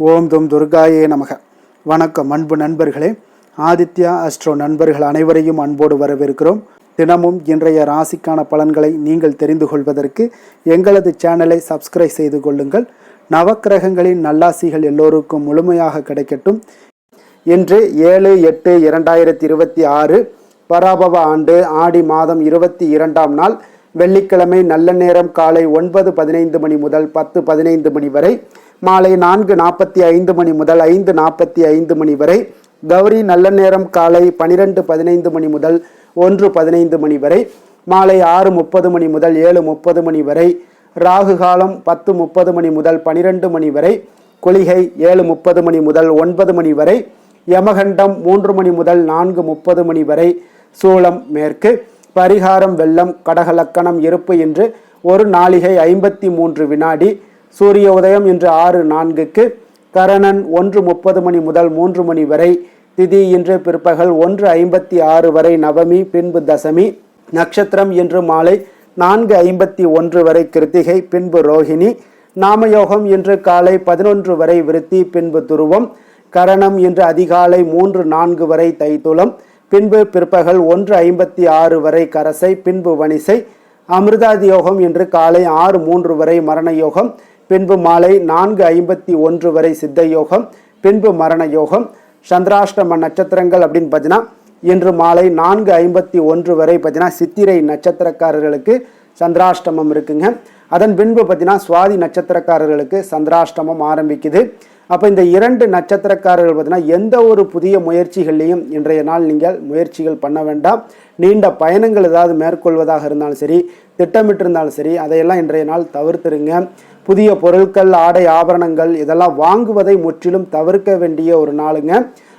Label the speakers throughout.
Speaker 1: ஓம் தும் துர்காயே நமக. வணக்கம் அன்பு நண்பர்களே. ஆதித்யா அஸ்ட்ரோ நண்பர்கள் அனைவரையும் அன்போடு வரவேற்கிறோம். தினமும் இன்றைய ராசிக்கான பலன்களை நீங்கள் தெரிந்து கொள்வதற்கு எங்களது சேனலை சப்ஸ்கிரைப் செய்து கொள்ளுங்கள். நவக்கிரகங்களின் நல்லாசிகள் எல்லோருக்கும் முழுமையாக கிடைக்கட்டும். இன்று 7/8/2026 பராபவ ஆண்டு ஆடி மாதம் 22ஆம் நாள் வெள்ளிக்கிழமை. நல்ல நேரம் காலை 9:15 மணி முதல் 10:15 மணி வரை, மாலை 4:45 மணி முதல் 5:45 மணி வரை. கௌரி நல்ல நேரம் காலை 12:15 மணி முதல் 1:15 மணி வரை, மாலை 6:30 மணி முதல் 7:30 மணி வரை. ராகு காலம் 10:30 மணி முதல் 12 மணி வரை. குளிகை 7:30 மணி முதல் 9 மணி வரை. யமகண்டம் 3 மணி முதல் 4:30 மணி வரை. சூளம் மேற்கு. பரிகாரம் வெள்ளம். கடகலக்கணம் இருப்பு இன்று 1 நாளிகை 53 வினாடி. சூரிய உதயம் இன்று 6:04க்கு. கரணன் 1:30 மணி முதல் 3 மணி வரை. திதி இன்று பிற்பகல் 1:56 வரை நவமி, பின்பு தசமி. நட்சத்திரம் இன்று மாலை 4:51 வரை கிருத்திகை, பின்பு ரோஹிணி. நாமயோகம் இன்று காலை 11 வரை விருத்தி, பின்பு துருவம். கரணம் இன்று அதிகாலை 3:04 வரை தைத்துளம், பின்பு பிற்பகல் 1:56 வரை கரசை, பின்பு வணிசை. அமிர்தாதி யோகம் இன்று காலை 6:03 வரை மரண யோகம், பின்பு மாலை 4:51 வரை சித்த யோகம், பின்பு மரண யோகம். சந்திராஷ்டம நட்சத்திரங்கள் அப்படின்னு பார்த்தீங்கன்னா இன்று மாலை 4:51 வரை பார்த்தீங்கன்னா சித்திரை நட்சத்திரக்காரர்களுக்கு சந்திராஷ்டமம் இருக்குங்க. அதன் பின்பு பார்த்தீங்கன்னா சுவாதி நட்சத்திரக்காரர்களுக்கு சந்திராஷ்டமம் ஆரம்பிக்குது. அப்போ இந்த 2 நட்சத்திரக்காரர்கள் பார்த்தீங்கன்னா எந்த ஒரு புதிய முயற்சிகள்லையும் இன்றைய நாள் நீங்கள் முயற்சிகள் பண்ண வேண்டாம். நீண்ட பயணங்கள் ஏதாவது மேற்கொள்வதாக இருந்தாலும் சரி, திட்டமிட்டிருந்தாலும் சரி, அதையெல்லாம் இன்றைய நாள் தவிர்த்துருங்க. புதிய பொருட்கள், ஆடை, ஆபரணங்கள் இதெல்லாம் வாங்குவதை முற்றிலும் தவிர்க்க வேண்டிய ஒரு நாளுங்க.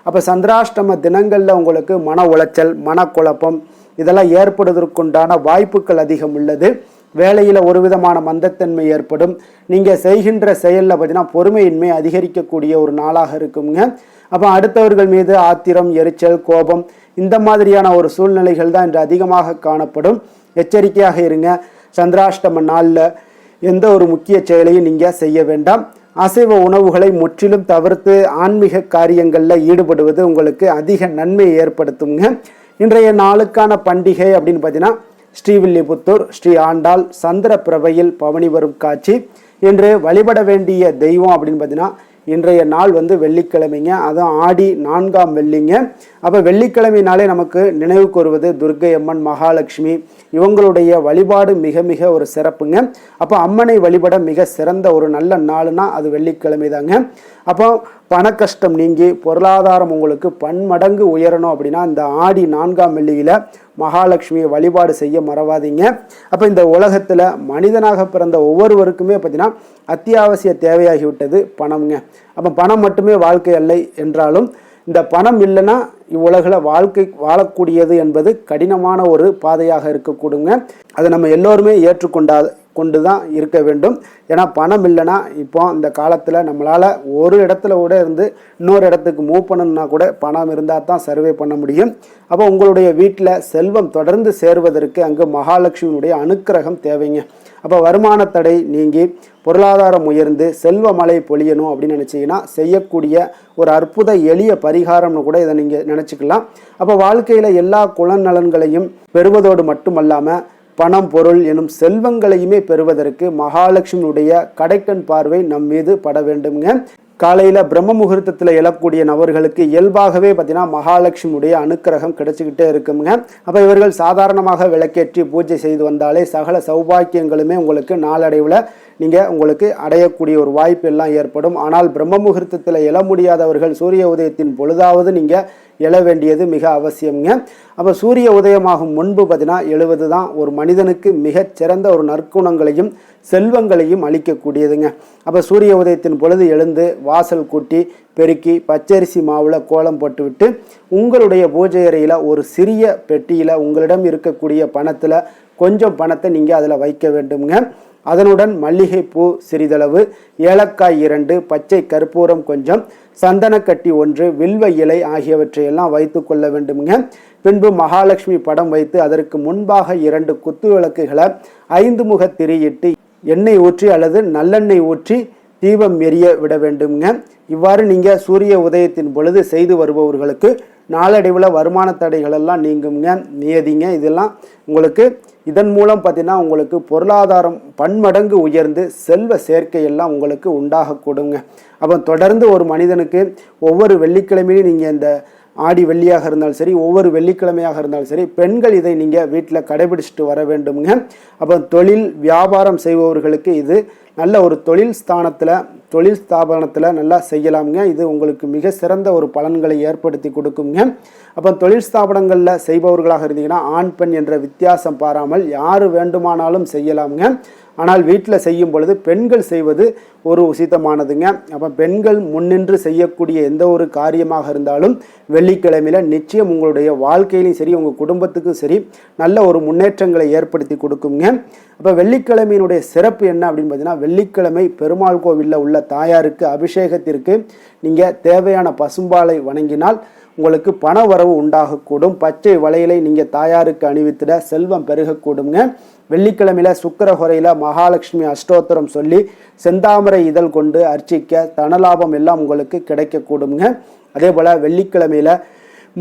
Speaker 1: அப்போ சந்திராஷ்டம தினங்களில் உங்களுக்கு மன உளைச்சல், மனக்குழப்பம் இதெல்லாம் ஏற்படுவதற்குண்டான வாய்ப்புகள் அதிகம் உள்ளது. வேலையில் ஒரு விதமான மந்தத்தன்மை ஏற்படும். நீங்கள் செய்கின்ற செயலில் பார்த்தீங்கன்னா பொறுமையின்மை அதிகரிக்கக்கூடிய ஒரு நாளாக இருக்குங்க. அப்போ அடுத்தவர்கள் மீது ஆத்திரம், எரிச்சல், கோபம் இந்த மாதிரியான ஒரு சூழ்நிலைகள் தான் இன்று அதிகமாக காணப்படும். எச்சரிக்கையாக இருங்க. சந்திராஷ்டம நாளில் எந்த ஒரு முக்கிய செயலையும் நீங்கள் செய்ய வேண்டாம். அசைவ உணவுகளை முற்றிலும் தவிர்த்து ஆன்மீக காரியங்களில் ஈடுபடுவது உங்களுக்கு அதிக நன்மையை ஏற்படுத்துங்க. இன்றைய நாளுக்கான பண்டிகை அப்படின்னு பார்த்தீங்கன்னா ஸ்ரீவில்லிபுத்தூர் ஸ்ரீ ஆண்டாள் சந்திர பிரபையில் பவனி வரும் காட்சி. இன்று வழிபட வேண்டிய தெய்வம் அப்படின்னு பார்த்தீங்கன்னா இன்றைய நாள் வெள்ளிக்கிழமைங்க. அதுவும் ஆடி 4ஆம் வெள்ளிங்க. அப்போ வெள்ளிக்கிழமைனாலே நமக்கு நினைவு கூறுவது துர்க்கை அம்மன், மகாலட்சுமி இவங்களுடைய வழிபாடு மிக மிக ஒரு சிறப்புங்க. அப்போ அம்மனை வழிபட மிக சிறந்த ஒரு நல்ல நாளுனா அது வெள்ளிக்கிழமை தாங்க. அப்போ பண கஷ்டம் நீங்கி பொருளாதாரம் உங்களுக்கு பன்மடங்கு உயரணும் அப்படின்னா இந்த ஆடி 4ஆம் வெள்ளியில் மகாலட்சுமியை வழிபாடு செய்ய மறவாதீங்க. அப்போ இந்த உலகத்தில் மனிதனாக பிறந்த ஒவ்வொருவருக்குமே பார்த்தீங்கன்னா அத்தியாவசிய தேவையாகிவிட்டது பணம்ங்க. அப்போ பணம் மட்டுமே வாழ்க்கை அல்ல என்றாலும் இந்த பணம் இல்லைன்னா இவ்வுலகில் வாழ்க்கை வாழக்கூடியது என்பது கடினமான ஒரு பாதையாக இருக்கக்கூடுங்க. அதை நம்ம எல்லோருமே கொண்டு தான் இருக்க வேண்டும். ஏன்னா பணம் இல்லைன்னா இப்போ இந்த காலத்தில் நம்மளால் ஒரு இடத்துல கூட இருந்து இன்னொரு இடத்துக்கு மூவ் பண்ணணும்னா கூட பணம் இருந்தால் தான் சர்வே பண்ண முடியும். அப்போ உங்களுடைய வீட்டில் செல்வம் தொடர்ந்து சேர்வதற்கு அங்கு மகாலட்சுமியினுடைய அனுக்கிரகம் தேவைங்க. அப்போ வருமான தடை நீங்கி பொருளாதாரம் உயர்ந்து செல்வ மழை பொழியணும் அப்படின்னு நினச்சிங்கன்னா செய்யக்கூடிய ஒரு அற்புத எளிய பரிகாரம்னு கூட இதை நீங்கள் நினச்சிக்கலாம். அப்போ வாழ்க்கையில் எல்லா குலநலன்களையும் பெறுவதோடு மட்டுமல்லாமல் பணம், பொருள் எனும் செல்வங்களையுமே பெறுவதற்கு மகாலட்சுமியுடைய கடைக்கண் பார்வை நம் மீது பட வேண்டுங்க. காலையில் பிரம்ம முகூர்த்தத்தில் எழக்கூடிய நபர்களுக்கு இயல்பாகவே பார்த்தீங்கன்னா மகாலட்சுமியுடைய அனுக்கிரகம் கிடைச்சிக்கிட்டே இருக்குங்க. அப்போ இவர்கள் சாதாரணமாக விளக்கேற்றி பூஜை செய்து வந்தாலே சகல சௌபாக்கியங்களுமே உங்களுக்கு நாளடைவில் உங்களுக்கு அடையக்கூடிய ஒரு வாய்ப்பு எல்லாம் ஏற்படும். ஆனால் பிரம்ம முகூர்த்தத்தில் எழ முடியாதவர்கள் சூரிய உதயத்தின் பொழுதாவது நீங்கள் எழ வேண்டியது மிக அவசியம்ங்க. அப்போ சூரிய உதயமாகும் முன்பு பார்த்தீங்கன்னா எழுவது தான் ஒரு மனிதனுக்கு மிகச் சிறந்த ஒரு நற்குணங்களையும் செல்வங்களையும் அளிக்கக்கூடியதுங்க. அப்போ சூரிய உதயத்தின் பொழுது எழுந்து வாசல் கூட்டி பெருக்கி பச்சரிசி மாவில் கோலம் போட்டுவிட்டு உங்களுடைய பூஜை அறையில் ஒரு சிறிய பெட்டியில் உங்களிடம் இருக்கக்கூடிய பணத்தில் கொஞ்சம் பணத்தை நீங்கள் அதில் வைக்க வேண்டுங்க. அதனுடன் மல்லிகை பூ சிறிதளவு, ஏலக்காய் 2, பச்சை கற்பூரம் கொஞ்சம், சந்தனக்கட்டி 1, வில்வ இலை ஆகியவற்றையெல்லாம் வைத்து கொள்ள வேண்டுங்க. பின்பு மகாலட்சுமி படம் வைத்து அதற்கு முன்பாக 2 குத்து விளக்குகளை 5 முக திரியிட்டு எண்ணெய் ஊற்றி அல்லது நல்லெண்ணெய் ஊற்றி தீபம் எரிய விட வேண்டுங்க. இவ்வாறு நீங்கள் சூரிய உதயத்தின் பொழுது செய்து வருபவர்களுக்கு நாளடைவில் வருமான தடைகள் எல்லாம் நீங்குங்க, நியதிங்க. இதெல்லாம் உங்களுக்கு இதன் மூலம் பார்த்தீங்கன்னா உங்களுக்கு பொருளாதாரம் பன்மடங்கு உயர்ந்து செல்வ சேர்க்கையெல்லாம் உங்களுக்கு உண்டாக கொடுங்க. அப்போ தொடர்ந்து ஒரு மனிதனுக்கு ஒவ்வொரு வெள்ளிக்கிழமையும் நீங்கள் இந்த ஆடி வெள்ளியாக இருந்தாலும் சரி, ஒவ்வொரு வெள்ளிக்கிழமையாக இருந்தாலும் சரி, பெண்கள் இதை நீங்கள் வீட்டில் கடைபிடிச்சிட்டு வர வேண்டுங்க. அப்போ தொழில் வியாபாரம் செய்பவர்களுக்கு இது நல்ல ஒரு தொழில் ஸ்தாபனத்தில் நல்லா செய்யலாமுங்க. இது உங்களுக்கு மிக சிறந்த ஒரு பலன்களை ஏற்படுத்தி கொடுக்குங்க. அப்போ தொழில் ஸ்தாபனங்களில் செய்பவர்களாக இருந்தீங்கன்னா ஆண் பெண் என்ற வித்தியாசம் பாராமல் யார் வேண்டுமானாலும் செய்யலாமுங்க. ஆனால் வீட்டில் செய்யும் பொழுது பெண்கள் செய்வது ஒரு உசிதமானதுங்க. அப்போ பெண்கள் முன்னின்று செய்யக்கூடிய எந்த ஒரு காரியமாக இருந்தாலும் வெள்ளிக்கிழமையில் நிச்சயம் உங்களுடைய வாழ்க்கையிலும் சரி, உங்கள் குடும்பத்துக்கும் சரி நல்ல ஒரு முன்னேற்றங்களை ஏற்படுத்தி கொடுக்குங்க. அப்போ வெள்ளிக்கிழமையினுடைய சிறப்பு என்ன அப்படின்னு பார்த்தீங்கன்னா, வெள்ளிக்கிழமை பெருமாள் கோவிலில் உள்ள தாயாருக்கு அபிஷேகத்திற்கு நீங்கள் தேவையான பசும்பாலை வணங்கினால் உங்களுக்கு பண வரவு உண்டாகக்கூடும். பச்சை வளையலை நீங்கள் தாயாருக்கு அணிவித்திட செல்வம் பெருகக்கூடுங்க. வெள்ளிக்கிழமையில் சுக்கிரஹொரையில் மகாலட்சுமி அஷ்டோத்திரம் சொல்லி செந்தாமரை இதழ் கொண்டு அர்ச்சிக்க தனலாபம் எல்லாம் உங்களுக்கு கிடைக்கக்கூடுங்க. அதே போல் வெள்ளிக்கிழமையில்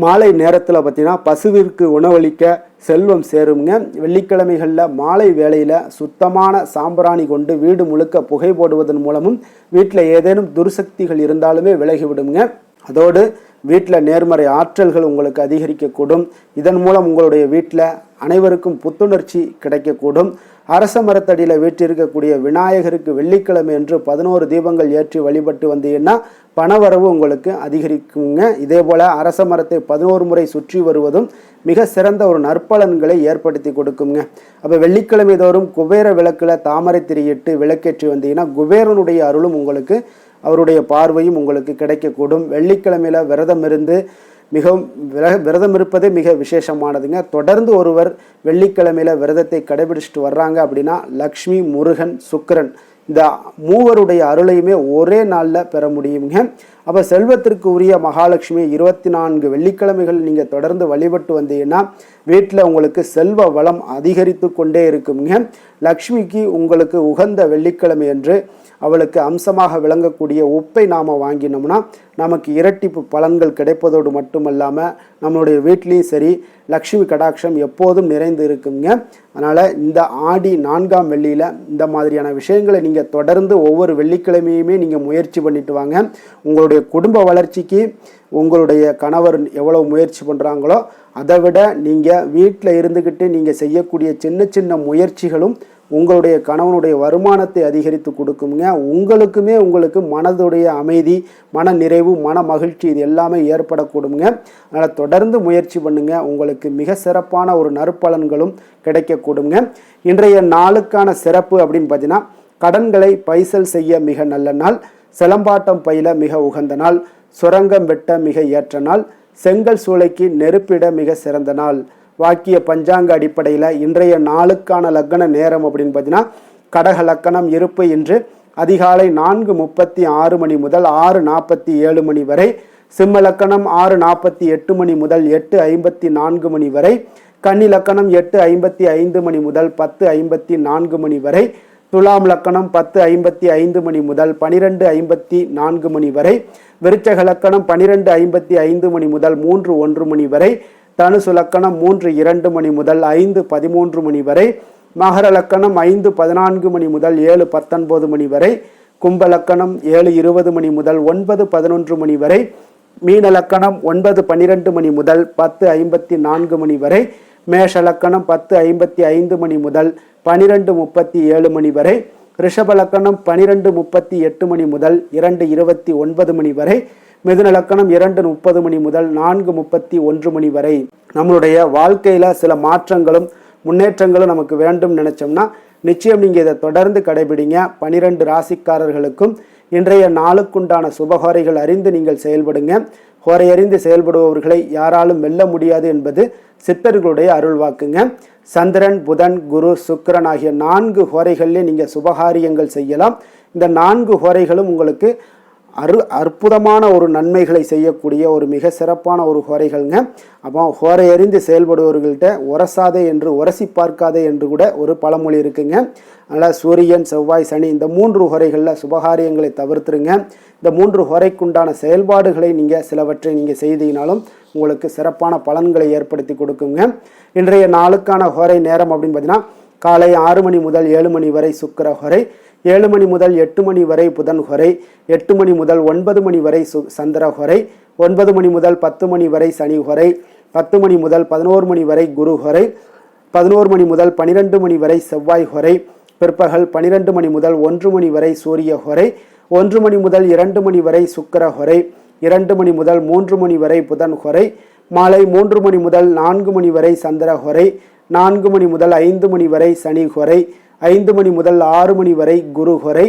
Speaker 1: மாலை நேரத்தில் பார்த்தீங்கன்னா பசுவிற்கு உணவளிக்க செல்வம் சேருங்க. வெள்ளிக்கிழமைகளில் மாலை வேளையில் சுத்தமான சாம்பிராணி கொண்டு வீடு முழுக்க புகை போடுவதன் மூலமும் வீட்டில் ஏதேனும் துர்சக்திகள் இருந்தாலுமே விலகிவிடுங்க. அதோடு வீட்டில் நேர்மறை ஆற்றல்கள் உங்களுக்கு அதிகரிக்கக்கூடும். இதன் மூலம் உங்களுடைய வீட்டில் அனைவருக்கும் புத்துணர்ச்சி கிடைக்கக்கூடும். அரச மரத்தடியில் வீற்றிருக்கக்கூடிய விநாயகருக்கு வெள்ளிக்கிழமை என்று 11 தீபங்கள் ஏற்றி வழிபட்டு வந்தீங்கன்னா பணவரவு உங்களுக்கு அதிகரிக்குங்க. இதே போல் அரச மரத்தை 11 முறை சுற்றி வருவதும் மிக சிறந்த ஒரு நற்பலன்களை ஏற்படுத்தி கொடுக்குங்க. அப்போ வெள்ளிக்கிழமை தோறும் குபேர விளக்கில் தாமரை திரியிட்டு விளக்கேற்றி வந்தீங்கன்னா குபேரனுடைய அருளும் உங்களுக்கு, அவருடைய பார்வையும் உங்களுக்கு கிடைக்கக்கூடும். வெள்ளிக்கிழமையில் விரதம் இருந்து மிகவும் விரதம் இருப்பதே மிக விசேஷமானதுங்க. தொடர்ந்து ஒருவர் வெள்ளிக்கிழமையில் விரதத்தை கடைபிடிச்சிட்டு வர்றாங்க அப்படின்னா லக்ஷ்மி, முருகன், சுக்கிரன் இந்த மூவருடைய அருளையுமே ஒரே நாளில் பெற முடியுங்க. அப்போ செல்வத்திற்கு உரிய மகாலட்சுமி 24 வெள்ளிக்கிழமைகள் நீங்கள் தொடர்ந்து வழிபட்டு வந்தீங்கன்னா வீட்டில் உங்களுக்கு செல்வ வளம் அதிகரித்து கொண்டே இருக்குங்க. லக்ஷ்மிக்கு உங்களுக்கு உகந்த வெள்ளிக்கிழமை என்று அவளுக்கு அம்சமாக விளங்கக்கூடிய உப்பை நாம் வாங்கினோம்னா நமக்கு இரட்டிப்பு பலன்கள் கிடைப்பதோடு மட்டுமல்லாமல் நம்மளுடைய வீட்லேயும் சரி லக்ஷ்மி கடாட்சம் எப்போதும் நிறைந்து இருக்குங்க. அதனால் இந்த ஆடி 4ஆம் வெள்ளியில் இந்த மாதிரியான விஷயங்களை நீங்கள் தொடர்ந்து ஒவ்வொரு வெள்ளிக்கிழமையுமே நீங்கள் முயற்சி பண்ணிட்டு வாங்க. உங்களுடைய குடும்ப வளர்ச்சிக்கு உங்களுடைய கணவர் எவ்வளோ முயற்சி பண்ணுறாங்களோ அதை விட நீங்கள் வீட்டில் இருந்துக்கிட்டு நீங்கள் செய்யக்கூடிய சின்ன சின்ன முயற்சிகளும் உங்களுடைய கணவனுடைய வருமானத்தை அதிகரித்து கொடுக்குங்க. உங்களுக்கு மனதுடைய அமைதி, மன நிறைவு, மன மகிழ்ச்சி இது எல்லாமே ஏற்படக்கூடுங்க. அதனால் தொடர்ந்து முயற்சி பண்ணுங்க. உங்களுக்கு மிக சிறப்பான ஒரு நற்பலன்களும் கிடைக்கக்கூடுங்க. இன்றைய நாளுக்கான சிறப்பு அப்படின்னு பார்த்தீங்கன்னா, கடன்களை பைசல் செய்ய மிக நல்ல நாள், சிலம்பாட்டம் பயில மிக உகந்த நாள், சுரங்கம் வெட்ட மிக ஏற்ற நாள், செங்கல் சூளைக்கு நெருப்பிட மிக சிறந்த நாள். வாக்கிய பஞ்சாங்க அடிப்படையில் இன்றைய நாளுக்கான லக்கண நேரம் அப்படின்னு பார்த்தீங்கன்னா, கடக லக்கணம் இருப்பு இன்று அதிகாலை 4:36 மணி முதல் 6:47 மணி வரை, சிம்ம லக்கணம் 6:48 மணி முதல் 8:54 மணி வரை, கன்னி லக்கணம் 8:55 மணி முதல் 10:54 மணி வரை, துலாம் லக்கணம் 10:55 மணி முதல் 12:54 மணி வரை, விருச்சக லக்கணம் 12:55 மணி முதல் 3:01 மணி வரை, தனுசு லக்கணம் 3:02 மணி முதல் 5:13 மணி வரை, மகர லக்கணம் 5:14 மணி முதல் 7:19 மணி வரை, கும்ப லக்கணம் 7:20 மணி முதல் 9:11 மணி வரை, மீன லக்கணம் 9:12 மணி முதல் 10:54 மணி வரை, மேஷ லக்கணம் 10:55 மணி முதல் 12:37 மணி வரை, ரிஷப லக்கணம் 12:38 மணி முதல் 2:29 மணி வரை, மிதுன லக்கணம் 2:30 மணி முதல் 4:31 மணி வரை. நம்மளுடைய வாழ்க்கையில் சில மாற்றங்களும் முன்னேற்றங்களும் நமக்கு வேண்டும் நினைச்சோம்னா நிச்சயம் நீங்கள் இதை தொடர்ந்து கடைபிடிங்க. 12 ராசிக்காரர்களுக்கும் இன்றைய நாளுக்குண்டான சுபஹோரைகள் அறிந்து நீங்கள் செயல்படுங்க. ஹோரை அறிந்து செயல்படுபவர்களை யாராலும் வெல்ல முடியாது என்பது சித்தர்களுடைய அருள்வாக்குங்க. சந்திரன், புதன், குரு, சுக்கிரன் ஆகிய 4 ஹோரைகளிலே நீங்கள் சுபகாரியங்கள் செய்யலாம். இந்த 4 ஹோரைகளும் உங்களுக்கு அற்புதமான ஒரு நன்மைகளை செய்யக்கூடிய ஒரு மிக சிறப்பான ஒரு ஹோரைகள்ங்க. அப்போ ஹோரை அறிந்து செயல்படுபவர்கள்ட்ட உரசாதே என்று உரசி பார்க்காதே என்று கூட ஒரு பழமொழி இருக்குங்க. அதனால் சூரியன் செவ்வாய் சனி இந்த 3 ஹோரைகளில் சுபகாரியங்களை தவிர்த்துருங்க. இந்த 3 ஹோரைக்குண்டான செயல்பாடுகளை நீங்கள் சிலவற்றை நீங்கள் செய்தீங்கனாலும் உங்களுக்கு சிறப்பான பலன்களை ஏற்படுத்தி கொடுக்குங்க. இன்றைய நாளுக்கான ஹோரை நேரம் அப்படின்னு பார்த்தீங்கன்னா காலை 6 மணி முதல் 7 மணி வரை சுக்கிர ஹோரை, 7 மணி முதல் 8 மணி வரை புதன் ஹோரை, 8 மணி முதல் 9 மணி வரை சந்திர ஹோரை, 9 மணி முதல் 10 மணி வரை சனி ஹோரை, 10 மணி முதல் 11 மணி வரை குரு ஹோரை, 11 மணி முதல் 12 மணி வரை செவ்வாய் ஹோரை, பிற்பகல் 12 மணி முதல் 1 மணி வரை சூரிய ஹோரை, 1 மணி முதல் 2 மணி வரை சுக்கிர ஹோரை, 2 மணி முதல் 3 மணி வரை புதன் ஹோரை, மாலை 3 மணி முதல் 4 மணி வரை சந்திர ஹோரை, 4 மணி முதல் 5 மணி வரை சனி ஹோரை, 5 மணி முதல் 6 மணி வரை குரு ஹோரை,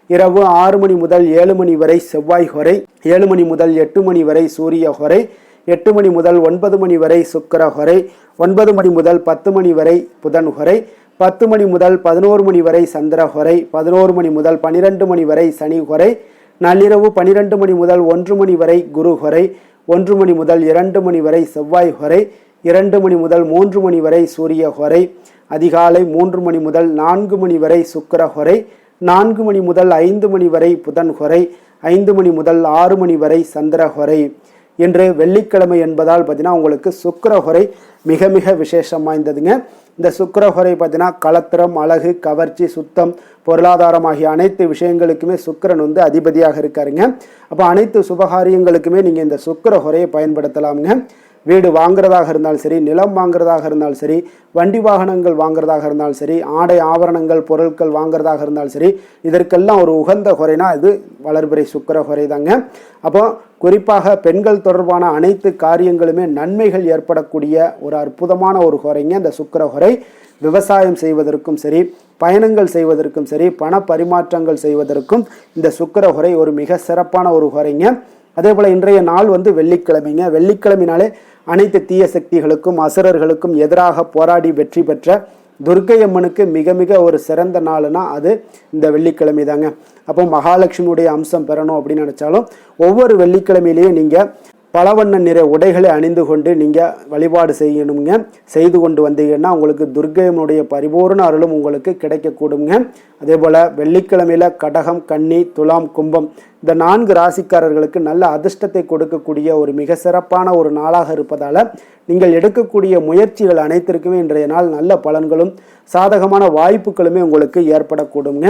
Speaker 1: இரவு 6 மணி முதல் 7 மணி வரை செவ்வாய் ஹோரை, 7 மணி முதல் 8 மணி வரை சூரிய ஹோரை, 8 மணி முதல் 9 மணி வரை சுக்கிர ஹோரை, 9 மணி முதல் 10 மணி வரை புதன் ஹோரை, 10 மணி முதல் 11 மணி வரை சந்திர ஹோரை, 11 மணி முதல் 12 மணி வரை சனி ஹோரை, நள்ளிரவு 12 மணி முதல் 1 மணி வரை குரு ஹோரை, 1 மணி முதல் 2 மணி வரை செவ்வாய் ஹோரை, 2 மணி முதல் 3 மணி வரை சூரிய ஹோரை, அதிகாலை 3 மணி முதல் 4 மணி வரை சுக்கிர ஹோரை, 4 மணி முதல் 5 மணி வரை புதன் ஹோரை, 5 மணி முதல் 6 மணி வரை சந்திர ஹோரை. இன்று வெள்ளிக்கிழமை என்பதால் பார்த்தீங்கன்னா உங்களுக்கு சுக்கிர ஹோரை மிக மிக விசேஷம் வாய்ந்ததுங்க. இந்த சுக்கிர ஹோரை பார்த்தீங்கன்னா கலத்திரம், அழகு, கவர்ச்சி, சுத்தம், பொருளாதாரம் ஆகிய அனைத்து விஷயங்களுக்குமே சுக்கிரன் அதிபதியாக இருக்காருங்க. அப்போ அனைத்து சுபகாரியங்களுக்குமே நீங்கள் இந்த சுக்கிர ஹோரையை பயன்படுத்தலாமுங்க. வீடு வாங்குறதாக இருந்தாலும் சரி, நிலம் வாங்குறதாக இருந்தாலும் சரி, வண்டி வாகனங்கள் வாங்குறதாக இருந்தாலும் சரி, ஆடை ஆபரணங்கள் பொருட்கள் வாங்குறதாக இருந்தாலும் சரி, இதற்கெல்லாம் ஒரு உகந்த ஹோரைனா இது வளர்பிறை சுக்கிர ஹோரை தாங்க. அப்போ குறிப்பாக பெண்கள் தொடர்பான அனைத்து காரியங்களுமே நன்மைகள் ஏற்படக்கூடிய ஒரு அற்புதமான ஒரு ஹோரைங்க இந்த சுக்கிர ஹோரை. விவசாயம் செய்வதற்கும் சரி, பயணங்கள் செய்வதற்கும் சரி, பண பரிமாற்றங்கள் செய்வதற்கும் இந்த சுக்கிர ஹோரை ஒரு மிக சிறப்பான ஒரு ஹோரைங்க. அதே போல் இன்றைய நாள் வெள்ளிக்கிழமைங்க. வெள்ளிக்கிழமைனாலே அனைத்து தீய சக்திகளுக்கும் அசுரர்களுக்கும் எதிராக போராடி வெற்றி பெற்ற துர்க்கை அம்மனுக்கு மிக மிக ஒரு சிறந்த நாள்னா அது இந்த வெள்ளிக்கிழமை தாங்க. அப்போ மகாலட்சுமியுடைய அம்சம் பெறணும் அப்படின்னு நினச்சாலும் ஒவ்வொரு வெள்ளிக்கிழமையிலேயே நீங்கள் பலவண்ண நிற உடைகளை அணிந்து கொண்டு நீங்கள் வழிபாடு செய்யணுங்க. செய்து கொண்டு வந்தீங்கன்னா உங்களுக்கு துர்க்கையம்மனுடைய பரிபூர்ண அருளும் உங்களுக்கு கிடைக்கக்கூடுங்க. அதே போல் வெள்ளிக்கிழமையில் கடகம், கன்னி, துலாம், கும்பம் இந்த 4 ராசிக்காரர்களுக்கு நல்ல அதிர்ஷ்டத்தை கொடுக்கக்கூடிய ஒரு மிக சிறப்பான ஒரு நாளாக இருப்பதால் நீங்கள் எடுக்கக்கூடிய முயற்சிகள் அனைத்திற்குமே இன்றைய நாள் நல்ல பலன்களும் சாதகமான வாய்ப்புகளுமே உங்களுக்கு ஏற்படக்கூடுங்க.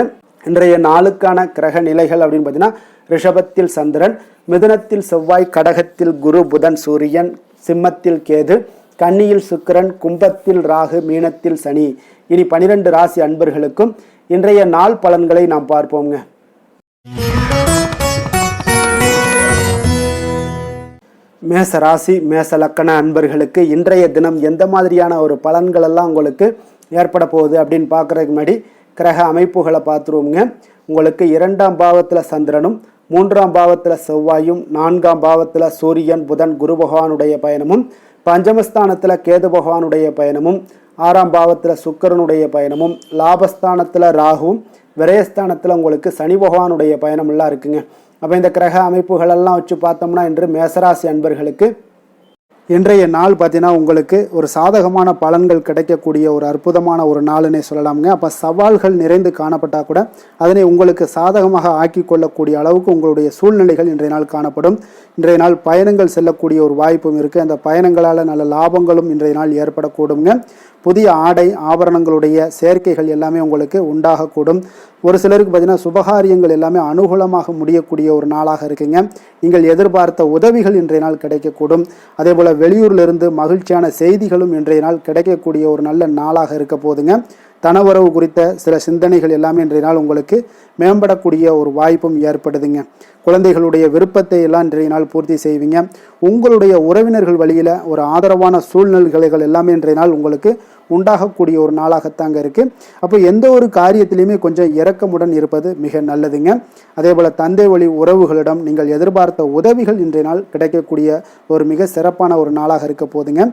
Speaker 1: இன்றைய நாளுக்கான கிரக நிலைகள் அப்படின்னு பார்த்தீங்கன்னா ரிஷபத்தில் சந்திரன், மிதுனத்தில் செவ்வாய், கடகத்தில் குரு, புதன், சூரியன், சிம்மத்தில் கேது, கன்னியில் சுக்கிரன், கும்பத்தில் ராகு, மீனத்தில் சனி. இனி 12 ராசி அன்பர்களுக்கும் இன்றைய நாள் பலன்களை நாம் பார்ப்போங்க. மேச ராசி மேச லக்கண அன்பர்களுக்கு இன்றைய தினம் எந்த மாதிரியான ஒரு பலன்கள் எல்லாம் உங்களுக்கு ஏற்பட போகுது அப்படின்னு பார்க்குறதுக்கு முன்னாடி கிரக அமைப்புகளை பார்த்துருவோங்க. உங்களுக்கு 2ஆம் பாவத்தில் சந்திரனும், 3ஆம் பாவத்தில் செவ்வாயும், 4ஆம் பாவத்தில் சூரியன், புதன், குரு பகவானுடைய பயணமும், பஞ்சமஸ்தானத்தில் கேது பகவானுடைய பயணமும், 6ஆம் பாவத்தில் சுக்கிரனுடைய பயணமும், லாபஸ்தானத்தில் ராகுவும், விரயஸ்தானத்தில் உங்களுக்கு சனி பகவானுடைய பயணமெல்லாம் இருக்குங்க. அப்போ இந்த கிரக அமைப்புகளெல்லாம் வச்சு பார்த்தோம்னா இன்று மேசராசி அன்பர்களுக்கு இன்றைய நாள் பார்த்தீங்கன்னா உங்களுக்கு ஒரு சாதகமான பலன்கள் கிடைக்கக்கூடிய ஒரு அற்புதமான ஒரு நாளுன்னே சொல்லலாமுங்க. அப்போ சவால்கள் நிறைந்து காணப்பட்டால் கூட அதனை உங்களுக்கு சாதகமாக ஆக்கி கொள்ளக்கூடிய அளவுக்கு உங்களுடைய சூழ்நிலைகள் இன்றைய நாள் காணப்படும். இன்றைய நாள் பயணங்கள் செல்லக்கூடிய ஒரு வாய்ப்பும் இருக்குது. அந்த பயணங்களால் நல்ல லாபங்களும் இன்றைய நாள் ஏற்படக்கூடுங்க. புதிய ஆடை ஆபரணங்களுடைய சேர்க்கைகள் எல்லாமே உங்களுக்கு உண்டாகக்கூடும். ஒரு சிலருக்கு பார்த்தீங்கன்னா சுபகாரியங்கள் எல்லாமே அனுகூலமாக முடியக்கூடிய ஒரு நாளாக இருக்குங்க. நீங்கள் எதிர்பார்த்த உதவிகள் இன்றைய நாள் கிடைக்கக்கூடும். அதே போல் வெளியூரிலிருந்து மகிழ்ச்சியான செய்திகளும் இன்றைய நாள் கிடைக்கக்கூடிய ஒரு நல்ல நாளாக இருக்க போதுங்க. தனவரவு குறித்த சில சிந்தனைகள் எல்லாமே இன்றைய நாள் உங்களுக்கு மேம்படக்கூடிய ஒரு வாய்ப்பும் ஏற்படுதுங்க. குழந்தைகளுடைய விருப்பத்தை எல்லாம் இன்றைய நாள் பூர்த்தி செய்வீங்க. உங்களுடைய உறவினர்கள் வழியில் ஒரு ஆதரவான சூழ்நிலைகள் எல்லாமே இன்றைய நாள் உங்களுக்கு உண்டாகக்கூடிய ஒரு நாளாகத்தாங்க இருக்குது. அப்போ எந்த ஒரு காரியத்திலையுமே கொஞ்சம் இரக்கமுடன் இருப்பது மிக நல்லதுங்க. அதே போல் தந்தை வழி உறவுகளிடம் நீங்கள் எதிர்பார்த்த உதவிகள் இன்றைய நாள் கிடைக்கக்கூடிய ஒரு மிக சிறப்பான ஒரு நாளாக இருக்க போதுங்க.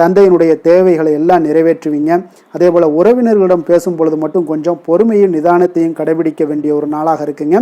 Speaker 1: தந்தையினுடைய தேவைகளை எல்லாம் நிறைவேற்றுவீங்க. அதே போல் உறவினர்களிடம் பேசும் பொழுது மட்டும் கொஞ்சம் பொறுமையும் நிதானத்தையும் கடைபிடிக்க வேண்டிய ஒரு நாளாக இருக்குங்க.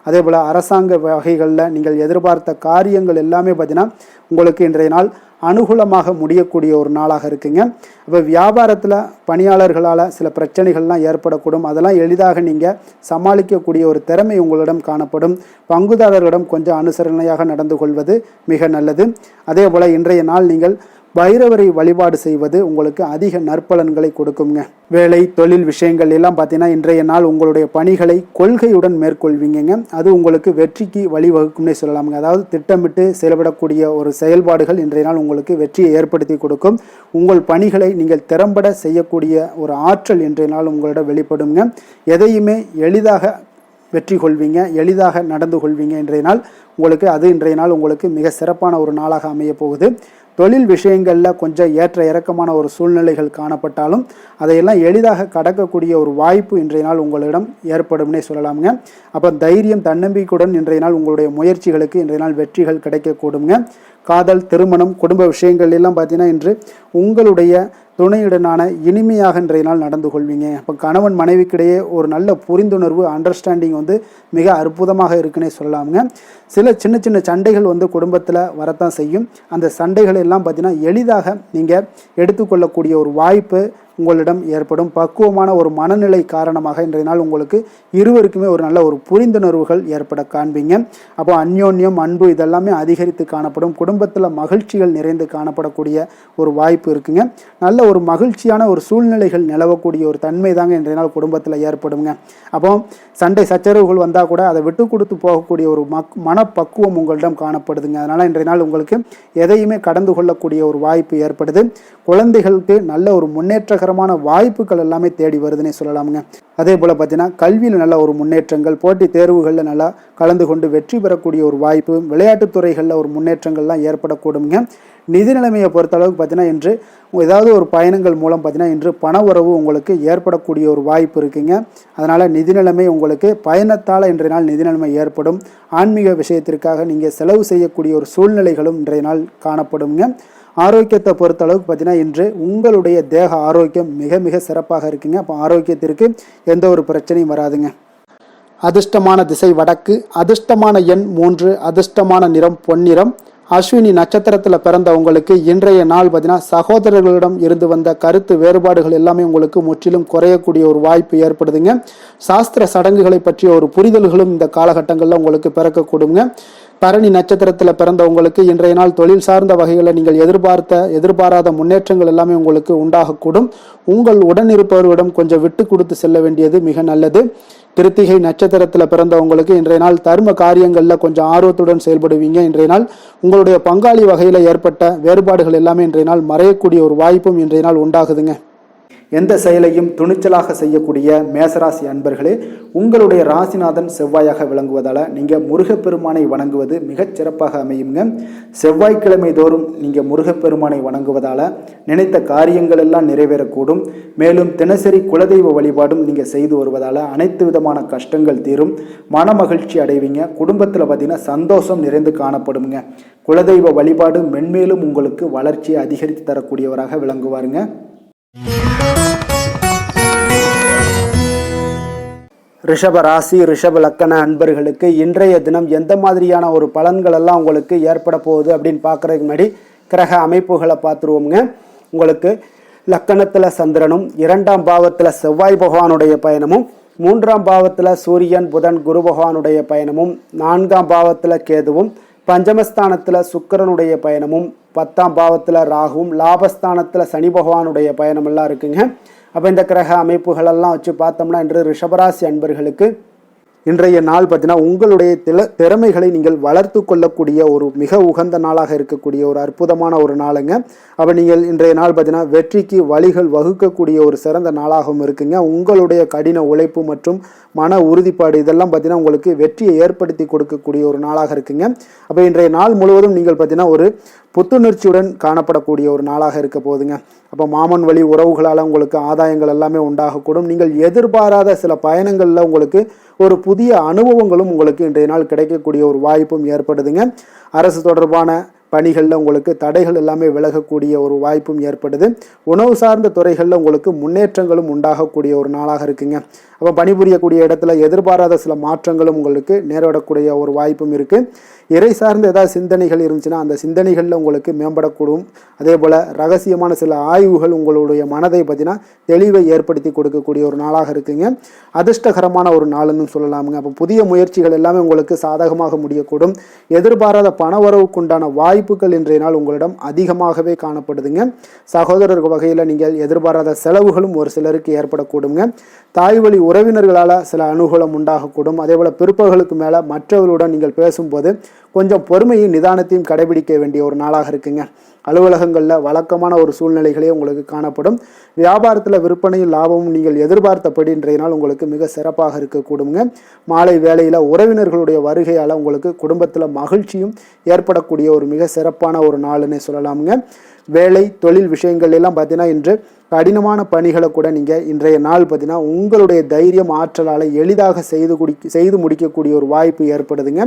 Speaker 1: அதே போல் அரசாங்க வகைகளில் நீங்கள் எதிர்பார்த்த காரியங்கள் எல்லாமே பார்த்தீங்கன்னா உங்களுக்கு இன்றைய நாள் அனுகூலமாக முடியக்கூடிய ஒரு நாளாக இருக்குங்க. இப்போ வியாபாரத்தில் பணியாளர்களால் சில பிரச்சனைகள்லாம் ஏற்படக்கூடும். அதெல்லாம் எளிதாக நீங்கள் சமாளிக்கக்கூடிய ஒரு திறமை உங்களிடம் காணப்படும். பங்குதாரர்களிடம் கொஞ்சம் அனுசரணையாக நடந்து கொள்வது மிக நல்லது. அதே போல் இன்றைய நாள் நீங்கள் பைரவரை வழிபாடு செய்வது உங்களுக்கு அதிக நற்பலன்களை கொடுக்குங்க. வேலை தொழில் விஷயங்கள் எல்லாம் பார்த்தீங்கன்னா இன்றைய நாள் உங்களுடைய பணிகளை கொள்கையுடன் மேற்கொள்வீங்க. அது உங்களுக்கு வெற்றிக்கு வழிவகுக்கும்னே சொல்லலாமுங்க. அதாவது திட்டமிட்டு செயல்படக்கூடிய ஒரு செயல்பாடுகள் இன்றைய நாள் உங்களுக்கு வெற்றியை ஏற்படுத்தி கொடுக்கும். உங்கள் பணிகளை நீங்கள் திறம்பட செய்யக்கூடிய ஒரு ஆற்றல் இன்றைய நாள் உங்களிடம் வெளிப்படுங்க. எதையுமே எளிதாக வெற்றி கொள்வீங்க, எளிதாக நடந்து கொள்வீங்க. இன்றைய நாள் உங்களுக்கு மிக சிறப்பான ஒரு நாளாக அமைய போகுது. தொழில் விஷயங்களில் கொஞ்சம் ஏற்ற இறக்கமான ஒரு சூழ்நிலைகள் காணப்பட்டாலும் அதையெல்லாம் எளிதாக கடக்கக்கூடிய ஒரு வாய்ப்பு இன்றைய நாள் உங்களிடம் ஏற்படும்னே சொல்லலாமுங்க. அப்போ தைரியம் தன்னம்பிக்கையுடன் இன்றைய நாள் உங்களுடைய முயற்சிகளுக்கு இன்றைய நாள் வெற்றிகள் கிடைக்கக்கூடுங்க. காதல், திருமணம், குடும்ப விஷயங்கள் எல்லாம் பார்த்தீங்கன்னா இன்று உங்களுடைய துணையுடனான இனிமையாக இன்றைய நாள் நடந்து கொள்வீங்க. அப்போ கணவன் மனைவிக்கிடையே ஒரு நல்ல புரிந்துணர்வு, அண்டர்ஸ்டாண்டிங் மிக அற்புதமாக இருக்குன்னே சொல்லலாமுங்க. சில சின்ன சின்ன சண்டைகள் குடும்பத்தில் வரத்தான் செய்யும். அந்த சண்டைகள் எல்லாம் பார்த்தீங்கன்னா எளிதாக நீங்கள் எடுத்துக்கொள்ளக்கூடிய ஒரு வாய்ப்பு உங்களிடம் ஏற்படும். பக்குவமான ஒரு மனநிலை காரணமாக இன்றைய நாள் உங்களுக்கு இருவருக்குமே ஒரு நல்ல ஒரு புரிந்துணர்வுகள் ஏற்பட காண்பீங்க. அப்போ அந்யோன்யம், அன்பு இதெல்லாமே அதிகரித்து காணப்படும். குடும்பத்தில் மகிழ்ச்சிகள் நிறைந்து காணப்படக்கூடிய ஒரு வாய்ப்பு இருக்குங்க. நல்ல ஒரு மகிழ்ச்சியான ஒரு சூழ்நிலைகள் நிலவக்கூடிய ஒரு தன்மை தாங்க இன்றைய நாள் குடும்பத்தில் ஏற்படுங்க. அப்போ சண்டை சச்சரவுகள் வந்தால் கூட அதை விட்டு கொடுத்து போகக்கூடிய ஒரு மனப்பக்குவம் உங்களிடம் காணப்படுதுங்க. அதனால் இன்றைய நாள் உங்களுக்கு எதையுமே கடந்து கொள்ளக்கூடிய ஒரு வாய்ப்பு ஏற்படுது. குழந்தைகளுக்கு நல்ல ஒரு முன்னேற்றகரமான வாய்ப்புகள் எல்லாமே தேடி வருதுன்னே சொல்லலாமுங்க. அதே போல் பார்த்தீங்கன்னா கல்வியில் நல்ல ஒரு முன்னேற்றங்கள், போட்டித் தேர்வுகளில் நல்லா கலந்து கொண்டு வெற்றி பெறக்கூடிய ஒரு வாய்ப்பு, விளையாட்டுத் துறைகளில் ஒரு முன்னேற்றங்கள்லாம் ஏற்படக்கூடுங்க. நிதி நிலைமையை பொறுத்தளவுக்கு பார்த்தீங்கன்னா இன்று ஏதாவது ஒரு பயணங்கள் மூலம் பார்த்தீங்கன்னா இன்று பண உறவு உங்களுக்கு ஏற்படக்கூடிய ஒரு வாய்ப்பு இருக்குங்க. அதனால் நிதி நிலைமை உங்களுக்கு பயணத்தால் இன்றைய நாள் நிதி நிலைமை ஏற்படும். ஆன்மீக விஷயத்திற்காக நீங்கள் செலவு செய்யக்கூடிய ஒரு சூழ்நிலைகளும் இன்றைய நாள் காணப்படுங்க. ஆரோக்கியத்தை பொறுத்தளவுக்கு பார்த்தீங்கன்னா இன்று உங்களுடைய தேக ஆரோக்கியம் மிக மிக சிறப்பாக இருக்குங்க. அப்போ ஆரோக்கியத்திற்கு எந்த ஒரு பிரச்சனையும் வராதுங்க. அதிர்ஷ்டமான திசை வடக்கு, அதிர்ஷ்டமான எண் 3, அதிர்ஷ்டமான நிறம் பொன்னிறம். அஸ்வினி நட்சத்திரத்தில் பிறந்த உங்களுக்கு இன்றைய நாள் பார்த்தீங்கன்னா சகோதரர்களிடம் இருந்து வந்த கருத்து வேறுபாடுகள் எல்லாமே உங்களுக்கு முற்றிலும் குறையக்கூடிய ஒரு வாய்ப்பு ஏற்படுதுங்க. சாஸ்திர சடங்குகளை பற்றிய ஒரு புரிதல்களும் இந்த காலகட்டங்களில் உங்களுக்கு பிறக்கக்கூடுங்க. பரணி நட்சத்திரத்தில் பிறந்த உங்களுக்கு இன்றைய நாள் தொழில் சார்ந்த வகைகளில் நீங்கள் எதிர்பாராத முன்னேற்றங்கள் எல்லாமே உங்களுக்கு உண்டாகக்கூடும். உங்கள் உடனிருப்பவர்களிடம் கொஞ்சம் விட்டு கொடுத்து செல்ல வேண்டியது மிக நல்லது. கிருத்திகை நட்சத்திரத்தில் பிறந்தவங்களுக்கு இன்றைய நாள் தர்ம காரியங்களில் கொஞ்சம் ஆர்வத்துடன் செயல்படுவீங்க. இன்றைய நாள் உங்களுடைய பங்காளி வகையில் ஏற்பட்ட வேறுபாடுகள் எல்லாமே இன்றைய நாள் மறையக்கூடிய ஒரு வாய்ப்பும் இன்றைய நாள் உண்டாகுதுங்க. எந்த செயலையும் துணிச்சலாக செய்யக்கூடிய மேசராசி அன்பர்களே, உங்களுடைய ராசிநாதன் செவ்வாயாக விளங்குவதால் நீங்கள் முருகப்பெருமானை வணங்குவது மிகச் சிறப்பாக அமையுங்க. செவ்வாய்க்கிழமை தோறும் நீங்கள் முருகப்பெருமானை வணங்குவதால் நினைத்த காரியங்கள் எல்லாம் நிறைவேறக்கூடும். மேலும் தினசரி குலதெய்வ வழிபாடும் நீங்கள் செய்து வருவதால் அனைத்து விதமான கஷ்டங்கள் தீரும், மன மகிழ்ச்சி அடைவீங்க. குடும்பத்தில் பார்த்தீங்கன்னா சந்தோஷம் நிறைந்து காணப்படுங்க. குலதெய்வ வழிபாடு மென்மேலும் உங்களுக்கு வளர்ச்சியை அதிகரித்து தரக்கூடியவராக விளங்குவாருங்க. ரிஷப ராசி, ரிஷப லக்கண அன்பர்களுக்கு இன்றைய தினம் எந்த மாதிரியான ஒரு பலன்கள் எல்லாம் உங்களுக்கு ஏற்பட போகுது அப்படின்னு பார்க்குறதுக்கு முன்னாடி கிரக அமைப்புகளை பார்த்துருவோங்க. உங்களுக்கு லக்கணத்தில் சந்திரனும், 2ஆம் பாவத்தில் செவ்வாய் பகவானுடைய பயணமும், 3ஆம் பாவத்தில் சூரியன், புதன், குரு பகவானுடைய பயணமும், 4ஆம் பாவத்தில் கேதுவும், பஞ்சமஸ்தானத்தில் சுக்கிரனுடைய பயணமும், 10ஆம் பாவத்தில் ராகுவும், லாபஸ்தானத்தில் சனி பகவானுடைய பயணமெல்லாம் இருக்குங்க. அப்போ இந்த கிரக அமைப்புகளெல்லாம் வச்சு பார்த்தோம்னா இன்று ரிஷபராசி அன்பர்களுக்கு இன்றைய நாள் பார்த்தீங்கன்னா உங்களுடைய திறமைகளை நீங்கள் வளர்த்து கொள்ளக்கூடிய ஒரு மிக உகந்த நாளாக இருக்கக்கூடிய ஒரு அற்புதமான ஒரு நாளுங்க. அப்போ நீங்கள் இன்றைய நாள் பார்த்தீங்கன்னா வெற்றிக்கு வழிகள் வகுக்கக்கூடிய ஒரு சிறந்த நாளாகவும் இருக்குங்க. உங்களுடைய கடின உழைப்பு மற்றும் மன உறுதிப்பாடு இதெல்லாம் பார்த்தீங்கன்னா உங்களுக்கு வெற்றியை ஏற்படுத்தி கொடுக்கக்கூடிய ஒரு நாளாக இருக்குங்க. அப்போ இன்றைய நாள் முழுவதும் நீங்கள் பார்த்தீங்கன்னா ஒரு புத்துணர்ச்சியுடன் காணப்படக்கூடிய ஒரு நாளாக இருக்க போகுதுங்க. அப்போ மாமன் வழி உறவுகளால் உங்களுக்கு ஆதாயங்கள் எல்லாமே உண்டாகக்கூடும். நீங்கள் எதிர்பாராத சில பயணங்களில் உங்களுக்கு ஒரு புதிய அனுபவங்களும் உங்களுக்கு இன்றைய நாள் கிடைக்கக்கூடிய ஒரு வாய்ப்பும் ஏற்படுதுங்க. அரசு தொடர்பான பணிகளில் உங்களுக்கு தடைகள் எல்லாமே விலகக்கூடிய ஒரு வாய்ப்பும் ஏற்படுது. உணவு சார்ந்த துறைகளில் உங்களுக்கு முன்னேற்றங்களும் உண்டாகக்கூடிய ஒரு நாளாக இருக்குங்க. அப்போ பணிபுரியக்கூடிய இடத்துல எதிர்பாராத சில மாற்றங்களும் உங்களுக்கு நேரிடக்கூடிய ஒரு வாய்ப்பும் இருக்குது. இறை சார்ந்த ஏதாவது சிந்தனைகள் இருந்துச்சுன்னா அந்த சிந்தனைகளில் உங்களுக்கு மேம்படக்கூடும். அதே போல் ரகசியமான சில ஆய்வுகள் உங்களுடைய மனதை பார்த்தீங்கன்னா தெளிவை ஏற்படுத்தி கொடுக்கக்கூடிய ஒரு நாளாக இருக்குங்க. அதிர்ஷ்டகரமான ஒரு நாள்னு சொல்லலாமுங்க. அப்போ புதிய முயற்சிகள் எல்லாமே உங்களுக்கு சாதகமாக முடியக்கூடும். எதிர்பாராத பணவரவுக்குண்டான வாய்ப்புகள் இன்றைய நாள் உங்களிடம் அதிகமாகவே காணப்படுதுங்க. சகோதரர் வகையில் நீங்கள் எதிர்பாராத செலவுகளும் ஒரு சிலருக்கு ஏற்படக்கூடுங்க. தாய் வழி உறவினர்களால் சில அனுகூலம் உண்டாகக்கூடும். அதே போல் பிற்பகலுக்கு மேலே மற்றவர்களுடன் நீங்கள் பேசும்போது கொஞ்சம் பொறுமையும் நிதானத்தையும் கடைபிடிக்க வேண்டிய ஒரு நாளாக இருக்குங்க. அலுவலகங்களில் வழக்கமான ஒரு சூழ்நிலைகளே உங்களுக்கு காணப்படும். வியாபாரத்தில் விற்பனையும் லாபமும் நீங்கள் எதிர்பார்த்தபடி இன்றைய நாள் உங்களுக்கு மிக சிறப்பாக இருக்கக்கூடுங்க. மாலை வேளையில் உறவினர்களுடைய வருகையால் உங்களுக்கு குடும்பத்தில் மகிழ்ச்சியும் ஏற்படக்கூடிய ஒரு மிக சிறப்பான ஒரு நாள்னு சொல்லலாமுங்க. வேலை தொழில் விஷயங்கள் எல்லாம் பார்த்தீங்கன்னா இன்று கடினமான பணிகளை கூட நீங்கள் இன்றைய நாள் பார்த்தீங்கன்னா உங்களுடைய தைரியம் ஆற்றலால் எளிதாக செய்து முடிக்கக்கூடிய ஒரு வாய்ப்பு ஏற்படுதுங்க.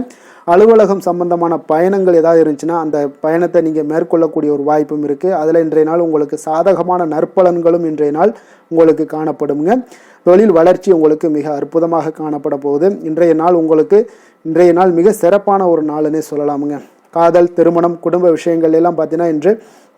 Speaker 1: அலுவலகம் சம்பந்தமான பயணங்கள் ஏதாவது இருந்துச்சுன்னா அந்த பயணத்தை நீங்கள் மேற்கொள்ளக்கூடிய ஒரு வாய்ப்பும் இருக்குது. அதில் இன்றைய நாள் உங்களுக்கு சாதகமான நற்பலன்களும் இன்றைய நாள் உங்களுக்கு காணப்படுங்க. தொழில் வளர்ச்சி உங்களுக்கு மிக அற்புதமாக காணப்பட போகுது. இன்றைய நாள் மிக சிறப்பான ஒரு நாள்னே சொல்லலாமுங்க. காதல், திருமணம், குடும்ப விஷயங்கள் எல்லாம் பார்த்தீங்கன்னா இன்று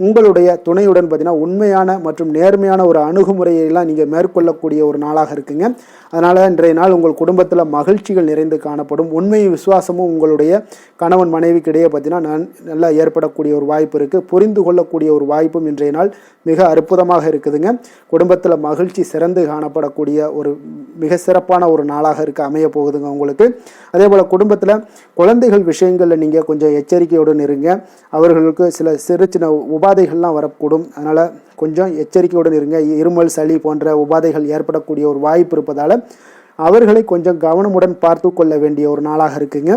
Speaker 1: உங்களுடைய துணையுடன் பார்த்தீங்கன்னா உண்மையான மற்றும் நேர்மையான ஒரு அணுகுமுறையெல்லாம் நீங்கள் மேற்கொள்ளக்கூடிய ஒரு நாளாக இருக்குங்க. அதனால் இன்றைய நாள் உங்கள் குடும்பத்தில் மகிழ்ச்சிகள் நிறைந்து காணப்படும். உண்மையும் விசுவாசமும் உங்களுடைய கணவன் மனைவிக்கு இடையே பார்த்தீங்கன்னா நல்லா ஏற்படக்கூடிய ஒரு வாய்ப்பு இருக்குது. புரிந்து கொள்ளக்கூடிய ஒரு வாய்ப்பும் இன்றைய நாள் மிக அற்புதமாக இருக்குதுங்க. குடும்பத்தில் மகிழ்ச்சி சிறந்து காணப்படக்கூடிய ஒரு மிக சிறப்பான ஒரு நாளாக அமைய போகுதுங்க உங்களுக்கு. அதே போல் குடும்பத்தில் குழந்தைகள் விஷயங்களில் நீங்கள் கொஞ்சம் எச்சரிக்கையுடன் இருங்க. அவர்களுக்கு சில சிறு சின்ன உபாதைகள்லாம் வரக்கூடும். அதனால் கொஞ்சம் எச்சரிக்கையுடன் இருங்க. இருமல், சளி போன்ற உபாதைகள் ஏற்படக்கூடிய ஒரு வாய்ப்பு இருப்பதால் அவர்களை கொஞ்சம் கவனமுடன் பார்த்து கொள்ள வேண்டிய ஒரு நாளாக இருக்குங்க.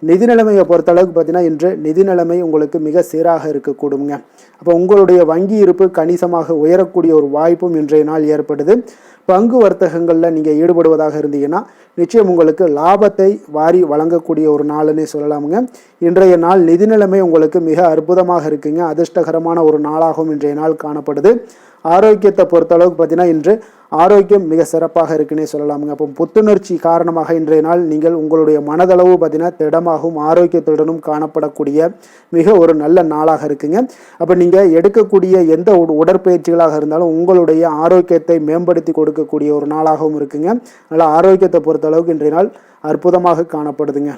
Speaker 1: நிதி நிலைமையை பொறுத்தளவுக்கு பார்த்தீங்கன்னா இன்று நிதி நிலைமை உங்களுக்கு மிக சீராக இருக்கக்கூடுங்க. அப்போ உங்களுடைய வங்கி இருப்பு கணிசமாக உயரக்கூடிய ஒரு வாய்ப்பும் இன்றைய நாள் ஏற்படுது. பங்கு வர்த்தகங்களில் நீங்கள் ஈடுபடுவதாக இருந்தீங்கன்னா நிச்சயம் உங்களுக்கு லாபத்தை வாரி வழங்கக்கூடிய ஒரு நாள்னே சொல்லலாமுங்க. இன்றைய நாள் நிதி நிலைமை உங்களுக்கு மிக அற்புதமாக இருக்குங்க. அதிர்ஷ்டகரமான ஒரு நாளாகவும் இன்றைய நாள் காணப்படுது. ஆரோக்கியத்தை பொறுத்தளவுக்கு பார்த்தீங்கன்னா இன்று ஆரோக்கியம் மிக சிறப்பாக இருக்குன்னே சொல்லலாமுங்க. அப்போ புத்துணர்ச்சி காரணமாக இன்றைய நாள் நீங்கள் உங்களுடைய மனதளவு பார்த்தீங்கன்னா திடமாகவும் ஆரோக்கியத்துடனும் காணப்படக்கூடிய மிக ஒரு நல்ல நாளாக இருக்குங்க. அப்போ நீங்கள் எடுக்கக்கூடிய எந்த உடற்பயிற்சிகளாக இருந்தாலும் உங்களுடைய ஆரோக்கியத்தை மேம்படுத்தி கொடுக்கக்கூடிய ஒரு நாளாகவும் இருக்குங்க. அதனால் ஆரோக்கியத்தை பொறுத்தளவுக்கு இன்றைய நாள் அற்புதமாக காணப்படுதுங்க.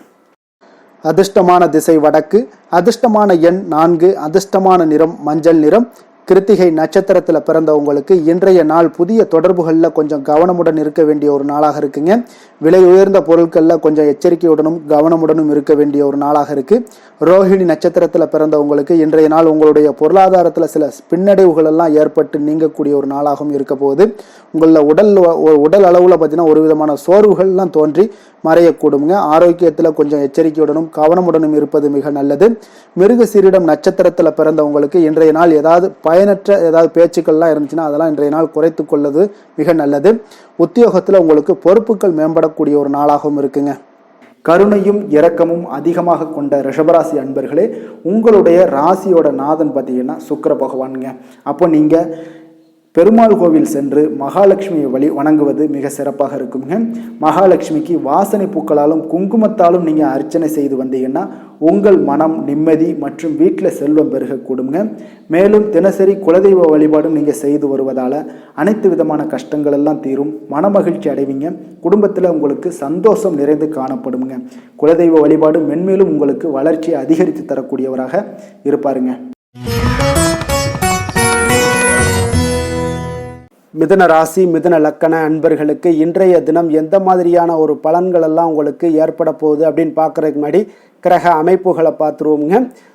Speaker 1: அதிர்ஷ்டமான திசை வடக்கு, அதிர்ஷ்டமான எண் 4, அதிர்ஷ்டமான நிறம் மஞ்சள் நிறம். கிருத்திகை நட்சத்திரத்தில் பிறந்தவங்களுக்கு இன்றைய நாள் புதிய தொடர்புகளில் கொஞ்சம் கவனமுடன் இருக்க வேண்டிய ஒரு நாளாக இருக்குங்க. விலை உயர்ந்த பொருட்களில் கொஞ்சம் எச்சரிக்கையுடனும் கவனமுடனும் இருக்க வேண்டிய ஒரு நாளாக இருக்குது. ரோஹிணி நட்சத்திரத்தில் பிறந்தவங்களுக்கு இன்றைய நாள் உங்களுடைய பொருளாதாரத்தில் சில பின்னடைவுகள் எல்லாம் ஏற்பட்டு நீங்கக்கூடிய ஒரு நாளாகவும் இருக்க போகுது. உங்களில் உடல் அளவில் பார்த்தீங்கன்னா ஒரு விதமான சோர்வுகள்லாம் தோன்றி மறையக்கூடுங்க. ஆரோக்கியத்தில் கொஞ்சம் எச்சரிக்கையுடனும் கவனமுடனும் இருப்பது மிக நல்லது. மிருகசீரிடம் நட்சத்திரத்தில் பிறந்தவங்களுக்கு இன்றைய நாள் பயனற்ற ஏதாவது பேச்சுக்கள்லாம் இருந்துச்சுன்னா அதெல்லாம் இன்றைய நாள் குறைத்து கொள்வது மிக நல்லது. உத்தியோகத்தில் உங்களுக்கு பொறுப்புகள் மேம்படக்கூடிய ஒரு நாளாகவும் இருக்குங்க. கருணையும் இரக்கமும் அதிகமாக கொண்ட ரிஷபராசி அன்பர்களே, உங்களுடைய ராசியோட நாதன் பார்த்தீங்கன்னா சுக்கிர பகவானுங்க. அப்போ நீங்கள் பெருமாள் கோவில் சென்று மகாலட்சுமியை வணங்குவது மிக சிறப்பாக இருக்குங்க. மகாலட்சுமிக்கு வாசனை பூக்களாலும் குங்குமத்தாலும் நீங்கள் அர்ச்சனை செய்து வந்தீங்கன்னா உங்கள் மனம் நிம்மதி மற்றும் வீட்டில் செல்வம் பெருகக்கூடுங்க. மேலும் தினசரி குலதெய்வ வழிபாடும் நீங்கள் செய்து வருவதால் அனைத்து விதமான கஷ்டங்கள் எல்லாம் தீரும், மனமகிழ்ச்சி அடைவீங்க. குடும்பத்தில் உங்களுக்கு சந்தோஷம் நிறைந்து காணப்படுங்க. குலதெய்வ வழிபாடு மென்மேலும் உங்களுக்கு வளர்ச்சியை அதிகரித்து தரக்கூடியவராக இருப்பாருங்க. மிதுன ராசி மிதுன லக்கண அன்பர்களுக்கு இன்றைய தினம் எந்த மாதிரியான ஒரு பலன்கள் எல்லாம் உங்களுக்கு ஏற்பட போகுது அப்படின்னு பார்க்குறதுக்கு முன்னாடி கிரக அமைப்புகளை பார்த்துருவோங்க.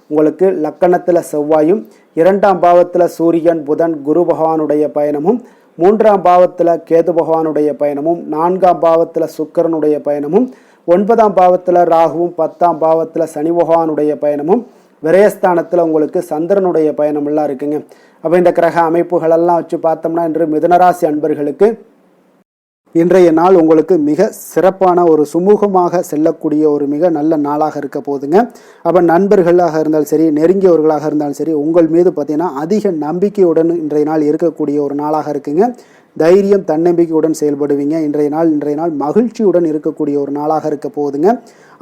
Speaker 1: உங்களுக்கு லக்கணத்தில் செவ்வாயும், 2ஆம் பாவத்தில் சூரியன் புதன் குரு பகவானுடைய பயணமும், 3ஆம் பாவத்தில் கேது பகவானுடைய பயணமும், 4ஆம் பாவத்தில் சுக்கிரனுடைய பயணமும், 9ஆம் பாவத்தில் ராகுவும், 10ஆம் பாவத்தில் சனி பகவானுடைய பயணமும், விரயஸ்தானத்தில் உங்களுக்கு சந்திரனுடைய பயணமெல்லாம் இருக்குங்க. அப்போ இந்த கிரக அமைப்புகளெல்லாம் வச்சு பார்த்தோம்னா இன்று மிதுனராசி அன்பர்களுக்கு இன்றைய நாள் உங்களுக்கு மிக சிறப்பான ஒரு சுமூகமாக செல்லக்கூடிய ஒரு மிக நல்ல நாளாக இருக்க போகுதுங்க. அப்போ நண்பர்களாக இருந்தாலும் சரி, நெருங்கியவர்களாக இருந்தாலும் சரி, உங்கள் மீது பார்த்தீங்கன்னா அதிக நம்பிக்கையுடன் இன்றைய நாள் இருக்கக்கூடிய ஒரு நாளாக இருக்குங்க. தைரியம் தன்னம்பிக்கையுடன் செயல்படுவீங்க. இன்றைய நாள் மகிழ்ச்சியுடன் இருக்கக்கூடிய ஒரு நாளாக இருக்க போகுதுங்க.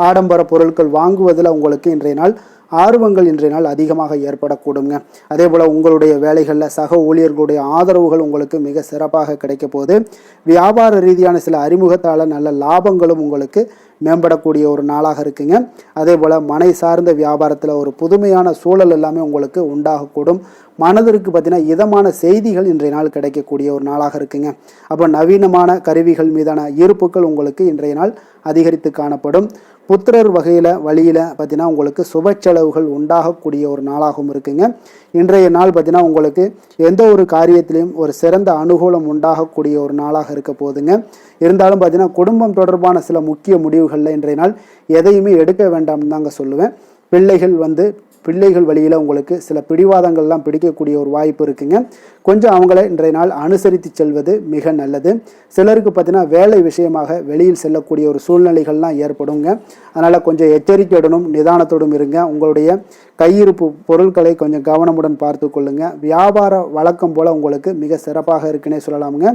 Speaker 1: ஆடம்பர பொருட்கள் வாங்குவதில் உங்களுக்கு இன்றைய நாள் ஆர்வங்கள் இன்றைய நாள் அதிகமாக ஏற்படக்கூடுங்க. அதே போல் உங்களுடைய வேலைகளில் சக ஊழியர்களுடைய ஆதரவுகள் உங்களுக்கு மிக சிறப்பாக கிடைக்க போகுது. வியாபார ரீதியான சில அறிமுகத்தால் நல்ல லாபங்களும் உங்களுக்கு மேம்படக்கூடிய ஒரு நாளாக இருக்குங்க. அதே போல் மனை சார்ந்த வியாபாரத்தில் ஒரு புதுமையான சூழல் எல்லாமே உங்களுக்கு உண்டாகக்கூடும். மனதிற்கு பார்த்தீங்கன்னா இதமான செய்திகள் இன்றைய நாள் கிடைக்கக்கூடிய ஒரு நாளாக இருக்குங்க. அப்போ நவீனமான கருவிகள் மீதான ஈர்ப்புகள் உங்களுக்கு இன்றைய நாள் அதிகரித்து காணப்படும். புத்திரர் வழியில் பார்த்தீங்கன்னா உங்களுக்கு சுப செலவுகள் உண்டாகக்கூடிய ஒரு நாளாகவும் இருக்குங்க. இன்றைய நாள் பார்த்தீங்கன்னா உங்களுக்கு எந்த ஒரு காரியத்திலையும் ஒரு சிறந்த அனுகூலம் உண்டாகக்கூடிய ஒரு நாளாக இருக்க போகுதுங்க. இருந்தாலும் பார்த்தீங்கன்னா குடும்பம் தொடர்பான சில முக்கிய முடிவுகளில் இன்றைய நாள் எதையுமே எடுக்க வேண்டாம்னு தாங்க சொல்லுவேன். பிள்ளைகள் வழியில் உங்களுக்கு சில பிடிவாதங்கள்லாம் பிடிக்கக்கூடிய ஒரு வாய்ப்பு இருக்குங்க. கொஞ்சம் அவங்கள இன்றைய நாள் அனுசரித்து செல்வது மிக நல்லது. சிலருக்கு பார்த்தீங்கன்னா வேலை விஷயமாக வெளியில் செல்லக்கூடிய ஒரு சூழ்நிலைகள்லாம் ஏற்படுங்க. அதனால் கொஞ்சம் எச்சரிக்கையுடனும் நிதானத்தோடும் இருங்க. உங்களுடைய கையிருப்பு பொருட்களை கொஞ்சம் கவனமுடன் பார்த்து கொள்ளுங்க. வியாபார வழக்கம் போல் உங்களுக்கு மிக சிறப்பாக இருக்குன்னே சொல்லலாமுங்க.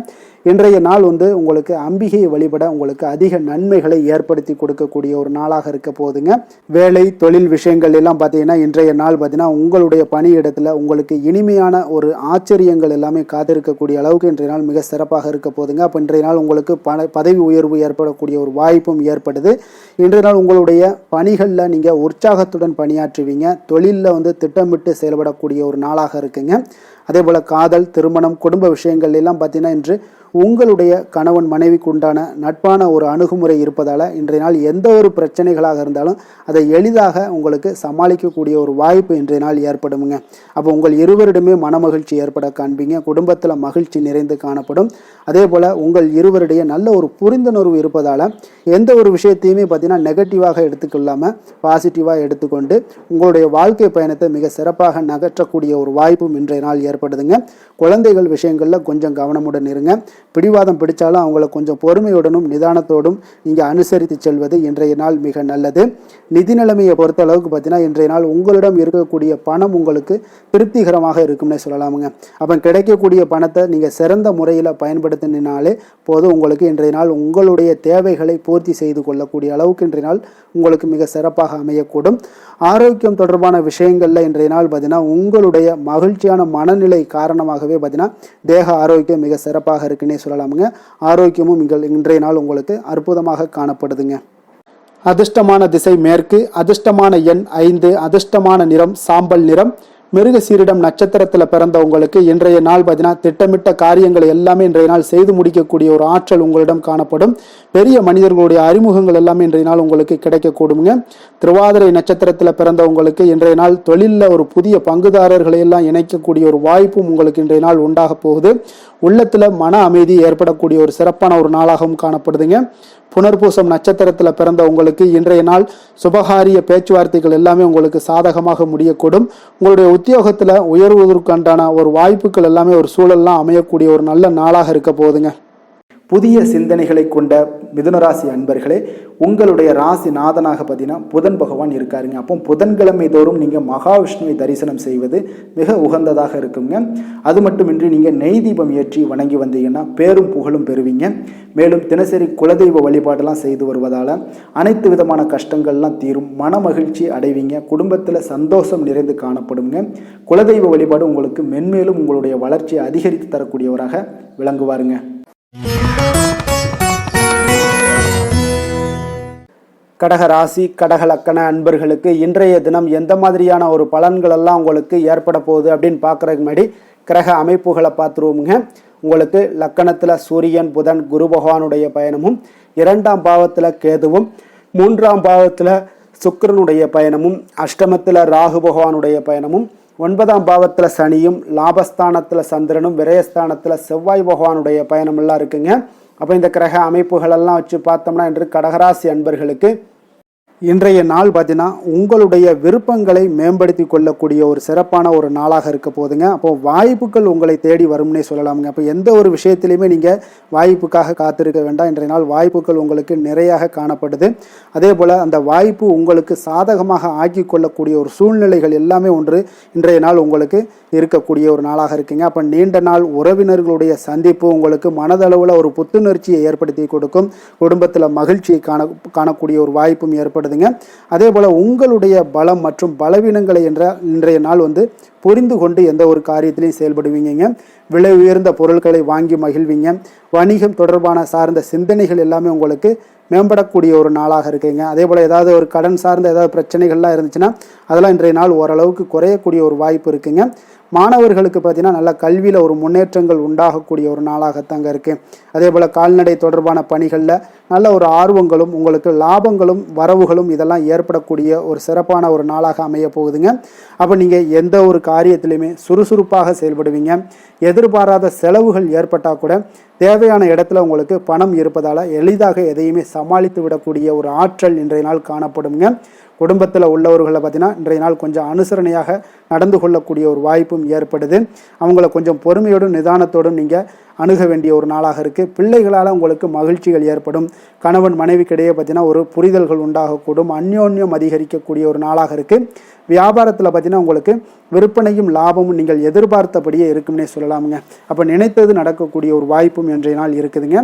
Speaker 1: இன்றைய நாள் உங்களுக்கு அம்பிகையை வழிபட உங்களுக்கு அதிக நன்மைகளை ஏற்படுத்தி கொடுக்கக்கூடிய ஒரு நாளாக இருக்க போகுதுங்க. வேலை தொழில் விஷயங்கள் எல்லாம் பார்த்தீங்கன்னா இன்றைய நாள் பார்த்தீங்கன்னா உங்களுடைய பணியிடத்தில் உங்களுக்கு இனிமையான ஒரு ஆச்சரியங்கள் எல்லாமே காத்திருக்கக்கூடிய அளவுக்கு இன்றைய நாள் மிக சிறப்பாக இருக்க போகுதுங்க. அப்போ இன்றைய நாள் உங்களுக்கு பதவி உயர்வு ஏற்படக்கூடிய ஒரு வாய்ப்பும் ஏற்படுது. இன்றைய நாள் உங்களுடைய பணிகளில் நீங்கள் உற்சாகத்துடன் பணியாற்றுவீங்க. தொழிலில் திட்டமிட்டு செயல்படக்கூடிய ஒரு நாளாக இருக்குங்க. அதே போல் காதல், திருமணம், குடும்ப விஷயங்கள் எல்லாம் பார்த்தீங்கன்னா இன்று உங்களுடைய கணவன் மனைவிக்கு உண்டான நட்பான ஒரு அணுகுமுறை இருப்பதால் இன்றைய நாள் எந்த ஒரு பிரச்சனைகளாக இருந்தாலும் அதை எளிதாக உங்களுக்கு சமாளிக்கக்கூடிய ஒரு வாய்ப்பு இன்றைய நாள் ஏற்படுமுங்க. அப்போ உங்கள் இருவரிடமே மனமகிழ்ச்சி ஏற்பட காண்பீங்க. குடும்பத்தில் மகிழ்ச்சி நிறைந்து காணப்படும். அதே போல் உங்கள் இருவருடைய நல்ல ஒரு புரிந்துணர்வு இருப்பதால் எந்த ஒரு விஷயத்தையுமே பார்த்தீங்கன்னா நெகட்டிவாக எடுத்துக்கொள்ளாமல் பாசிட்டிவாக எடுத்துக்கொண்டு உங்களுடைய வாழ்க்கை பயணத்தை மிக சிறப்பாக நகற்றக்கூடிய ஒரு வாய்ப்பும் இன்றைய நாள் ஏற்படுதுங்க. குழந்தைகள் விஷயங்களில் கொஞ்சம் கவனமுடன் இருங்க. பிடிவாதம் பிடிச்சாலும் அவங்கள கொஞ்சம் பொறுமையுடனும் நிதானத்தோடும் நீங்கள் அனுசரித்து செல்வது இன்றைய நாள் மிக நல்லது. நிதி நிலைமையை பொறுத்த அளவுக்கு பார்த்தீங்கன்னா இன்றைய நாள் உங்களிடம் இருக்கக்கூடிய பணம் உங்களுக்கு திருப்திகரமாக இருக்கும்னே சொல்லலாமுங்க. அப்போ கிடைக்கக்கூடிய பணத்தை நீங்கள் சிறந்த முறையில் பயன்படுத்தினாலே போதும். உங்களுக்கு இன்றைய நாள் உங்களுடைய தேவைகளை பூர்த்தி செய்து கொள்ளக்கூடிய அளவுக்கு இன்றைய நாள் உங்களுக்கு மிக சிறப்பாக அமையக்கூடும். ஆரோக்கியம் தொடர்பான விஷயங்களில் இன்றைய நாள் பார்த்தீங்கன்னா உங்களுடைய மகிழ்ச்சியான மனநிலை காரணமாகவே பார்த்தீங்கன்னா தேக ஆரோக்கியம் மிக சிறப்பாக இருக்குன்னே சொல்லலாமுங்க. ஆரோக்கியமும் இன்றைய நாள் உங்களுக்கு அற்புதமாக காணப்படுதுங்க. அதிர்ஷ்டமான திசை மேற்கு, அதிர்ஷ்டமான எண் 5, அதிர்ஷ்டமான நிறம் சாம்பல் நிறம். மிருகசீரிடம் நட்சத்திரத்தில் பிறந்த உங்களுக்கு இன்றைய நாள் பார்த்தீங்கன்னா திட்டமிட்ட காரியங்கள் எல்லாமே இன்றைய நாள் செய்து முடிக்கக்கூடிய ஒரு ஆற்றல் உங்களிடம் காணப்படும். பெரிய மனிதர்களுடைய அறிமுகங்கள் எல்லாமே இன்றைய நாள் உங்களுக்கு கிடைக்கக்கூடுங்க. திருவாதிரை நட்சத்திரத்தில் பிறந்த உங்களுக்கு இன்றைய நாள் தொழிலில் ஒரு புதிய பங்குதாரர்களை எல்லாம் இணைக்கக்கூடிய ஒரு வாய்ப்பும் உங்களுக்கு இன்றைய நாள் உண்டாக போகுது. உள்ளத்தில் மன அமைதி ஏற்படக்கூடிய ஒரு சிறப்பான ஒரு நாளாகவும் காணப்படுதுங்க. புனர்பூசம் நட்சத்திரத்தில் பிறந்த உங்களுக்கு இன்றைய நாள் சுபகாரிய பேச்சுவார்த்தைகள் எல்லாமே உங்களுக்கு சாதகமாக முடியக்கூடும். உங்களுடைய உத்தியோகத்தில் உயர்வதற்கான ஒரு வாய்ப்புகள் எல்லாமே ஒரு சூழல்லாம் அமையக்கூடிய ஒரு நல்ல நாளாக இருக்க போகுதுங்க. புதிய சிந்தனைகளை கொண்ட மிதுனராசி அன்பர்களே, உங்களுடைய ராசி நாதனாக பார்த்தீங்கன்னா புதன் பகவான் இருக்காருங்க. அப்போ புதன்கிழமை தோறும் நீங்கள் மகாவிஷ்ணுவை தரிசனம் செய்வது மிக உகந்ததாக இருக்குங்க. அது மட்டுமின்றி நீங்கள் நெய் தீபம் ஏற்றி வணங்கி வந்தீங்கன்னா பேரும் புகழும் பெறுவீங்க. மேலும் தினசரி குலதெய்வ வழிபாடெல்லாம் செய்து வருவதால் அனைத்து விதமான கஷ்டங்கள்லாம் தீரும். மன மகிழ்ச்சி அடைவீங்க. குடும்பத்தில் சந்தோஷம் நிறைந்து காணப்படுங்க. குலதெய்வ வழிபாடு உங்களுக்கு மென்மேலும் உங்களுடைய வளர்ச்சியை அதிகரித்து தரக்கூடியவராக விளங்குவாருங்க. கடக ராசி, கடக லக்கண அன்பர்களுக்கு இன்றைய தினம் எந்த மாதிரியான ஒரு பலன்கள் எல்லாம் உங்களுக்கு ஏற்பட போகுது அப்படின்னு பார்க்குறதுக்கு முன்னாடி கிரக அமைப்புகளை பார்த்துருவோமுங்க. உங்களுக்கு லக்கணத்தில் சூரியன், புதன், குரு பகவானுடைய பயணமும், 2ஆம் பாவத்தில் கேதுவும், 3ஆம் பாவத்தில் சுக்கிரனுடைய பயணமும், அஷ்டமத்தில் ராகு பகவானுடைய பயணமும், 9ஆம் பாவத்தில் சனியும், லாபஸ்தானத்தில் சந்திரனும், விரயஸ்தானத்தில் செவ்வாய் பகவானுடைய பயணமெல்லாம் இருக்குங்க. அப்போ இந்த கிரக அமைப்புகளெல்லாம் வச்சு பார்த்தோம்னா இன்று கடகராசி அன்பர்களுக்கு இன்றைய நாள் பார்த்தீங்கன்னா உங்களுடைய விருப்பங்களை மேம்படுத்தி கொள்ளக்கூடிய ஒரு சிறப்பான ஒரு நாளாக இருக்க போதுங்க. அப்போ வாய்ப்புகள் உங்களை தேடி வரும்னே சொல்லலாமுங்க. அப்போ எந்த ஒரு விஷயத்திலையுமே நீங்கள் வாய்ப்புக்காக காத்திருக்க வேண்டாம். இன்றைய நாள் வாய்ப்புகள் உங்களுக்கு நிறையாக காணப்படுது. அதே போல் அந்த வாய்ப்பு உங்களுக்கு சாதகமாக ஆக்கி கொள்ளக்கூடிய ஒரு சூழ்நிலைகள் எல்லாமே ஒன்று இன்றைய நாள் உங்களுக்கு இருக்கக்கூடிய ஒரு நாளாக இருக்குங்க. அப்போ நீண்ட நாள் உறவினர்களுடைய சந்திப்பு உங்களுக்கு மனதளவில் ஒரு புத்துணர்ச்சியை ஏற்படுத்தி கொடுக்கும். குடும்பத்தில் மகிழ்ச்சியை காணக்கூடிய ஒரு வாய்ப்பும் ஏற்படுதுங்க. அதே போல் உங்களுடைய பலம் மற்றும் பலவீனங்களை இன்றைய நாள் புரிந்து கொண்டு எந்த ஒரு காரியத்திலையும் செயல்படுவீங்க. விலை உயர்ந்த பொருட்களை வாங்கி மகிழ்வீங்க. வணிகம் தொடர்பான சார்ந்த சிந்தனைகள் எல்லாமே உங்களுக்கு மேம்படக்கூடிய ஒரு நாளாக இருக்குங்க. அதே போல் ஏதாவது ஒரு கடன் சார்ந்த ஏதாவது பிரச்சனைகள்லாம் இருந்துச்சுன்னா அதெல்லாம் இன்றைய நாள் ஓரளவுக்கு குறையக்கூடிய ஒரு வாய்ப்பு இருக்குங்க. மாணவர்களுக்கு பார்த்தீங்கன்னா நல்ல கல்வியில் ஒரு முன்னேற்றங்கள் உண்டாகக்கூடிய ஒரு நாளாகத்தாங்க இருக்குது. அதே போல் கால்நடை தொடர்பான பணிகளில் நல்ல ஒரு ஆர்வங்களும் உங்களுக்கு லாபங்களும் வரவுகளும் இதெல்லாம் ஏற்படக்கூடிய ஒரு சிறப்பான ஒரு நாளாக அமைய போகுதுங்க. அப்போ நீங்கள் எந்த ஒரு காரியத்திலையுமே சுறுசுறுப்பாக செயல்படுவீங்க. எதிர்பாராத செலவுகள் ஏற்பட்டால் கூட தேவையான இடத்துல உங்களுக்கு பணம் இருப்பதால் எளிதாக எதையுமே சமாளித்து விடக்கூடிய ஒரு ஆற்றல் இன்றைய நாள் காணப்படுங்க. குடும்பத்தில் உள்ளவர்களை பார்த்தீங்கன்னா இன்றைய நாள் கொஞ்சம் அனுசரணையாக நடந்து கொள்ளக்கூடிய ஒரு வாய்ப்பும் ஏற்படுது. அவங்கள கொஞ்சம் பொறுமையோடும் நிதானத்தோடும் நீங்கள் அணுக வேண்டிய ஒரு நாளாக இருக்குது. பிள்ளைகளால் உங்களுக்கு மகிழ்ச்சிகள் ஏற்படும். கணவன் மனைவிக்கிடையே பார்த்தீங்கன்னா ஒரு புரிதல்கள் உண்டாகக்கூடும். அந்யோன்யம் அதிகரிக்கக்கூடிய ஒரு நாளாக இருக்குது. வியாபாரத்தில் பார்த்தீங்கன்னா உங்களுக்கு விற்பனையும் லாபமும் நீங்கள் எதிர்பார்த்தபடியே இருக்கும்னே சொல்லலாமுங்க. அப்போ நினைத்தது நடக்கக்கூடிய ஒரு வாய்ப்பும் இன்றைய நாள் இருக்குதுங்க.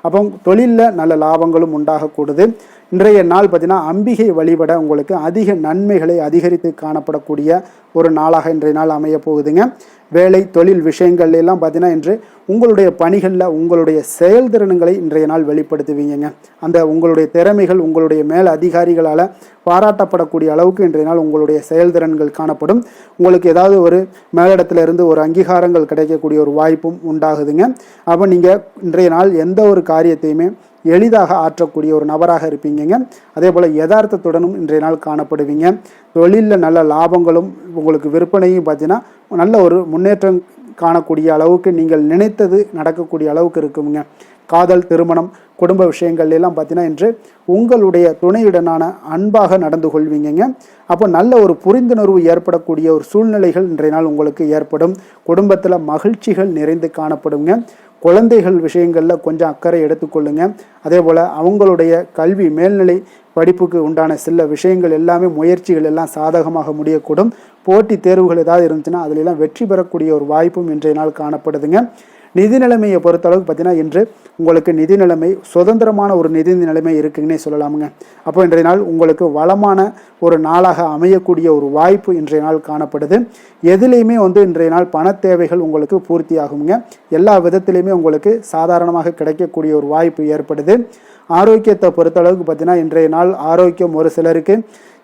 Speaker 1: அப்போ தொழிலில் நல்ல லாபங்களும் உண்டாகக்கூடுது. இன்றைய நாள் பார்த்தீங்கன்னா அம்பிகை வழிபட உங்களுக்கு அதிக நன்மைகளை அதிகரித்து காணப்படக்கூடிய ஒரு நாளாக இன்றைய நாள் அமைய போகுதுங்க. வேலை தொழில் விஷயங்கள் எல்லாம் பார்த்தீங்கன்னா இன்று உங்களுடைய பணிகளில் உங்களுடைய செயல்திறன்களை இன்றைய நாள் வெளிப்படுத்துவீங்க. அந்த உங்களுடைய திறமைகள் உங்களுடைய மேல் அதிகாரிகளால் பாராட்டப்படக்கூடிய அளவுக்கு இன்றைய நாள் உங்களுடைய செயல்திறன்கள் காணப்படும். உங்களுக்கு ஏதாவது ஒரு மேலிடத்துல இருந்து ஒரு அங்கீகாரங்கள் கிடைக்கக்கூடிய ஒரு வாய்ப்பும் உண்டாகுதுங்க. அப்போ நீங்கள் இன்றைய நாள் எந்த ஒரு காரியத்தையுமே எளிதாக ஆற்றக்கூடிய ஒரு நபராக இருப்பீங்க. அதே போல் யதார்த்தத்துடனும் இன்றைய நாள் காணப்படுவீங்க. தொழிலில் நல்ல லாபங்களும் உங்களுக்கு விற்பனையும் பார்த்தீங்கன்னா நல்ல ஒரு முன்னேற்றம் காணக்கூடிய அளவுக்கு நீங்கள் நினைத்தது நடக்கக்கூடிய அளவுக்கு இருக்குங்க. காதல் திருமணம் குடும்ப விஷயங்கள் எல்லாம் பார்த்தீங்கன்னா இன்று உங்களுடைய துணையுடனான அன்பாக நடந்து கொள்வீங்க. அப்போ நல்ல ஒரு புரிந்துணர்வு ஏற்படக்கூடிய ஒரு சூழ்நிலைகள் இன்றைய நாள் உங்களுக்கு ஏற்படும். குடும்பத்தில் மகிழ்ச்சிகள் நிறைந்து காணப்படுங்க. குழந்தைகள் விஷயங்களில் கொஞ்சம் அக்கறை எடுத்துக்கொள்ளுங்க. அதே போல் அவங்களுடைய கல்வி மேல்நிலை படிப்புக்கு உண்டான சில விஷயங்கள் எல்லாமே முயற்சிகள் எல்லாம் சாதகமாக முடியக்கூடும். போட்டி தேர்வுகள் ஏதாவது இருந்துச்சுன்னா அதிலெல்லாம் வெற்றி பெறக்கூடிய ஒரு வாய்ப்பும் இன்றைய நாள் காணப்படுதுங்க. நிதி நிலைமையை பொறுத்தளவுக்கு பார்த்தீங்கன்னா இன்று உங்களுக்கு நிதி நிலைமை சுதந்திரமான ஒரு நிதி நிலைமை இருக்குன்னே சொல்லலாமுங்க. அப்போ இன்றைய நாள் உங்களுக்கு வளமான ஒரு நாளாக அமையக்கூடிய ஒரு வாய்ப்பு இன்றைய நாள் காணப்படுது. எதுலேயுமே இன்றைய நாள் பண தேவைகள் உங்களுக்கு பூர்த்தி ஆகுங்க. எல்லா விதத்திலையுமே உங்களுக்கு சாதாரணமாக கிடைக்கக்கூடிய ஒரு வாய்ப்பு ஏற்படுது. ஆரோக்கியத்தை பொறுத்தளவுக்கு பார்த்தீங்கன்னா இன்றைய நாள் ஆரோக்கியம் ஒரு சிலருக்கு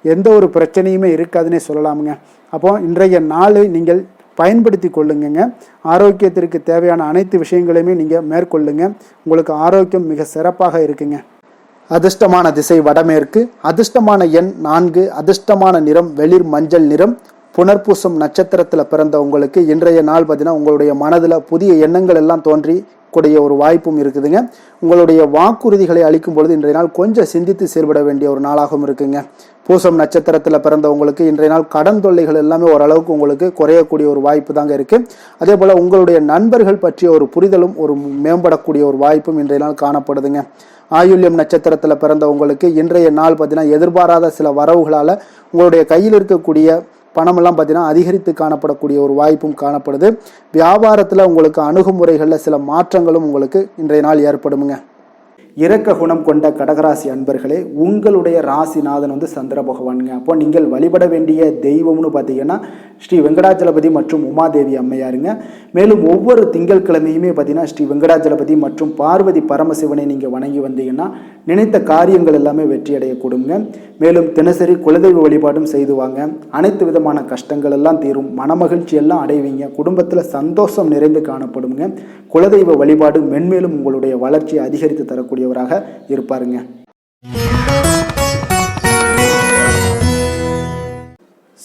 Speaker 1: எந்த ஒரு பிரச்சனையுமே இருக்காதுன்னே சொல்லலாமுங்க. அப்போ இன்றைய நாளை நீங்கள் பயன்படுத்தி கொள்ளுங்க. ஆரோக்கியத்திற்கு தேவையான அனைத்து விஷயங்களையுமே நீங்கள் மேற்கொள்ளுங்க. உங்களுக்கு ஆரோக்கியம் மிக சிறப்பாக இருக்குங்க. அதிர்ஷ்டமான திசை வடமேற்கு. அதிர்ஷ்டமான எண் 4. அதிர்ஷ்டமான நிறம் வெளிர் மஞ்சள் நிறம். புனர்பூசம் நட்சத்திரத்தில் பிறந்த உங்களுக்கு இன்றைய நாள் பார்த்தீங்கன்னா உங்களுடைய மனதில் புதிய எண்ணங்கள் எல்லாம் தோன்றி கூடிய ஒரு வாய்ப்பும் இருக்குதுங்க. உங்களுடைய வாக்குறுதிகளை அளிக்கும் பொழுது இன்றைய நாள் கொஞ்சம் சிந்தித்து செயல்பட வேண்டிய ஒரு நாளாகவும் இருக்குங்க. பூசம் நட்சத்திரத்தில் பிறந்தவங்களுக்கு இன்றைய நாள் கடன் தொல்லைகள் எல்லாமே ஓரளவுக்கு உங்களுக்கு குறையக்கூடிய ஒரு வாய்ப்பு தாங்க இருக்கு. அதே போல உங்களுடைய நண்பர்கள் பற்றிய ஒரு புரிதலும் ஒரு மேம்படக்கூடிய ஒரு வாய்ப்பும் இன்றைய நாள் காணப்படுதுங்க. ஆயுள்யம் நட்சத்திரத்தில் பிறந்தவங்களுக்கு இன்றைய நாள் பார்த்தீங்கன்னா எதிர்பாராத சில வரவுகளால் உங்களுடைய கையில் இருக்கக்கூடிய பணமெல்லாம் பார்த்தீங்கன்னா அதிகரித்து காணப்படக்கூடிய ஒரு வாய்ப்பும் காணப்படுது. வியாபாரத்தில் உங்களுக்கு அணுகுமுறைகளில் சில மாற்றங்களும் உங்களுக்கு இன்றைய நாள் ஏற்படுமுங்க. இரக்க குணம் கொண்ட கடகராசி அன்பர்களே, உங்களுடைய ராசிநாதன் சந்திர பகவானுங்க. அப்போ நீங்கள் வழிபட வேண்டிய தெய்வம்னு பார்த்தீங்கன்னா ஸ்ரீ வெங்கடாச்சலபதி மற்றும் உமாதேவி அம்மையாருங்க. மேலும் ஒவ்வொரு திங்கட்கிழமையுமே பார்த்தீங்கன்னா ஸ்ரீ வெங்கடாச்சலபதி மற்றும் பார்வதி பரமசிவனை நீங்கள் வணங்கி வந்தீங்கன்னா நினைத்த காரியங்கள் எல்லாமே வெற்றி அடையக்கூடுங்க. மேலும் தினசரி குலதெய்வ வழிபாடும் செய்து வாங்க. அனைத்து விதமான கஷ்டங்கள் எல்லாம் தீரும். மனமகிழ்ச்சி எல்லாம் அடைவீங்க. குடும்பத்தில் சந்தோஷம் நிறைந்து காணப்படுங்க. குலதெய்வ வழிபாடு மென்மேலும் உங்களுடைய வளர்ச்சியை அதிகரித்து தரக்கூடியவராக இருப்பாருங்க.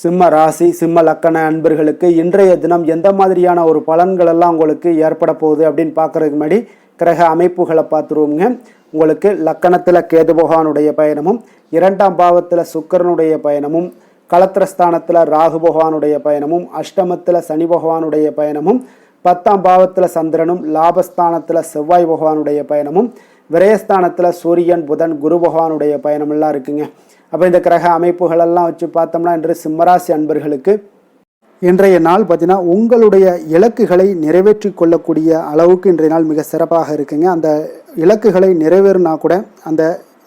Speaker 1: சிம்ம ராசி சிம்ம லக்கண அன்பர்களுக்கு இன்றைய தினம் எந்த மாதிரியான ஒரு பலன்கள் எல்லாம் உங்களுக்கு ஏற்பட போகுது அப்படின்னு பார்க்கறதுக்கு முன்னாடி கிரக அமைப்புகளை பார்த்துருவோங்க. உங்களுக்கு லக்கணத்தில் கேது பகவானுடைய பயணமும், 2ஆம் பாவத்தில் சுக்கிரனுடைய பயணமும், களத்திரஸ்தானத்தில் ராகு பகவானுடைய பயணமும், அஷ்டமத்தில் சனி பகவானுடைய பயணமும், 10ஆம் பாவத்தில் சந்திரனும், லாபஸ்தானத்தில் செவ்வாய் பகவானுடைய பயணமும், விரயஸ்தானத்தில் சூரியன் புதன் குரு பகவானுடைய பயணமெல்லாம் இருக்குங்க. அப்போ இந்த கிரக அமைப்புகளெல்லாம் வச்சு பார்த்தோம்னா இன்று சிம்மராசி அன்பர்களுக்கு இன்றைய நாள் பார்த்தீங்கன்னா உங்களுடைய இலக்குகளை நிறைவேற்றி கொள்ளக்கூடிய அளவுக்கு இன்றைய நாள் மிக சிறப்பாக இருக்குங்க. அந்த இலக்குகளை நிறைவேறினா கூட அந்த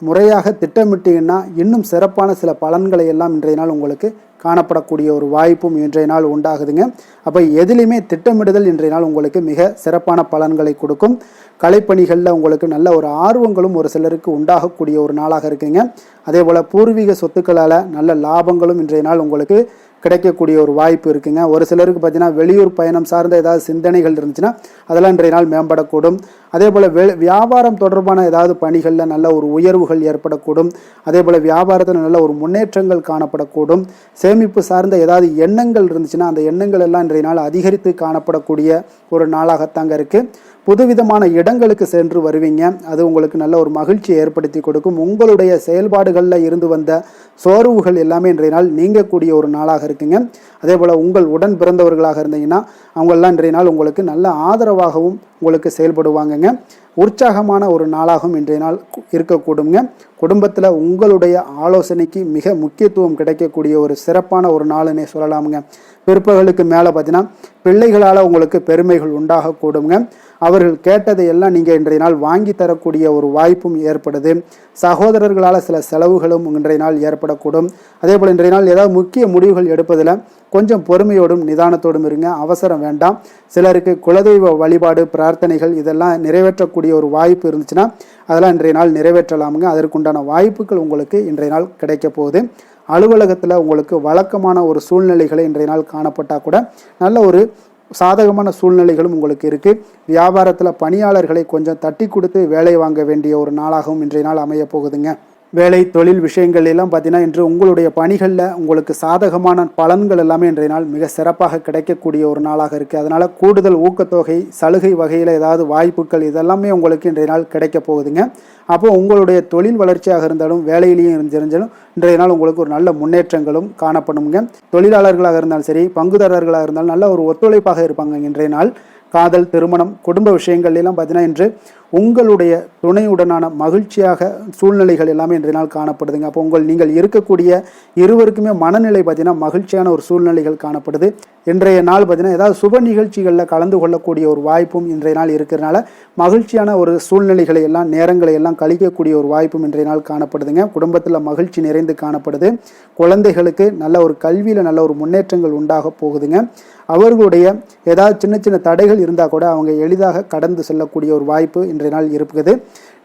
Speaker 1: முறையாக திட்டமிட்டீங்கன்னா இன்னும் சிறப்பான சில பலன்களை எல்லாம் இன்றைய நாள் உங்களுக்கு காணப்படக்கூடிய ஒரு வாய்ப்பும் இன்றைய நாள் உண்டாகுதுங்க. அப்போ எதிலுமே திட்டமிடுதல் இன்றைய நாள் உங்களுக்கு மிக சிறப்பான பலன்களை கொடுக்கும். கலைப்பணிகளில் உங்களுக்கு நல்ல ஒரு ஆர்வங்களும் ஒரு சிலருக்கு உண்டாகக்கூடிய ஒரு நாளாக இருக்குங்க. அதே போல் பூர்வீக சொத்துக்களால் நல்ல லாபங்களும் இன்றைய நாள் உங்களுக்கு கிடைக்கக்கூடிய ஒரு வாய்ப்பு இருக்குங்க. ஒரு சிலருக்கு பார்த்தீங்கன்னா வெளியூர் பயணம் சார்ந்த ஏதாவது சிந்தனைகள் இருந்துச்சுன்னா அதெல்லாம் இன்றைய நாள் மேம்படக்கூடும். அதே போல் வியாபாரம் தொடர்பான ஏதாவது பணிகளில் நல்ல ஒரு உயர்வுகள் ஏற்படக்கூடும். அதே போல் வியாபாரத்தில் நல்ல ஒரு முன்னேற்றங்கள் காணப்படக்கூடும். சேமிப்பு சார்ந்த ஏதாவது எண்ணங்கள் இருந்துச்சுன்னா அந்த எண்ணங்கள் எல்லாம் இன்றைய நாள் அதிகரித்து காணப்படக்கூடிய ஒரு நாளாகத்தாங்க இருக்குது. புதுவிதமான இடங்களுக்கு சென்று வருவீங்க. அது உங்களுக்கு நல்ல ஒரு மகிழ்ச்சியை ஏற்படுத்தி கொடுக்கும். உங்களுடைய செயல்பாடுகளில் இருந்து வந்த சோர்வுகள் எல்லாமே இன்றைய நாள் நீங்கக்கூடிய ஒரு நாளாக இருக்குங்க. அதே போல் உங்கள் உடன் பிறந்தவர்களாக இருந்தீங்கன்னா அவங்களெல்லாம் இன்றைய நாள் உங்களுக்கு நல்ல ஆதரவாகவும் உங்களுக்கு செயல்படுவாங்கங்க. உற்சாகமான ஒரு நாளாகவும் இன்றைய நாள் இருக்கக்கூடுங்க. குடும்பத்தில் உங்களுடைய ஆலோசனைக்கு மிக முக்கியத்துவம் கிடைக்கக்கூடிய ஒரு சிறப்பான ஒரு நாளுன்னே சொல்லலாமுங்க. பிற்பகலுக்கு மேலே பார்த்தீங்கன்னா பிள்ளைகளால் உங்களுக்கு பெருமைகள் உண்டாகக்கூடுங்க. அவர்கள் கேட்டதை எல்லாம் நீங்கள் இன்றைய நாள் வாங்கி தரக்கூடிய ஒரு வாய்ப்பும் ஏற்படுது. சகோதரர்களால் சில செலவுகளும் இன்றைய நாள் ஏற்படக்கூடும். அதே போல் இன்றைய நாள் ஏதாவது முக்கிய முடிவுகள் எடுப்பதில் கொஞ்சம் பொறுமையோடும் நிதானத்தோடும் இருங்க. அவசரம் வேண்டாம். சிலருக்கு குலதெய்வ வழிபாடு பிரார்த்தனைகள் இதெல்லாம் நிறைவேற்றக்கூடிய ஒரு வாய்ப்பு இருந்துச்சுன்னா அதெல்லாம் இன்றைய நாள் நிறைவேற்றலாமுங்க. அதற்குண்டான வாய்ப்புகள் உங்களுக்கு இன்றைய நாள் கிடைக்க போகுது. அலுவலகத்தில் உங்களுக்கு வழக்கமான ஒரு சூழ்நிலைகளை இன்றைய நாள் காணப்பட்டால் கூட நல்ல ஒரு சாதகமான சூழ்நிலைகளும் உங்களுக்கு இருக்குது. வியாபாரத்தில் பணியாளர்களை கொஞ்சம் தட்டி கொடுத்து வேலை வாங்க வேண்டிய ஒரு நாளாகவும் இன்றைய நாள் அமைய போகுதுங்க. வேலை தொழில் விஷயங்கள் எல்லாம் பார்த்தீங்கன்னா இன்று உங்களுடைய பணிகளில் உங்களுக்கு சாதகமான பலன்கள் எல்லாமே இன்றைய நாள் மிக சிறப்பாக கிடைக்கக்கூடிய ஒரு நாளாக இருக்குது. அதனால் கூடுதல் ஊக்கத்தொகை சலுகை வகையில் ஏதாவது வாய்ப்புகள் இதெல்லாமே உங்களுக்கு இன்றைய நாள் கிடைக்க போகுதுங்க. அப்போ உங்களுடைய தொழில் வளர்ச்சியாக இருந்தாலும் வேலையிலையும் இருந்தாலும் இன்றைய நாள் உங்களுக்கு ஒரு நல்ல முன்னேற்றங்களும் காணப்படுங்க. தொழிலாளர்களாக இருந்தாலும் சரி பங்குதாரர்களாக இருந்தாலும் நல்ல ஒரு ஒத்துழைப்பாக இருப்பாங்க இன்றைய நாள். காதல் திருமணம் குடும்ப விஷயங்கள் எல்லாம் பார்த்தீங்கன்னா இன்று உங்களுடைய துணையுடனான மகிழ்ச்சியாக சூழ்நிலைகள் எல்லாமே இன்றைய நாள் காணப்படுதுங்க. அப்போ நீங்கள் இருக்கக்கூடிய இருவருக்குமே மனநிலை பார்த்தீங்கன்னா மகிழ்ச்சியான ஒரு சூழ்நிலைகள் காணப்படுது. இன்றைய நாள் பார்த்தீங்கன்னா ஏதாவது சுப நிகழ்ச்சிகளில் கலந்து கொள்ளக்கூடிய ஒரு வாய்ப்பும் இன்றைய நாள் இருக்கிறனால மகிழ்ச்சியான ஒரு சூழ்நிலைகளை எல்லாம் நேரங்களை எல்லாம் கழிக்கக்கூடிய ஒரு வாய்ப்பும் இன்றைய நாள் காணப்படுதுங்க. குடும்பத்தில் மகிழ்ச்சி நிறைந்து காணப்படுது. குழந்தைகளுக்கு நல்ல ஒரு கல்வியில் நல்ல ஒரு முன்னேற்றங்கள் உண்டாக போகுதுங்க. அவர்களுடைய ஏதாவது சின்ன சின்ன தடைகள் இருந்தால் கூட அவங்க எளிதாக கடந்து செல்லக்கூடிய ஒரு வாய்ப்பு இன்றைய நாள் இருக்குது.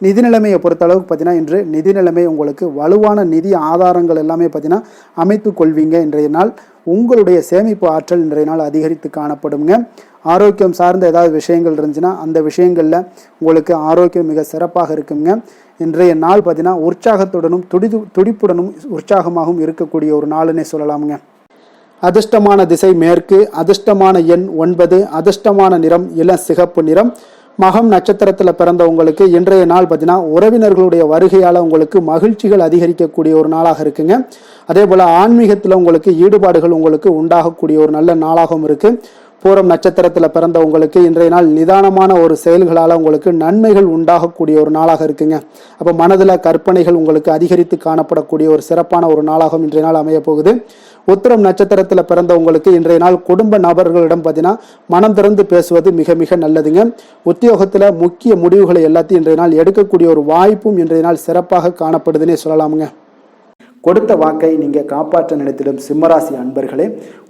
Speaker 1: நிதி நிலைமையை பொறுத்தளவுக்கு பார்த்தீங்கன்னா இன்று நிதி நிலைமை உங்களுக்கு வலுவான நிதி ஆதாரங்கள் எல்லாமே பார்த்தீங்கன்னா அமைத்து கொள்வீங்க. இன்றைய நாள் உங்களுடைய சேமிப்பு ஆற்றல் இன்றைய நாள் அதிகரித்து காணப்படுங்க. ஆரோக்கியம் சார்ந்த ஏதாவது விஷயங்கள் இருந்துச்சுன்னா அந்த விஷயங்களில் உங்களுக்கு ஆரோக்கியம் மிக சிறப்பாக இருக்குங்க. இன்றைய நாள் பார்த்தீங்கன்னா உற்சாகத்துடனும் துடிப்புடனும் உற்சாகமாகவும் இருக்கக்கூடிய ஒரு நாளுன்னே சொல்லலாமுங்க. அதிர்ஷ்டமான திசை மேற்கு, அதிர்ஷ்டமான எண் 9, அதிர்ஷ்டமான நிறம் இளம் சிகப்பு நிறம். மகம் நட்சத்திரத்தில் பிறந்தவங்களுக்கு இன்றைய நாள் பார்த்தீங்கன்னா உறவினர்களுடைய வருகையால் உங்களுக்கு மகிழ்ச்சிகள் அதிகரிக்கக்கூடிய ஒரு நாளாக இருக்குங்க. அதே போல் ஆன்மீகத்தில் உங்களுக்கு ஈடுபாடுகள் உங்களுக்கு உண்டாகக்கூடிய ஒரு நல்ல நாளாகவும் இருக்குது. பூரம் நட்சத்திரத்தில் பிறந்தவங்களுக்கு இன்றைய நாள் நிதானமான ஒரு செயல்களால் உங்களுக்கு நன்மைகள் உண்டாகக்கூடிய ஒரு நாளாக இருக்குங்க. அப்போ மனதில் கற்பனைகள் உங்களுக்கு அதிகரித்து காணப்படக்கூடிய ஒரு சிறப்பான ஒரு நாளாகவும் இன்றைய நாள் அமைய போகுது. உத்திரம் நட்சத்திரத்தில் பிறந்தவங்களுக்கு இன்றைய நாள் குடும்ப நபர்களிடம் பார்த்தீங்கன்னா மனம் திறந்து பேசுவது மிக மிக நல்லதுங்க. உத்தியோகத்தில் முக்கிய முடிவுகளை எல்லாத்தையும் இன்றைய நாள் எடுக்கக்கூடிய ஒரு வாய்ப்பும் இன்றைய நாள் சிறப்பாக காணப்படுதுன்னே சொல்லலாமுங்க. கொடுத்த வாக்கை நீங்கள் காப்பாற்ற நினைத்திடும் சிம்மராசி அன்பர்களே,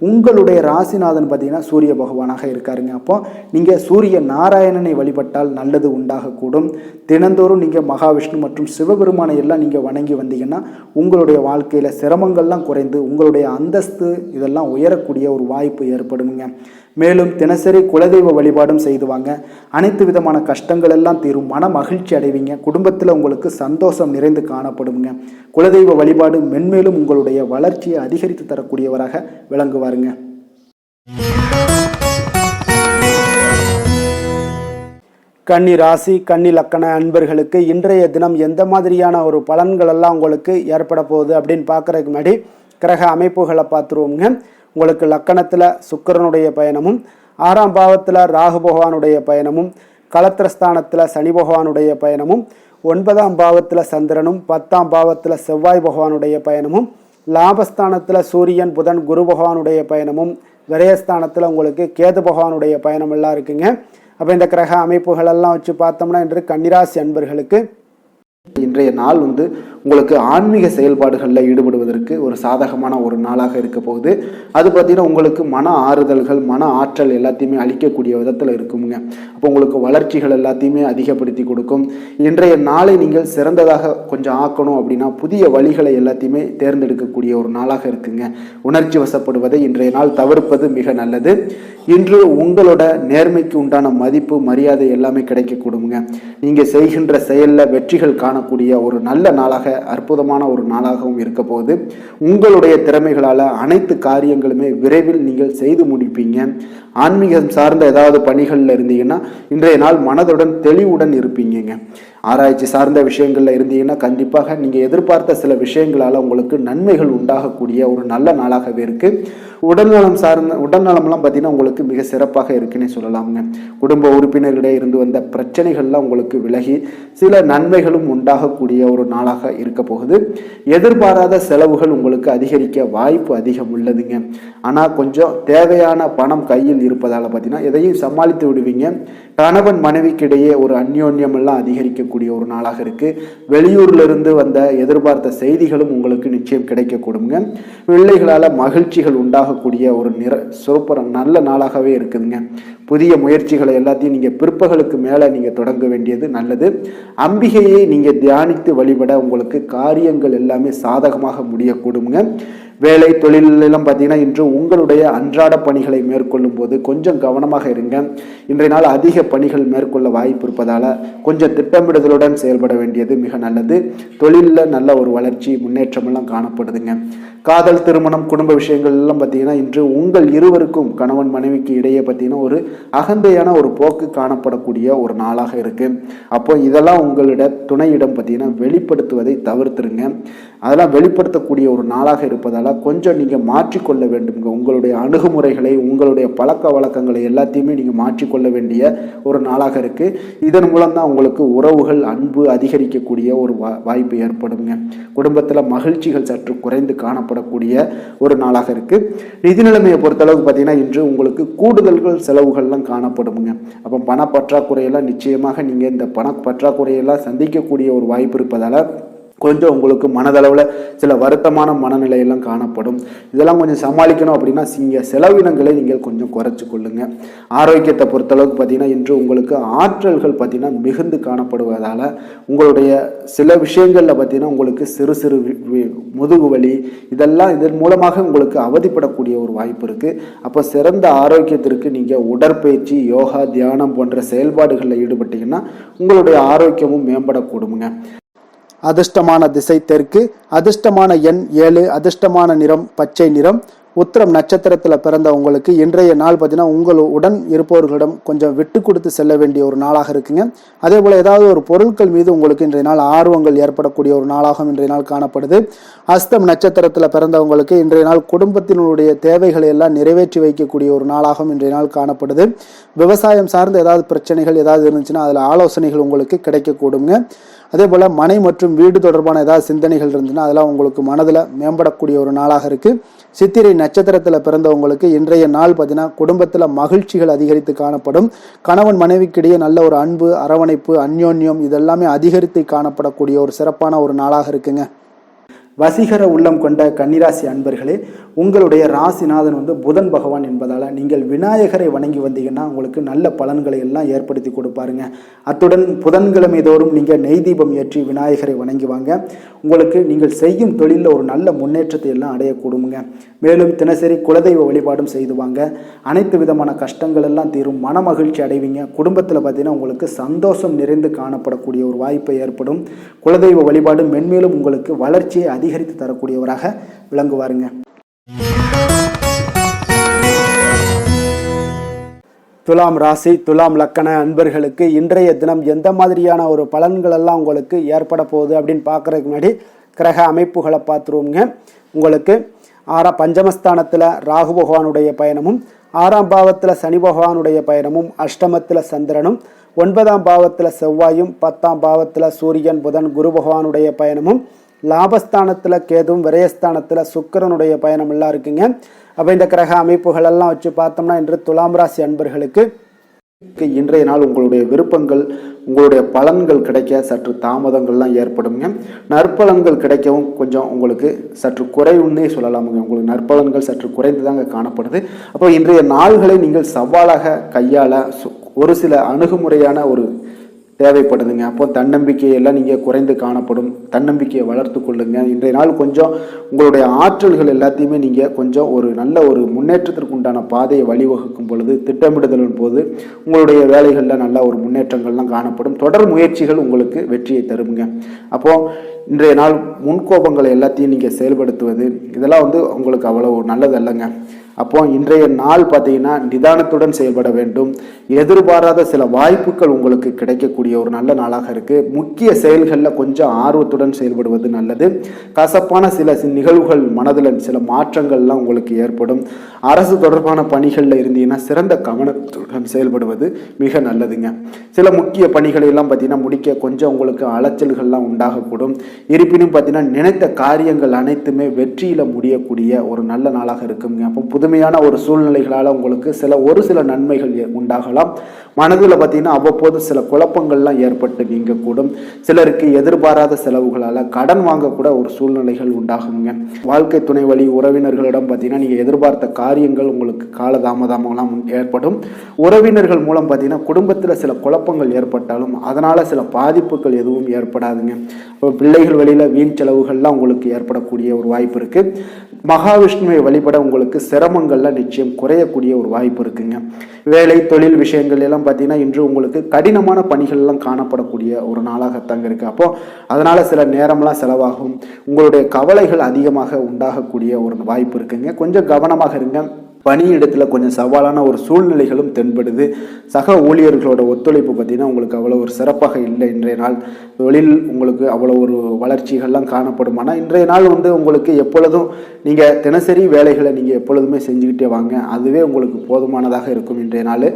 Speaker 1: உங்களுடைய ராசிநாதன் பார்த்தீங்கன்னா சூரிய பகவானாக இருக்காருங்க. அப்போ நீங்கள் சூரிய நாராயணனை வழிபட்டால் நல்லது உண்டாகக்கூடும். தினந்தோறும் நீங்கள் மகாவிஷ்ணு மற்றும் சிவபெருமானை எல்லாம் நீங்கள் வணங்கி வந்தீங்கன்னா உங்களுடைய வாழ்க்கையில் சிரமங்கள்லாம் குறைந்து உங்களுடைய அந்தஸ்து இதெல்லாம் உயரக்கூடிய ஒரு வாய்ப்பு ஏற்படுங்க. மேலும் தினசரி குலதெய்வ வழிபாடும் செய்துவாங்க. அனைத்து விதமான கஷ்டங்கள் எல்லாம் தீரும். மன மகிழ்ச்சி அடைவீங்க. குடும்பத்தில் உங்களுக்கு சந்தோஷம் நிறைந்து காணப்படுங்க. குலதெய்வ வழிபாடு மென்மேலும் உங்களுடைய வளர்ச்சியை அதிகரித்து தரக்கூடியவராக விளங்குவாருங்க. கன்னி ராசி கன்னி லக்கண அன்பர்களுக்கு இன்றைய தினம் எந்த மாதிரியான ஒரு பலன்கள் எல்லாம் உங்களுக்கு ஏற்பட போகுது அப்படின்னு பார்க்கறதுக்கு முன்னாடி கிரக அமைப்புகளை பார்த்துருவோங்க. உங்களுக்கு லக்கணத்தில் சுக்கிரனுடைய பயணமும், 6ஆம் பாவத்தில் ராகு பகவானுடைய பயணமும், களத்திரஸ்தானத்தில் சனி பகவானுடைய பயணமும், 9ஆம் பாவத்தில் சந்திரனும், 10ஆம் பாவத்தில் செவ்வாய் பகவானுடைய பயணமும், லாபஸ்தானத்தில் சூரியன் புதன் குரு பகவானுடைய பயணமும், விரயஸ்தானத்தில் உங்களுக்கு கேது பகவானுடைய பயணம் எல்லாம் இருக்குங்க. அப்போ இந்த கிரக அமைப்புகள் எல்லாம் வச்சு பார்த்தோம்னா இன்று கன்னிராசி அன்பர்களுக்கு இன்றைய நாள் உங்களுக்கு ஆன்மீக செயல்பாடுகளில் ஈடுபடுவதற்கு ஒரு சாதகமான ஒரு நாளாக இருக்க போகுது. அது பார்த்தீங்கன்னா உங்களுக்கு மன ஆறுதல்கள், மன ஆற்றல் எல்லாத்தையுமே அளிக்கக்கூடிய விதத்தில் இருக்குங்க. அப்போ உங்களுக்கு வளர்ச்சிகள் எல்லாத்தையுமே அதிகப்படுத்தி கொடுக்கும். இன்றைய நாளை நீங்கள் சிறந்ததாக கொஞ்சம் ஆக்கணும் அப்படின்னா புதிய வழிகளை எல்லாத்தையுமே தேர்ந்தெடுக்கக்கூடிய ஒரு நாளாக இருக்குங்க. உணர்ச்சி வசப்படுவதை இன்றைய நாள் தவிர்ப்பது மிக நல்லது. இன்று உங்களோட நேர்மைக்கு உண்டான மதிப்பு மரியாதை எல்லாமே கிடைக்கக்கூடுங்க. நீங்கள் செய்கின்ற செயலில் வெற்றிகள் காணக்கூடிய ஒரு நல்ல நாளாக, அற்புதமான ஒரு நாளாகவும் இருக்க போகுது. உங்களுடைய திறமைகளால் அனைத்து காரியங்களுமே விரைவில் நீங்கள் செய்து முடிப்பீங்க. ஆன்மீகம் சார்ந்த ஏதாவது பணிகளில் இருந்தீங்கன்னா இன்றைய நாள் மனதுடன் தெளிவுடன் இருப்பீங்க. ஆராய்ச்சி சார்ந்த விஷயங்கள்ல இருந்தீங்கன்னா கண்டிப்பாக நீங்கள் எதிர்பார்த்த சில விஷயங்களால் உங்களுக்கு நன்மைகள் உண்டாகக்கூடிய ஒரு நல்ல நாளாகவே இருக்கு. உடல்நலம்லாம் பார்த்தீங்கன்னா உங்களுக்கு மிக சிறப்பாக இருக்குன்னே சொல்லலாமுங்க. குடும்ப உறுப்பினர்களிடையே இருந்து வந்த பிரச்சனைகள்லாம் உங்களுக்கு விலகி சில நன்மைகளும் உண்டாகக்கூடிய ஒரு நாளாக இருக்க போகுது. எதிர்பாராத செலவுகள் உங்களுக்கு அதிகரிக்க வாய்ப்பு அதிகம் உள்ளதுங்க. ஆனால் கொஞ்சம் தேவையான பணம் கையில் இருப்பதால் பார்த்தீங்கன்னா எதையும் சமாளித்து விடுவீங்க. கணவன் மனைவிக்கிடையே ஒரு அந்யோன்யம் எல்லாம் அதிகரிக்கக்கூடிய ஒரு நாளாக இருக்கு. வெளியூர்ல இருந்து வந்த எதிர்பார்த்த செய்திகளும் உங்களுக்கு நிச்சயம் கிடைக்கக்கூடுங்க. பிள்ளைகளால் மகிழ்ச்சிகள் உண்டாகக்கூடிய ஒரு சூப்பர் நல்ல நாளாகவே இருக்குதுங்க. புதிய முயற்சிகளை எல்லாத்தையும் நீங்கள் பிற்பகலுக்கு மேலே நீங்கள் தொடங்க வேண்டியது நல்லது. அம்பிகையை நீங்கள் தியானித்து வழிபட உங்களுக்கு காரியங்கள் எல்லாமே சாதகமாக முடியக்கூடுங்க. வேலை தொழிலெல்லாம் பார்த்தீங்கன்னா இன்று உங்களுடைய அன்றாட பணிகளை மேற்கொள்ளும் போது கொஞ்சம் கவனமாக இருங்க. இன்றைய நாள் அதிக பணிகள் மேற்கொள்ள வாய்ப்பு இருப்பதால் கொஞ்சம் திட்டமிடுதலுடன் செயல்பட வேண்டியது மிக நல்லது. தொழிலில் நல்ல ஒரு வளர்ச்சி முன்னேற்றம் எல்லாம் காணப்படுதுங்க. காதல், திருமணம், குடும்ப விஷயங்கள் எல்லாம் பார்த்தீங்கன்னா இன்று உங்கள் இருவருக்கும் கணவன் மனைவிக்கு இடையே பார்த்தீங்கன்னா ஒரு அகந்தையான ஒரு போக்கு காணப்படக்கூடிய ஒரு நாளாக இருக்கு. அப்போ இதெல்லாம் உங்களோட துணையிடம் பார்த்தீங்கன்னா வெளிப்படுத்துவதை தவிர்த்துருங்க. அதெல்லாம் வெளிப்படுத்தக்கூடிய ஒரு நாளாக இருப்பதால் கொஞ்சம் நீங்கள் மாற்றிக்கொள்ள வேண்டுங்க. உங்களுடைய அணுகுமுறைகளை, உங்களுடைய பழக்க வழக்கங்களை எல்லாத்தையுமே நீங்கள் மாற்றிக்கொள்ள வேண்டிய ஒரு நாளாக இருக்கு. இதன் மூலம் தான் உங்களுக்கு உறவுகள், அன்பு அதிகரிக்கக்கூடிய ஒரு வாய்ப்பு ஏற்படுங்க. குடும்பத்தில் மகிழ்ச்சிகள் சற்று குறைந்து காணப்படக்கூடிய ஒரு நாளாக இருக்கு. நிதி நிலைமையை பொறுத்தளவுக்கு பார்த்தீங்கன்னா இன்று உங்களுக்கு கூடுதல்கள் செலவுகள்லாம் காணப்படுங்க. அப்போ பண பற்றாக்குறையெல்லாம் நிச்சயமாக நீங்கள் இந்த பண பற்றாக்குறையெல்லாம் சந்திக்கக்கூடிய ஒரு வாய்ப்பு இருப்பதால் கொஞ்சம் உங்களுக்கு மனதளவில் சில வருத்தமான மனநிலையெல்லாம் காணப்படும். இதெல்லாம் கொஞ்சம் சமாளிக்கணும் அப்படின்னா செலவினங்களை நீங்கள் கொஞ்சம் குறைச்சி கொள்ளுங்க. ஆரோக்கியத்தை பொறுத்தளவுக்கு பார்த்தீங்கன்னா இன்று உங்களுக்கு ஆற்றல்கள் பார்த்தீங்கன்னா மிகுந்து காணப்படுவதால் உங்களுடைய சில விஷயங்களில் பார்த்தீங்கன்னா உங்களுக்கு சிறு சிறு முதுகு வலி இதன் மூலமாக உங்களுக்கு அவதிப்படக்கூடிய ஒரு வாய்ப்பு இருக்குது. அப்போ சிறந்த ஆரோக்கியத்திற்கு நீங்கள் உடற்பயிற்சி, யோகா, தியானம் போன்ற செயல்பாடுகளில் ஈடுபட்டீங்கன்னா உங்களுடைய ஆரோக்கியமும் மேம்படக்கூடுங்க. அதிர்ஷ்டமான திசை தெற்கு, அதிர்ஷ்டமான எண் 7, அதிர்ஷ்டமான நிறம் பச்சை நிறம். உத்திரம் நட்சத்திரத்தில் பிறந்த உங்களுக்கு இன்றைய நாள் பார்த்தீங்கன்னா உங்களுடன் இருப்பவர்களிடம் கொஞ்சம் விட்டு கொடுத்து செல்ல வேண்டிய ஒரு நாளாக இருக்குங்க. அதே போல் ஏதாவது ஒரு பொருட்கள் மீது உங்களுக்கு இன்றைய நாள் ஆர்வங்கள் ஏற்படக்கூடிய ஒரு நாளாகவும் இன்றைய நாள் காணப்படுது. அஸ்தம் நட்சத்திரத்தில் பிறந்தவங்களுக்கு இன்றைய நாள் குடும்பத்தினுடைய தேவைகளை எல்லாம் நிறைவேற்றி வைக்கக்கூடிய ஒரு நாளாகவும் இன்றைய நாள் காணப்படுது. விவசாயம் சார்ந்த ஏதாவது பிரச்சனைகள் ஏதாவது இருந்துச்சுன்னா அதில் ஆலோசனைகள் உங்களுக்கு கிடைக்கக்கூடுங்க. அதே போல் மனை மற்றும் வீடு தொடர்பான ஏதாவது சிந்தனைகள் இருந்துச்சுன்னா அதெல்லாம் உங்களுக்கு மனதில் மேம்படக்கூடிய ஒரு நாளாக இருக்குது. சித்திரை நட்சத்திரத்தில் பிறந்தவங்களுக்கு இன்றைய நாள் பார்த்தீங்கன்னா குடும்பத்தில் மகிழ்ச்சிகள் அதிகரித்து காணப்படும். கணவன் மனைவிக்கிடையே நல்ல ஒரு அன்பு, அரவணைப்பு, அந்யோன்யம் இதெல்லாமே அதிகரித்து காணப்படக்கூடிய ஒரு சிறப்பான ஒரு நாளாக இருக்குங்க. வசீகர உள்ளம் கொண்ட கன்னிராசி அன்பர்களே, உங்களுடைய ராசிநாதன் புதன் பகவான் என்பதால் நீங்கள் விநாயகரை வணங்கி வந்தீங்கன்னா உங்களுக்கு நல்ல பலன்களை எல்லாம் ஏற்படுத்தி கொடுப்பாருங்க. அத்துடன் புதன்கிழமை தோறும் நீங்கள் நெய் தீபம் ஏற்றி விநாயகரை வணங்கி வாங்க. உங்களுக்கு நீங்கள் செய்யும் தொழிலில் ஒரு நல்ல முன்னேற்றத்தை எல்லாம் அடையக்கூடுங்க. மேலும் தினசரி குலதெய்வ வழிபாடும் செய்து வாங்க. அனைத்து விதமான கஷ்டங்கள் எல்லாம் தீரும், மன மகிழ்ச்சி அடைவீங்க. குடும்பத்தில் பார்த்தீங்கன்னா உங்களுக்கு சந்தோஷம் நிறைந்து காணப்படக்கூடிய ஒரு வாய்ப்பு ஏற்படும். குலதெய்வ வழிபாடு மென்மேலும் உங்களுக்கு வளர்ச்சியை அதிகரித்து தரக்கூடியவராக விளங்குவாருங்க. துலாம் ராசி துலாம் லக்கண அன்பர்களுக்கு இன்றைய தினம் எந்த மாதிரியான ஒரு பலன்கள் எல்லாம் உங்களுக்கு ஏற்பட போகுது அப்படின்னு பார்க்கறதுக்கு முன்னாடி கிரக அமைப்புகளை பார்த்துருவோங்க. உங்களுக்கு பஞ்சமஸ்தானத்தில் ராகு பகவானுடைய பயணமும், 6ஆம் பாவத்தில் சனி பகவானுடைய பயணமும், அஷ்டமத்தில் சந்திரனும், 9ஆம் பாவத்தில் செவ்வாயும், 10ஆம் பாவத்தில் சூரியன் புதன் குரு பகவானுடைய பயணமும், லாபஸ்தானத்தில் கேதுவும், விரயஸ்தானத்தில் சுக்கிரனுடைய பயணம் எல்லாம் இருக்குங்க. அப்போ இந்த கிரக அமைப்புகள் எல்லாம் வச்சு பார்த்தோம்னா இன்று துலாம் ராசி அன்பர்களுக்கு இன்றைய நாள் உங்களுடைய விருப்பங்கள், உங்களுடைய பலன்கள் கிடைக்க சற்று தாமதங்கள்லாம் ஏற்படுங்க. நற்பலன்கள் கிடைக்கவும் கொஞ்சம் உங்களுக்கு சற்று குறைவுன்னே சொல்லலாமுங்க. உங்களுக்கு நற்பலன்கள் சற்று குறைந்து தாங்க காணப்படுது. அப்போ இன்றைய நாள்களை நீங்கள் சவாலாக கையாள ஒரு சில அணுகுமுறையான ஒரு தேவைப்படுதுங்க. அப்போ தன்னம்பிக்கையெல்லாம் நீங்கள் குறைந்து காணப்படும். தன்னம்பிக்கையை வளர்த்து கொள்ளுங்க. இன்றைய நாள் கொஞ்சம் உங்களுடைய ஆற்றல்கள் எல்லாத்தையுமே நீங்கள் கொஞ்சம் ஒரு நல்ல ஒரு முன்னேற்றத்திற்கு உண்டான பாதையை வழிவகுக்கும் பொழுது, திட்டமிடுதலின் போது உங்களுடைய வேலைகளில் நல்ல ஒரு முன்னேற்றங்கள்லாம் காணப்படும். தொடர் முயற்சிகள் உங்களுக்கு வெற்றியை தருங்க. அப்போது இன்றைய நாள் முன்கோபங்களை எல்லாத்தையும் நீங்கள் செயல்படுத்துவது இதெல்லாம் உங்களுக்கு அவ்வளோ நல்லது அல்லங்க. அப்போ இன்றைய நாள் பார்த்தீங்கன்னா நிதானத்துடன் செயல்பட வேண்டும். எதிர்பாராத சில வாய்ப்புகள் உங்களுக்கு கிடைக்கக்கூடிய ஒரு நல்ல நாளாக இருக்குது. முக்கிய செயல்களில் கொஞ்சம் ஆர்வத்துடன் செயல்படுவது நல்லது. கசப்பான சில நிகழ்வுகள் மனதில் சில மாற்றங்கள்லாம் உங்களுக்கு ஏற்படும். அரசு தொடர்பான பணிகளில் இருந்தீங்கன்னா சிறந்த கவனத்துடன் செயல்படுவது மிக நல்லதுங்க. சில முக்கிய பணிகளை எல்லாம் பார்த்தீங்கன்னா முடிக்க கொஞ்சம் உங்களுக்கு அலைச்சல்கள்லாம் உண்டாகக்கூடும். இருப்பினும் பார்த்தீங்கன்னா நினைத்த காரியங்கள் அனைத்துமே வெற்றியில் முடியக்கூடிய ஒரு நல்ல நாளாக இருக்குங்க. அப்போ புதுமையான ஒரு சூழ்நிலைகளால் உங்களுக்கு ஒரு சில நன்மைகள் உண்டாகலாம். மனதில் பார்த்தீங்கன்னா அவ்வப்போது சில குழப்பங்கள்லாம் ஏற்பட்டு நீங்கக்கூடும். சிலருக்கு எதிர்பாராத செலவுகளால் கடன் வாங்கக்கூட ஒரு சூழ்நிலைகள் உண்டாகுங்க. வாழ்க்கை துணை வழி உறவினர்களிடம் பார்த்தீங்கன்னா நீங்கள் எதிர்பார்த்த காரியங்கள் உங்களுக்கு காலதாமதமெல்லாம் ஏற்படும். உறவினர்கள் மூலம் பார்த்தீங்கன்னா குடும்பத்தில் சில குழப்பங்கள் ஏற்பட்டாலும் அதனால் சில பாதிப்புகள் எதுவும் ஏற்படாதுங்க. பிள்ளைகள் வழியில் வீண் செலவுகள்லாம் உங்களுக்கு ஏற்படக்கூடிய ஒரு வாய்ப்பு இருக்குது. மகாவிஷ்ணுவை வழிபட உங்களுக்கு சிரமங்கள்லாம் நிச்சயம் குறையக்கூடிய ஒரு வாய்ப்பு இருக்குங்க. வேலை தொழில் விஷயங்கள் எல்லாம் பார்த்தீங்கன்னா இன்று உங்களுக்கு கடினமான பணிகள்லாம் காணப்படக்கூடிய ஒரு நாளாகத்தாங்க இருக்குது. அப்போது அதனால் சில நேரம்லாம் செலவாகும். உங்களுடைய கவலைகள் அதிகமாக உண்டாகக்கூடிய ஒரு வாய்ப்பு இருக்குங்க. கொஞ்சம் கவனமாக இருங்க. பணியிடத்தில் கொஞ்சம் சவாலான ஒரு சூழ்நிலைகளும் தென்படுது. சக ஊழியர்களோட ஒத்துழைப்பு பார்த்தீங்கன்னா உங்களுக்கு அவ்வளோ ஒரு சிறப்பாக இல்லை. இன்றைய நாள் தொழில் உங்களுக்கு அவ்வளோ ஒரு வளர்ச்சிகள்லாம் காணப்படும். ஆனால் இன்றைய நாள் உங்களுக்கு எப்பொழுதும் நீங்கள் தினசரி வேலைகளை நீங்கள் எப்பொழுதுமே செஞ்சுக்கிட்டே வாங்க. அதுவே உங்களுக்கு போதுமானதாக இருக்கும். இன்றைய நாள்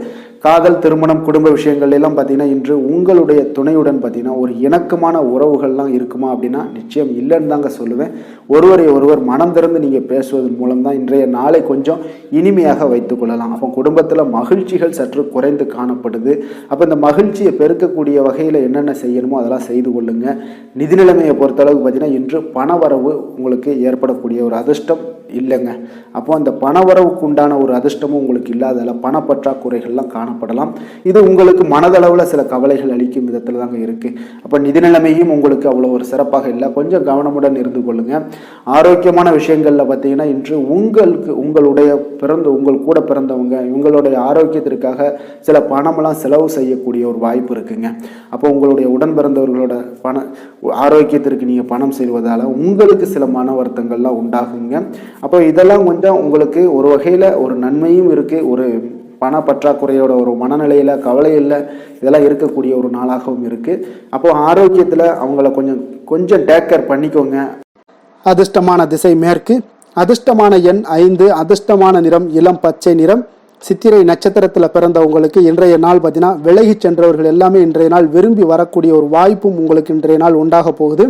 Speaker 1: காதல், திருமணம், குடும்ப விஷயங்கள் எல்லாம் பார்த்தீங்கன்னா இன்று உங்களுடைய துணையுடன் பார்த்தீங்கன்னா ஒரு இணக்கமான உறவுகள்லாம் இருக்குமா அப்படின்னா நிச்சயம் இல்லைன்னு தாங்க சொல்லுவேன். ஒருவரை ஒருவர் மனம் திறந்து நீங்கள் பேசுவதன் மூலம் தான் இன்றைய நாளை கொஞ்சம் இனிமையாக வைத்துக் கொள்ளலாம். அப்போ குடும்பத்தில் மகிழ்ச்சிகள் சற்று குறைந்து காணப்படுது. அப்போ இந்த மகிழ்ச்சியை பெருக்கக்கூடிய வகையில் என்னென்ன செய்யணுமோ அதெல்லாம் செய்து கொள்ளுங்க. நிதி நிலைமையை பொறுத்தளவுக்கு பார்த்தீங்கன்னா இன்று பணவரவு உங்களுக்கு ஏற்படக்கூடிய ஒரு அதிர்ஷ்டம் இல்லைங்க. அப்போ அந்த பணவரவுக்கு உண்டான ஒரு அதிர்ஷ்டமும் உங்களுக்கு இல்லாததால் பணப்பற்றாக்குறைகள்லாம் காணப்படலாம். இது உங்களுக்கு மனதளவில் சில கவலைகள் அளிக்கும் விதத்தில் தாங்க இருக்குது. அப்போ நிதி நிலைமையும் உங்களுக்கு அவ்வளோ ஒரு சிறப்பாக இல்லை. கொஞ்சம் கவனமுடன் இருந்து கொள்ளுங்க. ஆரோக்கியமான விஷயங்களில் பார்த்தீங்கன்னா இன்று உங்களுடைய உங்கள் கூட பிறந்தவங்க இவங்களுடைய ஆரோக்கியத்திற்காக சில பணமெல்லாம் செலவு செய்யக்கூடிய ஒரு வாய்ப்பு இருக்குங்க. அப்போ உங்களுடைய உடன் பிறந்தவர்களோட ஆரோக்கியத்திற்கு நீங்கள் பணம் செல்வதால் உங்களுக்கு சில மன வருத்தங்கள்லாம் உண்டாகுங்க. அப்போ இதெல்லாம் கொஞ்சம் உங்களுக்கு ஒரு வகையில் ஒரு நன்மையும் இருக்குது. ஒரு பண பற்றாக்குறையோட ஒரு மனநிலையில் கவலையில் இதெல்லாம் இருக்கக்கூடிய ஒரு நாளாகவும் இருக்குது. அப்போது ஆரோக்கியத்தில் அவங்கள கொஞ்சம் டேக் கேர் பண்ணிக்கோங்க. அதிர்ஷ்டமான திசை மேற்கு, அதிர்ஷ்டமான எண் 5, அதிர்ஷ்டமான நிறம் இளம் பச்சை நிறம். சித்திரை நட்சத்திரத்தில் பிறந்தவங்களுக்கு இன்றைய நாள் பார்த்தீங்கன்னா விலகி சென்றவர்கள் எல்லாமே இன்றைய நாள் விரும்பி வரக்கூடிய ஒரு வாய்ப்பும் உங்களுக்கு இன்றைய நாள் உண்டாக போகுது.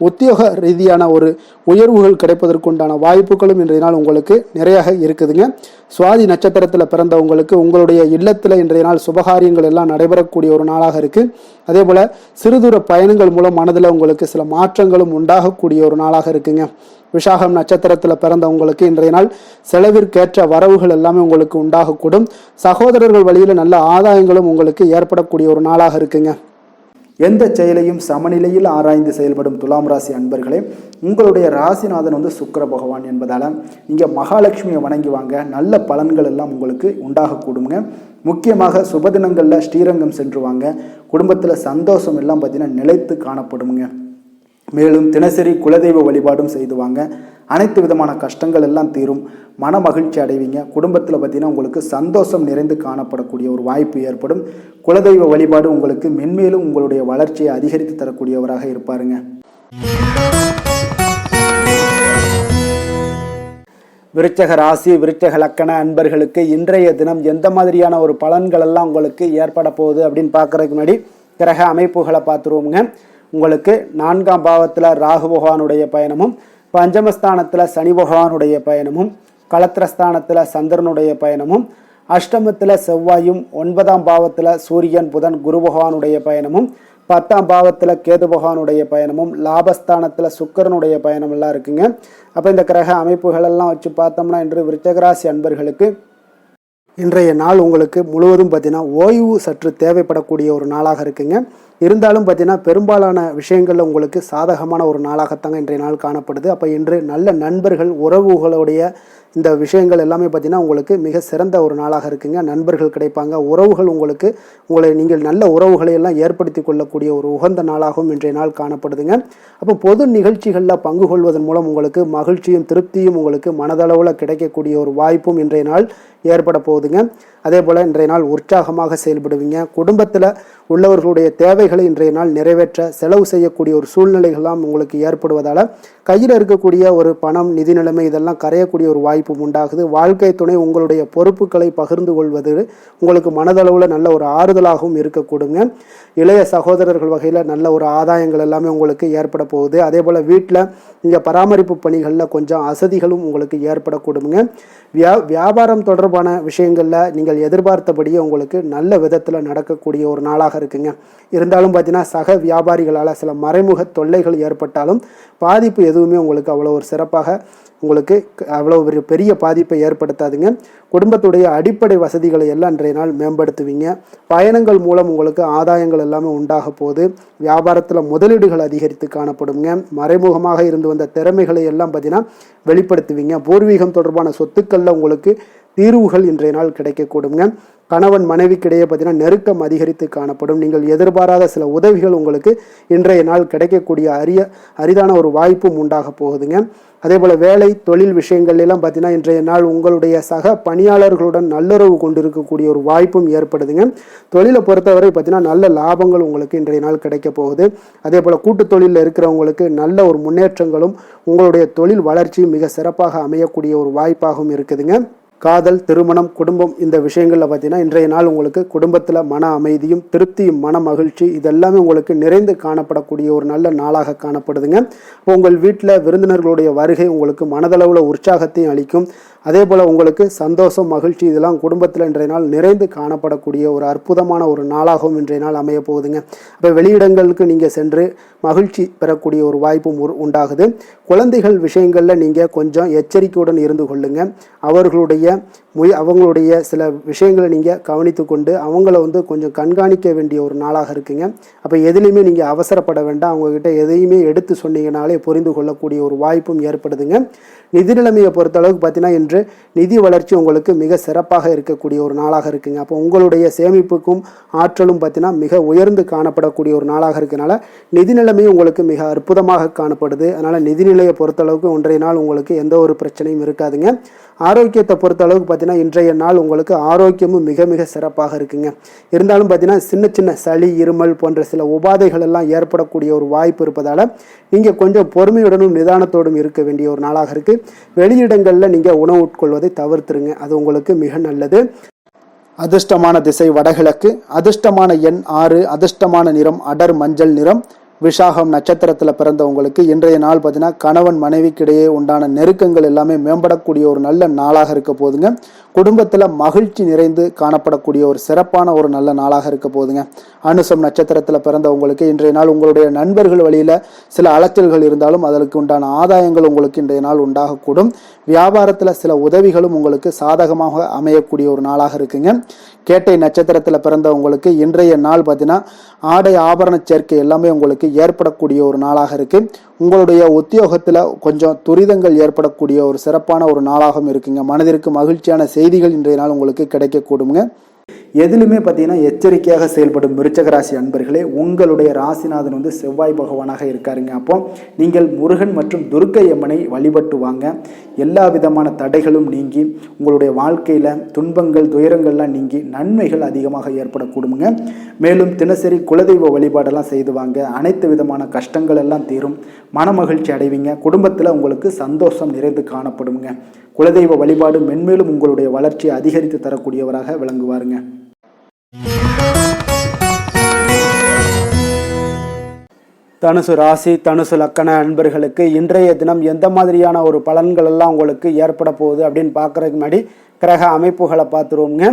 Speaker 1: உத்தியோக ரீதியான ஒரு உயர்வுகள் கிடைப்பதற்குண்டான வாய்ப்புகளும் இன்றைய நாள் உங்களுக்கு நிறைய இருக்குதுங்க. சுவாதி நட்சத்திரத்தில் பிறந்தவங்களுக்கு உங்களுடைய இல்லத்தில் இன்றைய நாள் சுபகாரியங்கள் எல்லாம் நடைபெறக்கூடிய ஒரு நாளாக இருக்குது. அதே போல் சிறுதூர பயணங்கள் மூலம் மனதில் உங்களுக்கு சில மாற்றங்களும் உண்டாகக்கூடிய ஒரு நாளாக இருக்குங்க. விஷாகம் நட்சத்திரத்தில் பிறந்தவங்களுக்கு இன்றைய நாள் செலவிற்கேற்ற வரவுகள் எல்லாமே உங்களுக்கு உண்டாகக்கூடும். சகோதரர்கள் வழியில் நல்ல ஆதாயங்களும் உங்களுக்கு ஏற்படக்கூடிய ஒரு நாளாக இருக்குங்க. எந்த செயலையும் சமநிலையில் ஆராய்ந்து செயல்படும் துலாம் ராசி அன்பர்களே, உங்களுடைய ராசிநாதன் சுக்கிர பகவான் என்பதால் நீங்கள் மகாலட்சுமியை வணங்கி வாங்க. நல்ல பலன்கள் எல்லாம் உங்களுக்கு உண்டாகக்கூடுங்க. முக்கியமாக சுபதினங்களில் ஸ்ரீரங்கம் சென்று வாங்க. குடும்பத்தில் சந்தோஷம் எல்லாம் பார்த்தீங்கன்னா நிலைத்து காணப்படுங்க. மேலும் தினசரி குலதெய்வ வழிபாடும் செய்துவாங்க. அனைத்து விதமான கஷ்டங்கள் எல்லாம் தீரும், மன மகிழ்ச்சி அடைவீங்க. குடும்பத்தில் பார்த்தீங்கன்னா உங்களுக்கு சந்தோஷம் நிறைந்து காணப்படக்கூடிய ஒரு வாய்ப்பு ஏற்படும். குலதெய்வ வழிபாடு உங்களுக்கு மென்மேலும் உங்களுடைய வளர்ச்சியை அதிகரித்து தரக்கூடியவராக இருப்பாருங்க. விருச்சக ராசி விருச்சக லக்கண அன்பர்களுக்கு இன்றைய தினம் எந்த மாதிரியான ஒரு பலன்கள் எல்லாம் உங்களுக்கு ஏற்பட போகுது அப்படின்னு பார்க்கறதுக்கு முன்னாடி கிரக அமைப்புகளை பார்த்துருவோங்க. உங்களுக்கு 4ஆம் பாவத்தில் ராகு பகவானுடைய பயணமும், பஞ்சமஸ்தானத்தில் சனி பகவானுடைய பயணமும், களத்திரஸ்தானத்தில் சந்திரனுடைய பயணமும், அஷ்டமத்தில் செவ்வாயும், 9ஆம் பாவத்தில் சூரியன் புதன் குரு பகவானுடைய பயணமும், 10ஆம் பாவத்தில் கேது பகவானுடைய பயணமும், லாபஸ்தானத்தில் சுக்கிரனுடைய பயணம் எல்லாம் இருக்குங்க. அப்போ இந்த கிரக அமைப்புகளெல்லாம் வச்சு பார்த்தோம்னா இன்று விருச்சகராசி அன்பர்களுக்கு இன்றைய நாள் உங்களுக்கு முழுவதும் பார்த்தீங்கன்னா ஓய்வு சற்று தேவைப்படக்கூடிய ஒரு நாளாக இருக்குங்க. இருந்தாலும் பார்த்தீங்கன்னா பெரும்பாலான விஷயங்களில் உங்களுக்கு சாதகமான ஒரு நாளாகத்தாங்க இன்றைய நாள் காணப்படுது. அப்போ இன்று நல்ல நண்பர்கள் உறவுகளுடைய இந்த விஷயங்கள் எல்லாமே பார்த்தீங்கன்னா உங்களுக்கு மிக சிறந்த ஒரு நாளாக இருக்குங்க. நண்பர்கள் கிடைப்பாங்க, உறவுகள் உங்களை நீங்கள் நல்ல உறவுகளை எல்லாம் ஏற்படுத்தி கொள்ளக்கூடிய ஒரு உகந்த நாளாகவும் இன்றைய நாள் காணப்படுதுங்க. அப்போ பொது நிகழ்ச்சிகளில் பங்கு கொள்வதன் மூலம் உங்களுக்கு மகிழ்ச்சியும் திருப்தியும் உங்களுக்கு மனதளவில் கிடைக்கக்கூடிய ஒரு வாய்ப்பும் இன்றைய நாள் ஏற்பட போகுதுங்க. அதே போல் இன்றைய நாள் உற்சாகமாக செயல்படுவீங்க. குடும்பத்தில் உள்ளவர்களுடைய தேவைகளை இன்றைய நாள் நிறைவேற்ற செலவு செய்யக்கூடிய ஒரு சூழ்நிலைகள்லாம் உங்களுக்கு ஏற்படுவதால் கையில் இருக்கக்கூடிய ஒரு பணம், நிதி நிலைமை இதெல்லாம் கரையக்கூடிய ஒரு வாய்ப்பும் உண்டாகுது. வாழ்க்கை துணை உங்களுடைய பொறுப்புகளை பகிர்ந்து கொள்வது உங்களுக்கு மனதளவில் நல்ல ஒரு ஆறுதலாகவும் இருக்கக்கூடுங்க. இளைய சகோதரர்கள் வகையில் நல்ல ஒரு ஆதாயங்கள் எல்லாமே உங்களுக்கு ஏற்பட போகுது. அதே போல் வீட்டில் நீங்கள் பராமரிப்பு பணிகளில் கொஞ்சம் அசதிகளும் உங்களுக்கு ஏற்படக்கூடுங்க. வியாபாரம் தொடர்பான விஷயங்களில் நீங்கள் எதிர்பார்த்தபடியே உங்களுக்கு நல்ல விதத்தில் நடக்கக்கூடிய ஒரு நாளாக இருக்குங்க. இருந்தாலும் பார்த்தீங்கன்னா சக வியாபாரிகளால் சில மறைமுக தொல்லைகள் ஏற்பட்டாலும் பாதிப்பு எதுவுமே உங்களுக்கு அவ்வளோ ஒரு சிறப்பாக உங்களுக்கு அவ்வளோ ஒரு பெரிய பாதிப்பை ஏற்படுத்தாதுங்க. குடும்பத்துடைய அடிப்படை வசதிகளை எல்லாம் இன்றைய நாள் மேம்படுத்துவீங்க. பயணங்கள் மூலம் உங்களுக்கு ஆதாயங்கள் எல்லாமே உண்டாக போகுது. வியாபாரத்தில் முதலீடுகள் அதிகரித்து காணப்படுங்க. மறைமுகமாக இருந்து வந்த திறமைகளை எல்லாம் பார்த்தீங்கன்னா வெளிப்படுத்துவீங்க. பூர்வீகம் தொடர்பான சொத்துக்களில் உங்களுக்கு தீர்வுகள் இன்றைய நாள் கிடைக்கக்கூடுங்க. கணவன் மனைவிக்கிடையே பார்த்தீங்கன்னா நெருக்கம் அதிகரித்து காணப்படும். நீங்கள் எதிர்பாராத சில உதவிகள் உங்களுக்கு இன்றைய நாள் கிடைக்கக்கூடிய அரிதான ஒரு வாய்ப்பும் உண்டாக போகுதுங்க. அதே போல் வேலை தொழில் விஷயங்கள்லாம் பார்த்தீங்கன்னா இன்றைய நாள் உங்களுடைய சக பணியாளர்களுடன் நல்லுறவு கொண்டிருக்கக்கூடிய ஒரு வாய்ப்பும் ஏற்படுதுங்க. தொழிலை பொறுத்தவரை பார்த்தீங்கன்னா நல்ல லாபங்கள் உங்களுக்கு இன்றைய நாள் கிடைக்க போகுது. அதே போல் கூட்டு தொழிலில் இருக்கிறவங்களுக்கு நல்ல ஒரு முன்னேற்றங்களும் உங்களுடைய தொழில் வளர்ச்சியும் மிக சிறப்பாக அமையக்கூடிய ஒரு வாய்ப்பாகவும் இருக்குதுங்க. காதல், திருமணம், குடும்பம் இந்த விஷயங்களில் பார்த்தீங்கன்னா இன்றைய நாள் உங்களுக்கு குடும்பத்தில் மன அமைதியும் திருப்தியும் மன மகிழ்ச்சி இதெல்லாமே உங்களுக்கு நிறைந்து காணப்படக்கூடிய ஒரு நல்ல நாளாக காணப்படுதுங்க. உங்கள் வீட்டில் விருந்தினர்களுடைய வருகை உங்களுக்கு மனதளவில் உற்சாகத்தையும் அளிக்கும். அதே போல் உங்களுக்கு சந்தோஷம், மகிழ்ச்சி இதெல்லாம் குடும்பத்தில் இன்றைய நாள் நிறைந்து காணப்படக்கூடிய ஒரு அற்புதமான ஒரு நாளாகவும் இன்றைய நாள் அமைய போகுதுங்க. அப்போ வெளியிடங்களுக்கு நீங்கள் சென்று மகிழ்ச்சி பெறக்கூடிய ஒரு வாய்ப்பும் உண்டாகுது. குழந்தைகள் விஷயங்களில் நீங்கள் கொஞ்சம் எச்சரிக்கையுடன் இருந்து கொள்ளுங்க. அவங்களுடைய சில விஷயங்களை நீங்கள் கவனித்து கொண்டு அவங்கள கொஞ்சம் கண்காணிக்க வேண்டிய ஒரு நாளாக இருக்குங்க. அப்போ எதுலேயுமே நீங்கள் அவசரப்பட வேண்டாம். அவங்கக்கிட்ட எதையுமே எடுத்து சொன்னீங்கனாலே புரிந்து கொள்ளக்கூடிய ஒரு வாய்ப்பும் ஏற்படுதுங்க. நிதி நிலைமையை பொறுத்தளவுக்கு பார்த்தீங்கன்னா இன்று நிதி வளர்ச்சி உங்களுக்கு மிக சிறப்பாக இருக்கக்கூடிய ஒரு நாளாக இருக்குங்க. அப்போ உங்களுடைய சேமிப்புக்கும் ஆற்றலும் பார்த்தீங்கன்னா மிக உயர்ந்து காணப்படக்கூடிய ஒரு நாளாக இருக்கனால நிதி நிலைமையும் உங்களுக்கு மிக அற்புதமாக காணப்படுது. அதனால் நிதிநிலையை பொறுத்தளவுக்கு இன்றைய நாள் உங்களுக்கு எந்த ஒரு பிரச்சனையும் இருக்காதுங்க. ஆரோக்கியத்தை பொறுத்த அளவுக்கு பார்த்தீங்கன்னா இன்றைய நாள் உங்களுக்கு ஆரோக்கியமும் மிக மிக சிறப்பாக இருக்குங்க. இருந்தாலும் பார்த்தீங்கன்னா சின்ன சின்ன சளி, இருமல் போன்ற சில உபாதைகள் எல்லாம் ஏற்படக்கூடிய ஒரு வாய்ப்பு இருப்பதால் நீங்கள் கொஞ்சம் பொறுமையுடனும் நிதானத்தோடும் இருக்க வேண்டிய ஒரு நாளாக இருக்குது. வெளியிடங்களில் நீங்கள் உணவு உட்கொள்வதை தவிர்த்துருங்க, அது உங்களுக்கு மிக நல்லது. அதிர்ஷ்டமான திசை வடகிழக்கு, அதிர்ஷ்டமான எண் 6, அதிர்ஷ்டமான நிறம் அடர் மஞ்சள் நிறம். விஷாகம் நட்சத்திரத்தில் பிறந்தவங்களுக்கு இன்றைய நாள் பார்த்தீங்கன்னா கணவன் மனைவிக்கிடையே உண்டான நெருக்கங்கள் எல்லாமே மேம்படக்கூடிய ஒரு நல்ல நாளாக இருக்க போதுங்க. குடும்பத்தில் மகிழ்ச்சி நிறைந்து காணப்படக்கூடிய ஒரு சிறப்பான ஒரு நல்ல நாளாக இருக்க போதுங்க. அனுசம் நட்சத்திரத்தில் பிறந்தவங்களுக்கு இன்றைய நாள் உங்களுடைய நண்பர்கள் வழியில் சில அலைச்சல்கள் இருந்தாலும் அதற்கு உண்டான ஆதாயங்கள் உங்களுக்கு இன்றைய நாள் உண்டாகக்கூடும். வியாபாரத்தில் சில உதவிகளும் உங்களுக்கு சாதகமாக அமையக்கூடிய ஒரு நாளாக இருக்குங்க. கேட்டை நட்சத்திரத்தில் பிறந்தவங்களுக்கு இன்றைய நாள் பார்த்தீங்கன்னா ஆடை ஆபரண சேர்க்கை எல்லாமே உங்களுக்கு ஏற்படக்கூடிய ஒரு நாளாக இருக்கு. உங்களுடைய உத்தியோகத்தில் கொஞ்சம் துரிதங்கள் ஏற்படக்கூடிய ஒரு சிறப்பான ஒரு நாளாகவும் இருக்குங்க. மனதிற்கு மகிழ்ச்சியான செய்திகள் இன்றைய நாள் உங்களுக்கு கிடைக்கக்கூடுங்க. எதிலுமே பார்த்தீங்கன்னா எச்சரிக்கையாக செயல்படும் விருச்சக ராசி அன்பர்களே, உங்களுடைய ராசிநாதன் வந்து செவ்வாய் பகவானாக இருக்காருங்க. அப்போ நீங்கள் முருகன் மற்றும் துர்க்கை அம்மனை வழிபட்டு வாங்க. எல்லா விதமான தடைகளும் நீங்கி உங்களுடைய வாழ்க்கையில் துன்பங்கள் துயரங்கள்லாம் நீங்கி நன்மைகள் அதிகமாக ஏற்படக்கூடுங்க. மேலும் தினசரி குலதெய்வ வழிபாடெல்லாம் செய்து வாங்க. அனைத்து விதமான கஷ்டங்கள் எல்லாம் தீரும், மனமகிழ்ச்சி அடைவீங்க. குடும்பத்தில் உங்களுக்கு சந்தோஷம் நிறைந்து காணப்படுங்க. குலதெய்வ வழிபாடு மென்மேலும் உங்களுடைய வளர்ச்சியை அதிகரித்து தரக்கூடியவராக விளங்குவாருங்க. தனுசு ராசி தனுசு லக்கண அன்பர்களுக்கு இன்றைய தினம் எந்த மாதிரியான ஒரு பலன்கள் எல்லாம் உங்களுக்கு ஏற்பட போகுது அப்படின்னு பார்க்குறதுக்கு முன்னாடி கிரக அமைப்புகளை பார்த்துருவோங்க.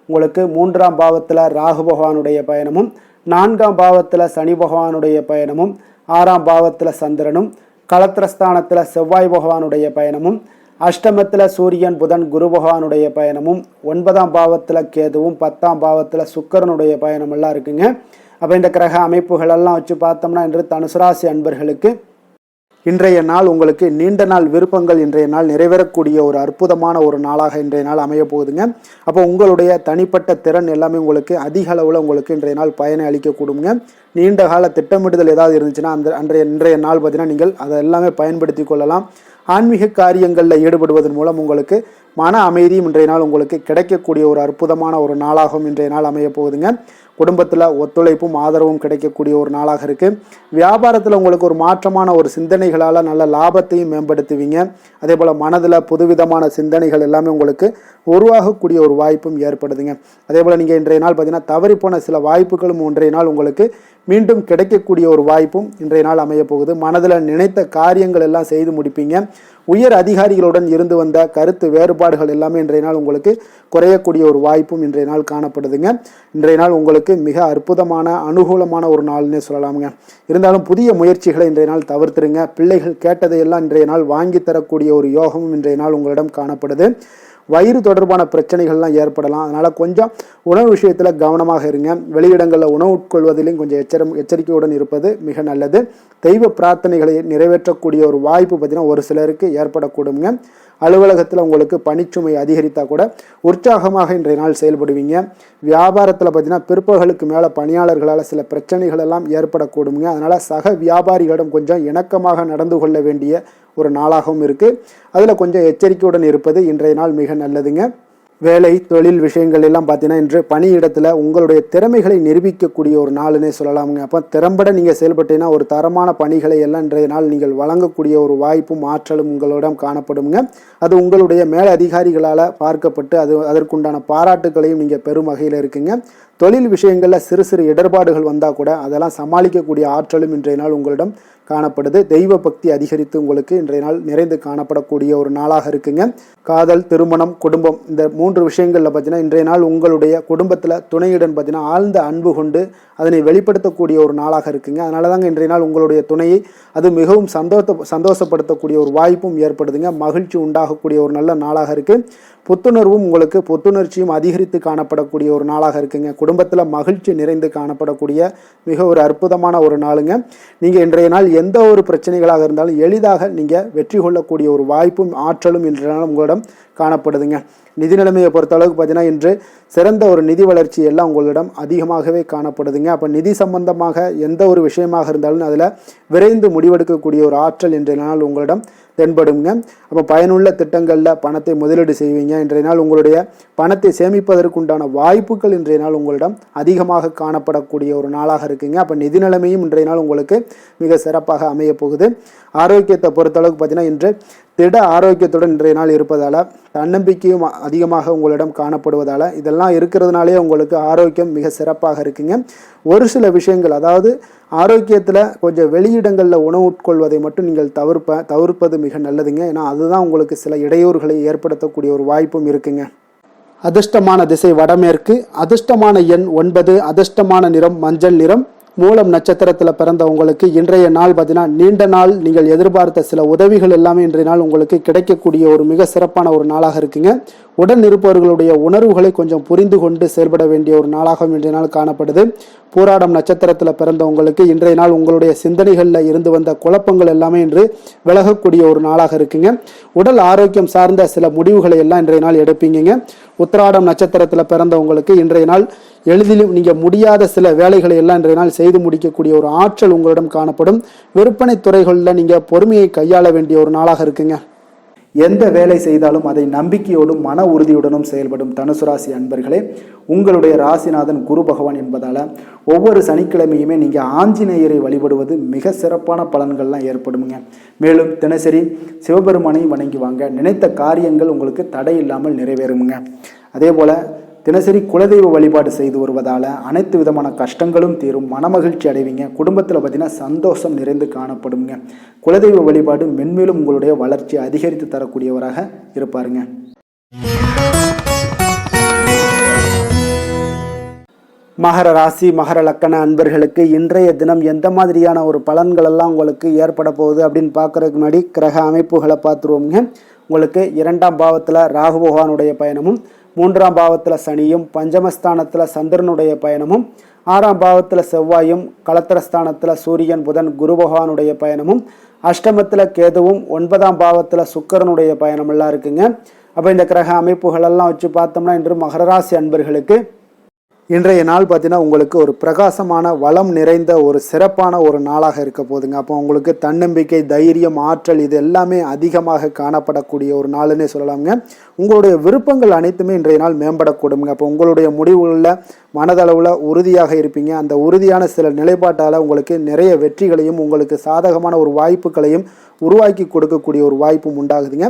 Speaker 1: உங்களுக்கு 3ஆம் பாவத்தில் ராகு பகவானுடைய பயணமும், 4ஆம் பாவத்தில் சனி பகவானுடைய பயணமும், 6ஆம் பாவத்தில் சந்திரனும், களத்திரஸ்தானத்தில் செவ்வாய் பகவானுடைய பயணமும், அஷ்டமத்தில் சூரியன் புதன் குரு பகவானுடைய பயணமும், 9ஆம் பாவத்தில் கேதுவும், 10ஆம் பாவத்தில் சுக்கிரனுடைய பயணமெல்லாம் இருக்குங்க. அப்போ இந்த கிரக அமைப்புகளெல்லாம் வச்சு பார்த்தோம்னா இன்று தனுசு ராசி அன்பர்களுக்கு இன்றைய நாள் உங்களுக்கு நீண்ட நாள் விருப்பங்கள் இன்றைய நாள் நிறைவேறக்கூடிய ஒரு அற்புதமான ஒரு நாளாக இன்றைய நாள் அமைய போகுதுங்க. அப்போ உங்களுடைய தனிப்பட்ட திறன் எல்லாமே உங்களுக்கு அதிக அளவில் உங்களுக்கு இன்றைய நாள் பயனை அளிக்கக்கூடுங்க. நீண்ட கால திட்டமிடுதல் ஏதாவது இருந்துச்சுன்னா இன்றைய நாள் பார்த்தீங்கன்னா நீங்கள் அதை எல்லாமே பயன்படுத்தி கொள்ளலாம். ஆன்மீக காரியங்களில் ஈடுபடுவதன் மூலம் உங்களுக்கு மன அமைதியும் இன்றைய நாள் உங்களுக்கு கிடைக்கக்கூடிய ஒரு அற்புதமான ஒரு நாளாகவும் இன்றைய நாள் அமைய போகுதுங்க. குடும்பத்தில் ஒத்துழைப்பும் ஆதரவும் கிடைக்கக்கூடிய ஒரு நாளாக இருக்குது. வியாபாரத்தில் உங்களுக்கு ஒரு மாற்றமான ஒரு சிந்தனைகளால் நல்ல லாபத்தையும் மேம்படுத்துவீங்க. அதே போல் மனதில் புதுவிதமான சிந்தனைகள் எல்லாமே உங்களுக்கு உருவாகக்கூடிய ஒரு வாய்ப்பும் ஏற்படுதுங்க. அதே போல் நீங்கள் இன்றைய நாள் பார்த்தீங்கன்னா தவறிப்போன சில வாய்ப்புகளும் இன்றைய நாள் உங்களுக்கு மீண்டும் கிடைக்கக்கூடிய ஒரு வாய்ப்பும் இன்றைய நாள் அமைய போகுது. மனதில் நினைத்த காரியங்கள் எல்லாம் செய்து முடிப்பீங்க. உயர் அதிகாரிகளுடன் இருந்து வந்த கருத்து வேறுபாடுகள் எல்லாமே இன்றைய நாள் உங்களுக்கு குறையக்கூடிய ஒரு வாய்ப்பும் இன்றைய நாள் காணப்படுதுங்க. இன்றைய நாள் உங்களுக்கு மிக அற்புதமான அனுகூலமான ஒரு நாள்னே சொல்லலாமுங்க. இருந்தாலும் புதிய முயற்சிகளை இன்றைய நாள் தவிர்த்துருங்க. பிள்ளைகள் கேட்டதையெல்லாம் இன்றைய நாள் வாங்கி தரக்கூடிய ஒரு யோகமும் இன்றைய நாள் உங்களிடம் காணப்படுது. வயிறு தொடர்பான பிரச்சனைகள்லாம் ஏற்படலாம். அதனால் கொஞ்சம் உணவு விஷயத்தில் கவனமாக இருங்க. வெளியிடங்களில் உணவு உட்கொள்வதிலையும் கொஞ்சம் எச்சரிக்கையுடன் இருப்பது மிக நல்லது. தெய்வ பிரார்த்தனைகளை நிறைவேற்றக்கூடிய ஒரு வாய்ப்பு பார்த்தீங்கன்னா ஒரு சிலருக்கு ஏற்படக்கூடுங்க. அலுவலகத்தில் உங்களுக்கு பணிச்சுமை அதிகரித்தால் கூட உற்சாகமாக இன்றைய நாள் செயல்படுவீங்க. வியாபாரத்தில் பார்த்தீங்கன்னா பிற்பகலுக்கு மேலே பணியாளர்களால் சில பிரச்சனைகள் எல்லாம் ஏற்படக்கூடுங்க. அதனால் சக வியாபாரிகளிடம் கொஞ்சம் இணக்கமாக நடந்து கொள்ள வேண்டிய ஒரு நாளாகவும் இருக்குது. அதில் கொஞ்சம் எச்சரிக்கையுடன் இருப்பது இன்றைய நாள் மிக நல்லதுங்க. வேலை தொழில் விஷயங்கள் எல்லாம் பார்த்தீங்கன்னா இன்று பணியிடத்தில் உங்களுடைய திறமைகளை நிரூபிக்கக்கூடிய ஒரு நாளுன்னே சொல்லலாமுங்க. அப்போ திறம்பட நீங்கள் செயல்பட்டீங்கன்னா ஒரு தரமான பணிகளை எல்லாம் இன்றைய நாள் நீங்கள் வழங்கக்கூடிய ஒரு வாய்ப்பும் ஆற்றலும் உங்களிடம் காணப்படுங்க. அது உங்களுடைய மேல் அதிகாரிகளால் பார்க்கப்பட்டு அதற்குண்டான பாராட்டுகளையும் நீங்கள் பெரும் வகையில் இருக்குங்க. தொழில் விஷயங்களில் சிறு சிறு இடர்பாடுகள் வந்தால் கூட அதெல்லாம் சமாளிக்கக்கூடிய ஆற்றலும் இன்றைய நாள் உங்களிடம் காணப்படுது. தெய்வ பக்தி அதிகரித்து உங்களுக்கு இன்றைய நாள் நிறைந்து காணப்படக்கூடிய ஒரு நாளாக இருக்குங்க. காதல், திருமணம், குடும்பம் இந்த 3 விஷயங்களில் பார்த்தீங்கன்னா இன்றைய நாள் உங்களுடைய குடும்பத்தில் துணையுடன் பார்த்தீங்கன்னா ஆழ்ந்த அன்பு கொண்டு அதனை வெளிப்படுத்தக்கூடிய ஒரு நாளாக இருக்குங்க. அதனால தாங்க இன்றைய நாள் உங்களுடைய துணையை அது மிகவும் சந்தோஷப்படுத்தக்கூடிய ஒரு வாய்ப்பும் ஏற்படுதுங்க. மகிழ்ச்சி உண்டாகக்கூடிய ஒரு நல்ல நாளாக இருக்குது. புத்துணர்வும் உங்களுக்கு புத்துணர்ச்சியும் அதிகரித்து காணப்படக்கூடிய ஒரு நாளாக இருக்குங்க. குடும்பத்தில் மகிழ்ச்சி நிறைந்து காணப்படக்கூடிய மிக ஒரு அற்புதமான ஒரு நாளுங்க. நீங்கள் இன்றைய நாள் எந்த ஒரு பிரச்சனைகளாக இருந்தாலும் எளிதாக நீங்கள் வெற்றி கொள்ளக்கூடிய ஒரு வாய்ப்பும் ஆற்றலும் இன்றைய நாள் உங்களிடம் காணப்படுதுங்க. நிதி நிலைமையை பொறுத்தளவுக்கு பார்த்தீங்கன்னா இன்று சிறந்த ஒரு நிதி வளர்ச்சி எல்லாம் உங்களிடம் அதிகமாகவே காணப்படுதுங்க. அப்போ நிதி சம்பந்தமாக எந்த ஒரு விஷயமாக இருந்தாலும் அதில் விரைந்து முடிவெடுக்கக்கூடிய ஒரு ஆற்றல் இன்றைய நாள் உங்களிடம் தென்படுங்க. அப்போ பயனுள்ள திட்டங்களில் பணத்தை முதலீடு செய்வீங்க. இன்றைய நாள் உங்களுடைய பணத்தை சேமிப்பதற்குண்டான வாய்ப்புகள் இன்றைய நாள் உங்களிடம் அதிகமாக காணப்படக்கூடிய ஒரு நாளாக இருக்குங்க. அப்போ நிதி நிலைமையும் இன்றைய நாள் உங்களுக்கு மிக சிறப்பாக அமைய போகுது. ஆரோக்கியத்தை பொறுத்தளவுக்கு பார்த்தீங்கன்னா இன்று திட ஆரோக்கியத்துடன் இன்றைய நாள் இருப்பதால் தன்னம்பிக்கையும் அதிகமாக உங்களிடம் காணப்படுவதால் இதெல்லாம் இருக்கிறதுனாலே உங்களுக்கு ஆரோக்கியம் மிக சிறப்பாக இருக்குங்க. ஒரு சில விஷயங்கள் அதாவது ஆரோக்கியத்தில் கொஞ்சம் வெளியிடங்களில் உணவு உட்கொள்வதை மட்டும் நீங்கள் தவிர்ப்பது மிக நல்லதுங்க. ஏன்னா அதுதான் உங்களுக்கு சில இடையூறுகளை ஏற்படுத்தக்கூடிய ஒரு வாய்ப்பும் இருக்குங்க. அதிர்ஷ்டமான திசை வடமேற்கு, அதிர்ஷ்டமான எண் 9, அதிர்ஷ்டமான நிறம் மஞ்சள் நிறம். மூலம் நட்சத்திரத்தில் பிறந்த உங்களுக்கு இன்றைய நாள் பார்த்தீங்கன்னா நீண்ட நாள் நீங்கள் எதிர்பார்த்த சில உதவிகள் எல்லாமே இன்றைய நாள் உங்களுக்கு கிடைக்கக்கூடிய ஒரு மிக சிறப்பான ஒரு நாளாக இருக்குங்க. உடன் இருப்பவர்களுடைய உணர்வுகளை கொஞ்சம் புரிந்து கொண்டு செயல்பட வேண்டிய ஒரு நாளாகவும் இன்றைய நாள் காணப்படுது. பூராடம் நட்சத்திரத்தில் பிறந்த உங்களுக்கு இன்றைய நாள் உங்களுடைய சிந்தனைகளில் இருந்து வந்த குழப்பங்கள் எல்லாமே இன்று விலகக்கூடிய ஒரு நாளாக இருக்குங்க. உடல் ஆரோக்கியம் சார்ந்த சில முடிவுகளை எல்லாம் இன்றைய நாள் எடுப்பீங்க. உத்திராடம் நட்சத்திரத்தில் பிறந்தவங்களுக்கு இன்றைய நாள் எளிதிலும் நீங்கள் முடியாத சில வேலைகளை எல்லாம் இன்றைய நாள் செய்து முடிக்கக்கூடிய ஒரு ஆற்றல் உங்களிடம் காணப்படும். விற்பனை துறைகளில் நீங்கள் பொறுமையை கையாள வேண்டிய ஒரு நாளாக இருக்குங்க. எந்த வேலை செய்தாலும் அதை நம்பிக்கையோடும் மன உறுதியுடனும் செயல்படும் தனுசு ராசி அன்பர்களே, உங்களுடைய ராசிநாதன் குரு பகவான் என்பதால் ஒவ்வொரு சனிக்கிழமையுமே நீங்கள் ஆஞ்சநேயரை வழிபடுவது மிக சிறப்பான பலன்கள்லாம் ஏற்படுங்க. மேலும் தினசரி சிவபெருமானையும் வணங்கி வாங்க, நினைத்த காரியங்கள் உங்களுக்கு தடை இல்லாமல் நிறைவேறுமுங்க. அதே போல் தினசரி குலதெய்வ வழிபாடு செய்து வருவதால் அனைத்து விதமான கஷ்டங்களும் தீரும், மனமகிழ்ச்சி அடைவீங்க. குடும்பத்தில் பார்த்தீங்கன்னா சந்தோஷம் நிறைந்து காணப்படுங்க. குலதெய்வ வழிபாடு மென்மேலும் உங்களுடைய வளர்ச்சி அதிகரித்து தரக்கூடியவராக இருப்பாருங்க. மகர ராசி மகர லக்கண அன்பர்களுக்கு இன்றைய தினம் எந்த மாதிரியான ஒரு பலன்கள் எல்லாம் உங்களுக்கு ஏற்பட போகுது அப்படின்னு பார்க்கறதுக்கு முன்னாடி கிரக அமைப்புகளை பார்த்துருவோங்க. உங்களுக்கு 2ஆம் பாவத்தில் ராகு பகவானுடைய பயணமும், 3ஆம் பாவத்தில் சனியும், பஞ்சமஸ்தானத்தில் சந்திரனுடைய பயணமும், 6ஆம் பாவத்தில் செவ்வாயும், களத்திரஸ்தானத்தில் சூரியன் புதன் குரு பகவானுடைய பயணமும், அஷ்டமத்தில் கேதுவும், 9ஆம் பாவத்தில் சுக்கிரனுடைய பயணமெல்லாம் இருக்குங்க. அப்போ இந்த கிரக அமைப்புகளெல்லாம் வச்சு பார்த்தோம்னா இன்று மகர ராசி அன்பர்களுக்கு இன்றைய நாள் பார்த்தீங்கன்னா உங்களுக்கு ஒரு பிரகாசமான வளம் நிறைந்த ஒரு சிறப்பான ஒரு நாளாக இருக்க போகுதுங்க. அப்போ உங்களுக்கு தன்னம்பிக்கை, தைரியம், ஆற்றல் இது எல்லாமே அதிகமாக காணப்படக்கூடிய ஒரு நாளுன்னே சொல்லலாமுங்க. உங்களுடைய விருப்பங்கள் அனைத்துமே இன்றைய நாள் மேம்படக்கூடுங்க. அப்போ உங்களுடைய முடிவுகளில் மனதளவில் உறுதியாக இருப்பீங்க. அந்த உறுதியான சில நிலைப்பாட்டால் உங்களுக்கு நிறைய வெற்றிகளையும் உங்களுக்கு சாதகமான ஒரு வாய்ப்புகளையும் உருவாக்கி கொடுக்கக்கூடிய ஒரு வாய்ப்பும் உண்டாகுதுங்க.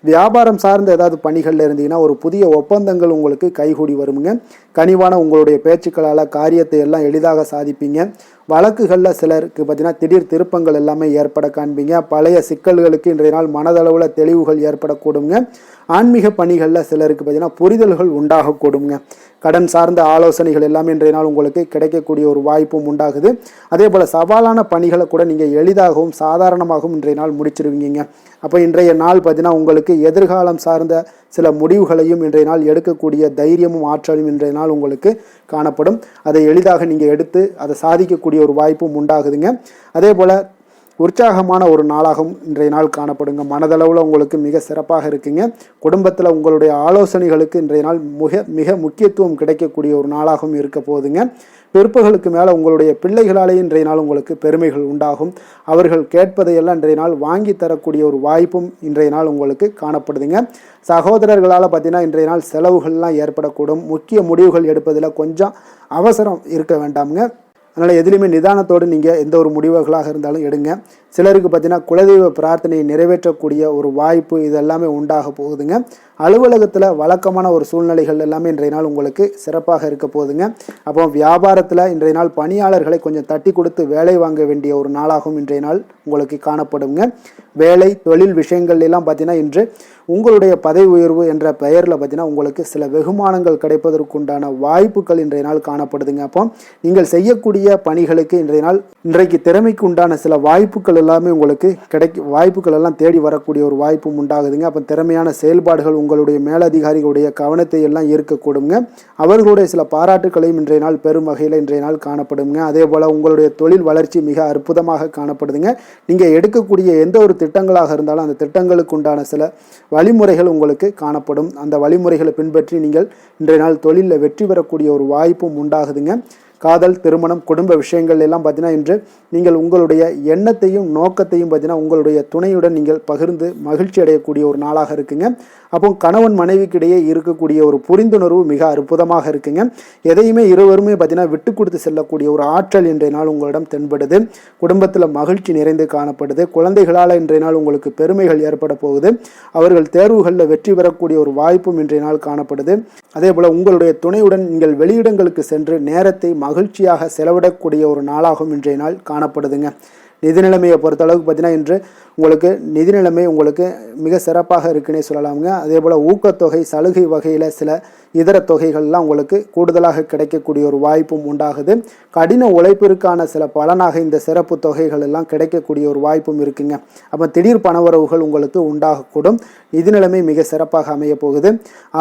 Speaker 1: வியாபாரம் சார்ந்த ஏதாவது பணிகளில் இருந்தீங்கன்னா ஒரு புதிய ஒப்பந்தங்கள் உங்களுக்கு கைகூடி வருங்க. கனிவான உங்களுடைய பேச்சுக்களால் காரியத்தை எல்லாம் எளிதாக சாதிப்பீங்க. வழக்குகளில் சிலருக்கு பார்த்தீங்கன்னா திடீர் திருப்பங்கள் எல்லாமே ஏற்பட காண்பீங்க. பழைய சிக்கல்களுக்கு இன்றைய நாள் மனதளவில் தெளிவுகள் ஏற்படக்கூடுங்க. ஆன்மீக பணிகளில் சிலருக்கு பார்த்தீங்கன்னா புரிதல்கள் உண்டாகக்கூடுங்க. கடன் சார்ந்த ஆலோசனைகள் எல்லாமே இன்றைய நாள் உங்களுக்கு கிடைக்கக்கூடிய ஒரு வாய்ப்பும் உண்டாகுது. அதே போல் சவாலான பணிகளை கூட நீங்கள் எளிதாகவும் சாதாரணமாகவும் இன்றைய நாள் முடிச்சிருவீங்க. அப்போ இன்றைய நாள் பார்த்தீங்கன்னா உங்களுக்கு எதிர்காலம் சார்ந்த சில முடிவுகளையும் இன்றைய நாள் எடுக்கக்கூடிய தைரியமும் ஆற்றலும் இன்றைய நாள் உங்களுக்கு காணப்படும். அதை எளிதாக நீங்கள் எடுத்து அதை சாதிக்கக்கூடிய ஒரு வாய்ப்பும் உண்டாகுதுங்க. அதே போல் உற்சாகமான ஒரு நாளாகவும் இன்றைய நாள் காணப்படுங்க. மனதளவில் உங்களுக்கு மிக சிறப்பாக இருக்குங்க. குடும்பத்தில் உங்களுடைய ஆலோசனைகளுக்கு இன்றைய நாள் மிக முக்கியத்துவம் கிடைக்கக்கூடிய ஒரு நாளாகவும் இருக்க போகுதுங்க. பிற்பகலுக்கு மேலே உங்களுடைய பிள்ளைகளாலே இன்றைய நாள் உங்களுக்கு பெருமைகள் உண்டாகும். அவர்கள் கேட்பதையெல்லாம் இன்றைய நாள் வாங்கி தரக்கூடிய ஒரு வாய்ப்பும் இன்றைய நாள் உங்களுக்கு காணப்படுதுங்க. சகோதரர்களால் பார்த்தீங்கன்னா இன்றைய நாள் செலவுகள்லாம் ஏற்படக்கூடும். முக்கிய முடிவுகள் எடுப்பதில் கொஞ்சம் அவசரம் இருக்க வேண்டாமுங்க. அதனால் எதுலேயுமே நிதானத்தோடு நீங்கள் எந்த ஒரு முடிவுகளாக இருந்தாலும் எடுங்க. சிலருக்கு பார்த்தீங்கன்னா குலதெய்வ பிரார்த்தனையை நிறைவேற்றக்கூடிய ஒரு வாய்ப்பு இதெல்லாமே உண்டாக போகுதுங்க. அலுவலகத்தில் வழக்கமான ஒரு சூழ்நிலைகள் எல்லாமே இன்றைய நாள் உங்களுக்கு சிறப்பாக இருக்க போகுதுங்க. அப்போ வியாபாரத்தில் இன்றைய நாள் பணியாளர்களை கொஞ்சம் தட்டி கொடுத்து வேலை வாங்க வேண்டிய ஒரு நாளாகவும் இன்றைய நாள் உங்களுக்கு காணப்படுங்க. வேலை தொழில் விஷயங்கள் எல்லாம் பார்த்தீங்கன்னா இன்று உங்களுடைய பதவி உயர்வு என்ற பெயரில் பார்த்தீங்கன்னா உங்களுக்கு சில வெகுமானங்கள் கிடைப்பதற்குண்டான வாய்ப்புகள் இன்றைய நாள் காணப்படுதுங்க. அப்போ நீங்கள் செய்யக்கூடிய பணிகளுக்கு இன்றைக்கு திறமைக்கு உண்டான சில வாய்ப்புகள் எல்லாமே உங்களுக்கு வாய்ப்புகள் எல்லாம் தேடி வரக்கூடிய ஒரு வாய்ப்பும் உண்டாகுதுங்க. அப்போ திறமையான செயல்பாடுகள் உங்களுடைய மேலதிகாரிகளுடைய கவனத்தை எல்லாம் ஈர்க்கக்கூடுங்க. அவர்களுடைய சில பாராட்டுகளையும் இன்றைய நாள் பெரும் வகையில் இன்றைய நாள் காணப்படுங்க. அதே போல் உங்களுடைய தொழில் வளர்ச்சி மிக அற்புதமாக காணப்படுதுங்க. நீங்கள் எடுக்கக்கூடிய எந்த ஒரு திட்டங்களாக இருந்தாலும் அந்த திட்டங்களுக்கு உண்டான சில வழிமுறைகள் உங்களுக்கு காணப்படும். அந்த வழிமுறைகளை பின்பற்றி நீங்கள் இன்றைய நாள் தொழிலில் வெற்றி பெறக்கூடிய ஒரு வாய்ப்பும் உண்டாகுதுங்க. காதல், திருமணம், குடும்ப விஷயங்கள் எல்லாம் பார்த்தீங்கன்னா இன்று நீங்கள் உங்களுடைய எண்ணத்தையும் நோக்கத்தையும் பார்த்தீங்கன்னா உங்களுடைய துணையுடன் நீங்கள் பகிர்ந்து மகிழ்ச்சி அடையக்கூடிய ஒரு நாளாக இருக்குங்க. அப்போ கணவன் மனைவிக்கிடையே இருக்கக்கூடிய ஒரு புரிந்துணர்வு மிக அற்புதமாக இருக்குங்க. எதையுமே இருவருமே பார்த்தீங்கன்னா விட்டு கொடுத்து செல்லக்கூடிய ஒரு ஆற்றல் இன்றைய நாள் உங்களிடம் தென்படுது. குடும்பத்தில் மகிழ்ச்சி நிறைந்து காணப்படுது. குழந்தைகளால் இன்றைய நாள் உங்களுக்கு பெருமைகள் ஏற்பட போகுது. அவர்கள் தேர்வுகளில் வெற்றி பெறக்கூடிய ஒரு வாய்ப்பும் இன்றைய நாள் காணப்படுது. அதே போல் உங்களுடைய துணையுடன் நீங்கள் வெளியிடங்களுக்கு சென்று நேரத்தை மகிழ்ச்சியாக செலவிடக்கூடிய ஒரு நாளாகவும் இன்றைய நாள் காணப்படுதுங்க. நிதி நிலைமையை பொறுத்தளவுக்கு பார்த்தீங்கன்னா இன்று உங்களுக்கு நிதி நிலைமை உங்களுக்கு மிக சிறப்பாக இருக்குன்னே சொல்லலாமுங்க. அதே போல் ஊக்கத்தொகை, சலுகை வகையில் சில இதர தொகைகள்லாம் உங்களுக்கு கூடுதலாக கிடைக்கக்கூடிய ஒரு வாய்ப்பும் உண்டாகுது. கடின உழைப்பிற்கான சில பலனாக இந்த சிறப்பு தொகைகள் எல்லாம் கிடைக்கக்கூடிய ஒரு வாய்ப்பும் இருக்குங்க. அப்போ திடீர் பணவரவுகள் உங்களுக்கு உண்டாகக்கூடும். நிதி நிலைமை மிக சிறப்பாக அமைய போகுது.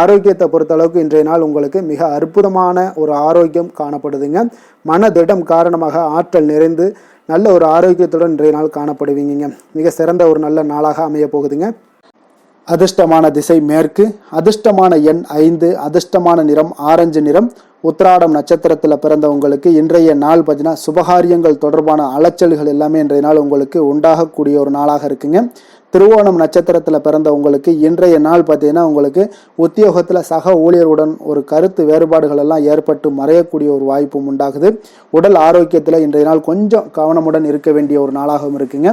Speaker 1: ஆரோக்கியத்தை பொறுத்தளவுக்கு இன்றைய நாள் உங்களுக்கு மிக அற்புதமான ஒரு ஆரோக்கியம் காணப்படுதுங்க. மனதிடம் காரணமாக ஆற்றல் நிறைந்து நல்ல ஒரு ஆரோக்கியத்துடன் இன்றைய நாள் காணப்படுவீங்க. மிக சிறந்த ஒரு நல்ல நாளாக அமைய போகுதுங்க. அதிர்ஷ்டமான திசை மேற்கு, அதிர்ஷ்டமான எண் 5, அதிர்ஷ்டமான நிறம் ஆரஞ்சு நிறம். உத்திராடம் நட்சத்திரத்தில் பிறந்தவங்களுக்கு இன்றைய நாள் பார்த்தீங்கன்னா சுபகாரியங்கள் தொடர்பான அலைச்சல்கள் எல்லாமே இன்றைய நாள் உங்களுக்கு உண்டாகக்கூடிய ஒரு நாளாக இருக்குங்க. திருவோணம் நட்சத்திரத்தில் பிறந்தவங்களுக்கு இன்றைய நாள் பார்த்தீங்கன்னா உங்களுக்கு உத்தியோகத்தில் சக ஊழியருடன் ஒரு கருத்து வேறுபாடுகள் எல்லாம் ஏற்பட்டு மறையக்கூடிய ஒரு வாய்ப்பும் உண்டாகுது. உடல் ஆரோக்கியத்தில் இன்றைய நாள் கொஞ்சம் கவனமுடன் இருக்க வேண்டிய ஒரு நாளாகவும் இருக்குங்க.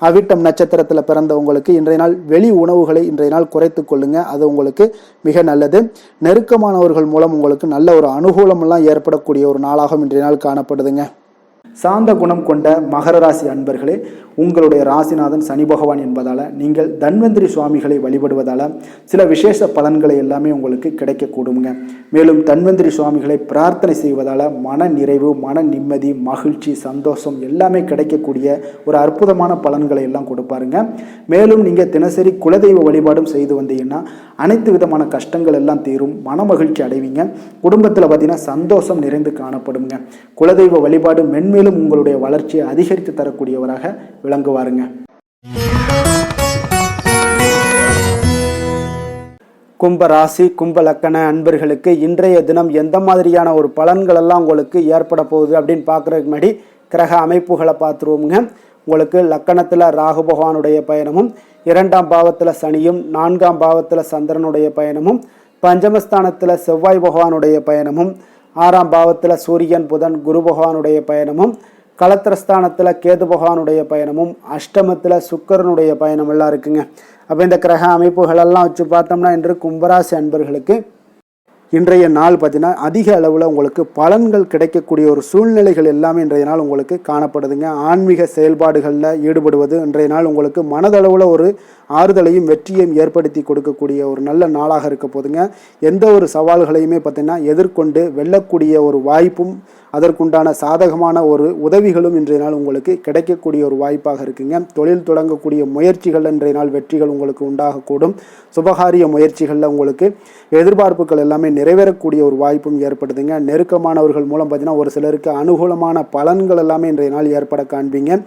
Speaker 1: அவிட்டம் நட்சத்திரத்தில் பிறந்தவங்களுக்கு இன்றைய நாள் வெளி உணவுகளை இன்றைய நாள் குறைத்து கொள்ளுங்க, அது உங்களுக்கு மிக நல்லது. நெருக்கமானவர்கள் மூலம் உங்களுக்கு நல்ல ஒரு அனுகூலம் எல்லாம் ஏற்படக்கூடிய ஒரு நாளாகவும் இன்றைய நாள் காணப்படுதுங்க. சாந்த குணம் கொண்ட மகர ராசி அன்பர்களே, உங்களுடைய ராசிநாதன் சனி பகவான் என்பதால் நீங்கள் தன்வந்திரி சுவாமிகளை வழிபடுவதால் சில விசேஷ பலன்களை எல்லாமே உங்களுக்கு கிடைக்கக்கூடுங்க. மேலும் தன்வந்திரி சுவாமிகளை பிரார்த்தனை செய்வதால் மன நிறைவு, மன நிம்மதி, மகிழ்ச்சி, சந்தோஷம் எல்லாமே கிடைக்கக்கூடிய ஒரு அற்புதமான பலன்களை எல்லாம் கொடுப்பாருங்க. மேலும் நீங்கள் தினசரி குலதெய்வ வழிபாடும் செய்து வந்தீங்கன்னா அனைத்து விதமான கஷ்டங்கள் எல்லாம் தீரும், மன மகிழ்ச்சி அடைவீங்க. குடும்பத்தில் பார்த்தீங்கன்னா சந்தோஷம் நிறைந்து காணப்படுங்க. குலதெய்வ வழிபாடு மென்மேலும் உங்களுடைய வளர்ச்சியை அதிகரித்து தரக்கூடியவராக விளங்குவாருங்க. கும்ப ராசி கும்ப லக்கண அன்பர்களுக்கு இன்றைய தினம் எந்த மாதிரியான ஒரு பலன்கள் எல்லாம் உங்களுக்கு ஏற்பட போகுது அப்படின்னு பார்க்குறதுக்கு முன்னாடி கிரக அமைப்புகளை பார்த்துருவோங்க. உங்களுக்கு லக்கணத்தில் ராகு பகவானுடைய பயணமும், 2ஆம் பாவத்தில் சனியும், 4ஆம் பாவத்தில் சந்திரனுடைய பயணமும், பஞ்சமஸ்தானத்தில் செவ்வாய் பகவானுடைய பயணமும், 6ஆம் பாவத்தில் சூரியன் புதன் குரு பகவானுடைய பயணமும், களத்திரஸ்தானத்தில் கேது பகவானுடைய பயணமும், அஷ்டமத்தில் சுக்கரனுடைய பயணம் எல்லாம் இருக்குங்க. அப்போ இந்த கிரக அமைப்புகளெல்லாம் வச்சு பார்த்தோம்னா இன்று கும்பராசி அன்பர்களுக்கு இன்றைய நாள் பார்த்தீங்கன்னா அதிக அளவில் உங்களுக்கு பலன்கள் கிடைக்கக்கூடிய ஒரு சூழ்நிலைகள் எல்லாமே இன்றைய நாள் உங்களுக்கு காணப்படுதுங்க. ஆன்மீக செயல்பாடுகளில் ஈடுபடுவது இன்றைய நாள் உங்களுக்கு மனதளவில் ஒரு ஆறுதலையும் வெற்றியையும் ஏற்படுத்தி கொடுக்கக்கூடிய ஒரு நல்ல நாளாக இருக்க போதுங்க. எந்த ஒரு சவால்களையுமே பார்த்தீங்கன்னா எதிர்கொண்டு வெல்லக்கூடிய ஒரு வாய்ப்பும் அதற்குண்டான சாதகமான ஒரு உதவிகளும் இன்றைய நாள் உங்களுக்கு கிடைக்கக்கூடிய ஒரு வாய்ப்பாக இருக்குங்க. தொழில் தொடங்கக்கூடிய முயற்சிகள் இன்றைய நாள் வெற்றிகள் உங்களுக்கு உண்டாகக்கூடும். சுபகாரிய முயற்சிகளில் உங்களுக்கு எதிர்பார்ப்புகள் எல்லாமே நிறைவேறக்கூடிய ஒரு வாய்ப்பும் ஏற்படுதுங்க. நெருக்கமானவர்கள் மூலம் பார்த்தீங்கன்னா ஒரு சிலருக்கு அனுகூலமான பலன்கள் எல்லாமே இன்றைய நாள் ஏற்பட காண்பீங்க.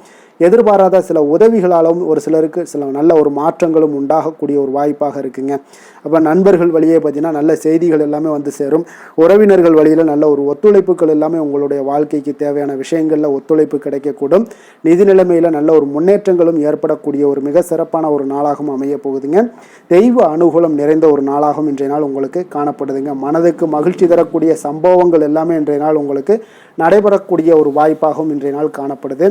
Speaker 1: எதிர்பாராத சில உதவிகளாலும் ஒரு சிலருக்கு சில நல்ல ஒரு மாற்றங்களும் உண்டாகக்கூடிய ஒரு வாய்ப்பாக இருக்குங்க. அப்போ நண்பர்கள் வழியே பார்த்தீங்கன்னா நல்ல செய்திகள் எல்லாமே வந்து சேரும். உறவினர்கள் வழியில் நல்ல ஒரு ஒத்துழைப்புகள் எல்லாமே உங்களுடைய வாழ்க்கைக்கு தேவையான விஷயங்களில் ஒத்துழைப்பு கிடைக்கக்கூடும். நிதி நிலைமையில் நல்ல ஒரு முன்னேற்றங்களும் ஏற்படக்கூடிய ஒரு மிக சிறப்பான ஒரு நாளாகவும் அமைய போகுதுங்க. தெய்வ அனுகூலம் நிறைந்த ஒரு நாளாகவும் இன்றைய நாள் உங்களுக்கு காணப்படுதுங்க. மனதுக்கு மகிழ்ச்சி தரக்கூடிய சம்பவங்கள் எல்லாமே இன்றைய நாள் உங்களுக்கு நடைபெறக்கூடிய ஒரு வாய்ப்பாகவும் இன்றைய நாள் காணப்படுது.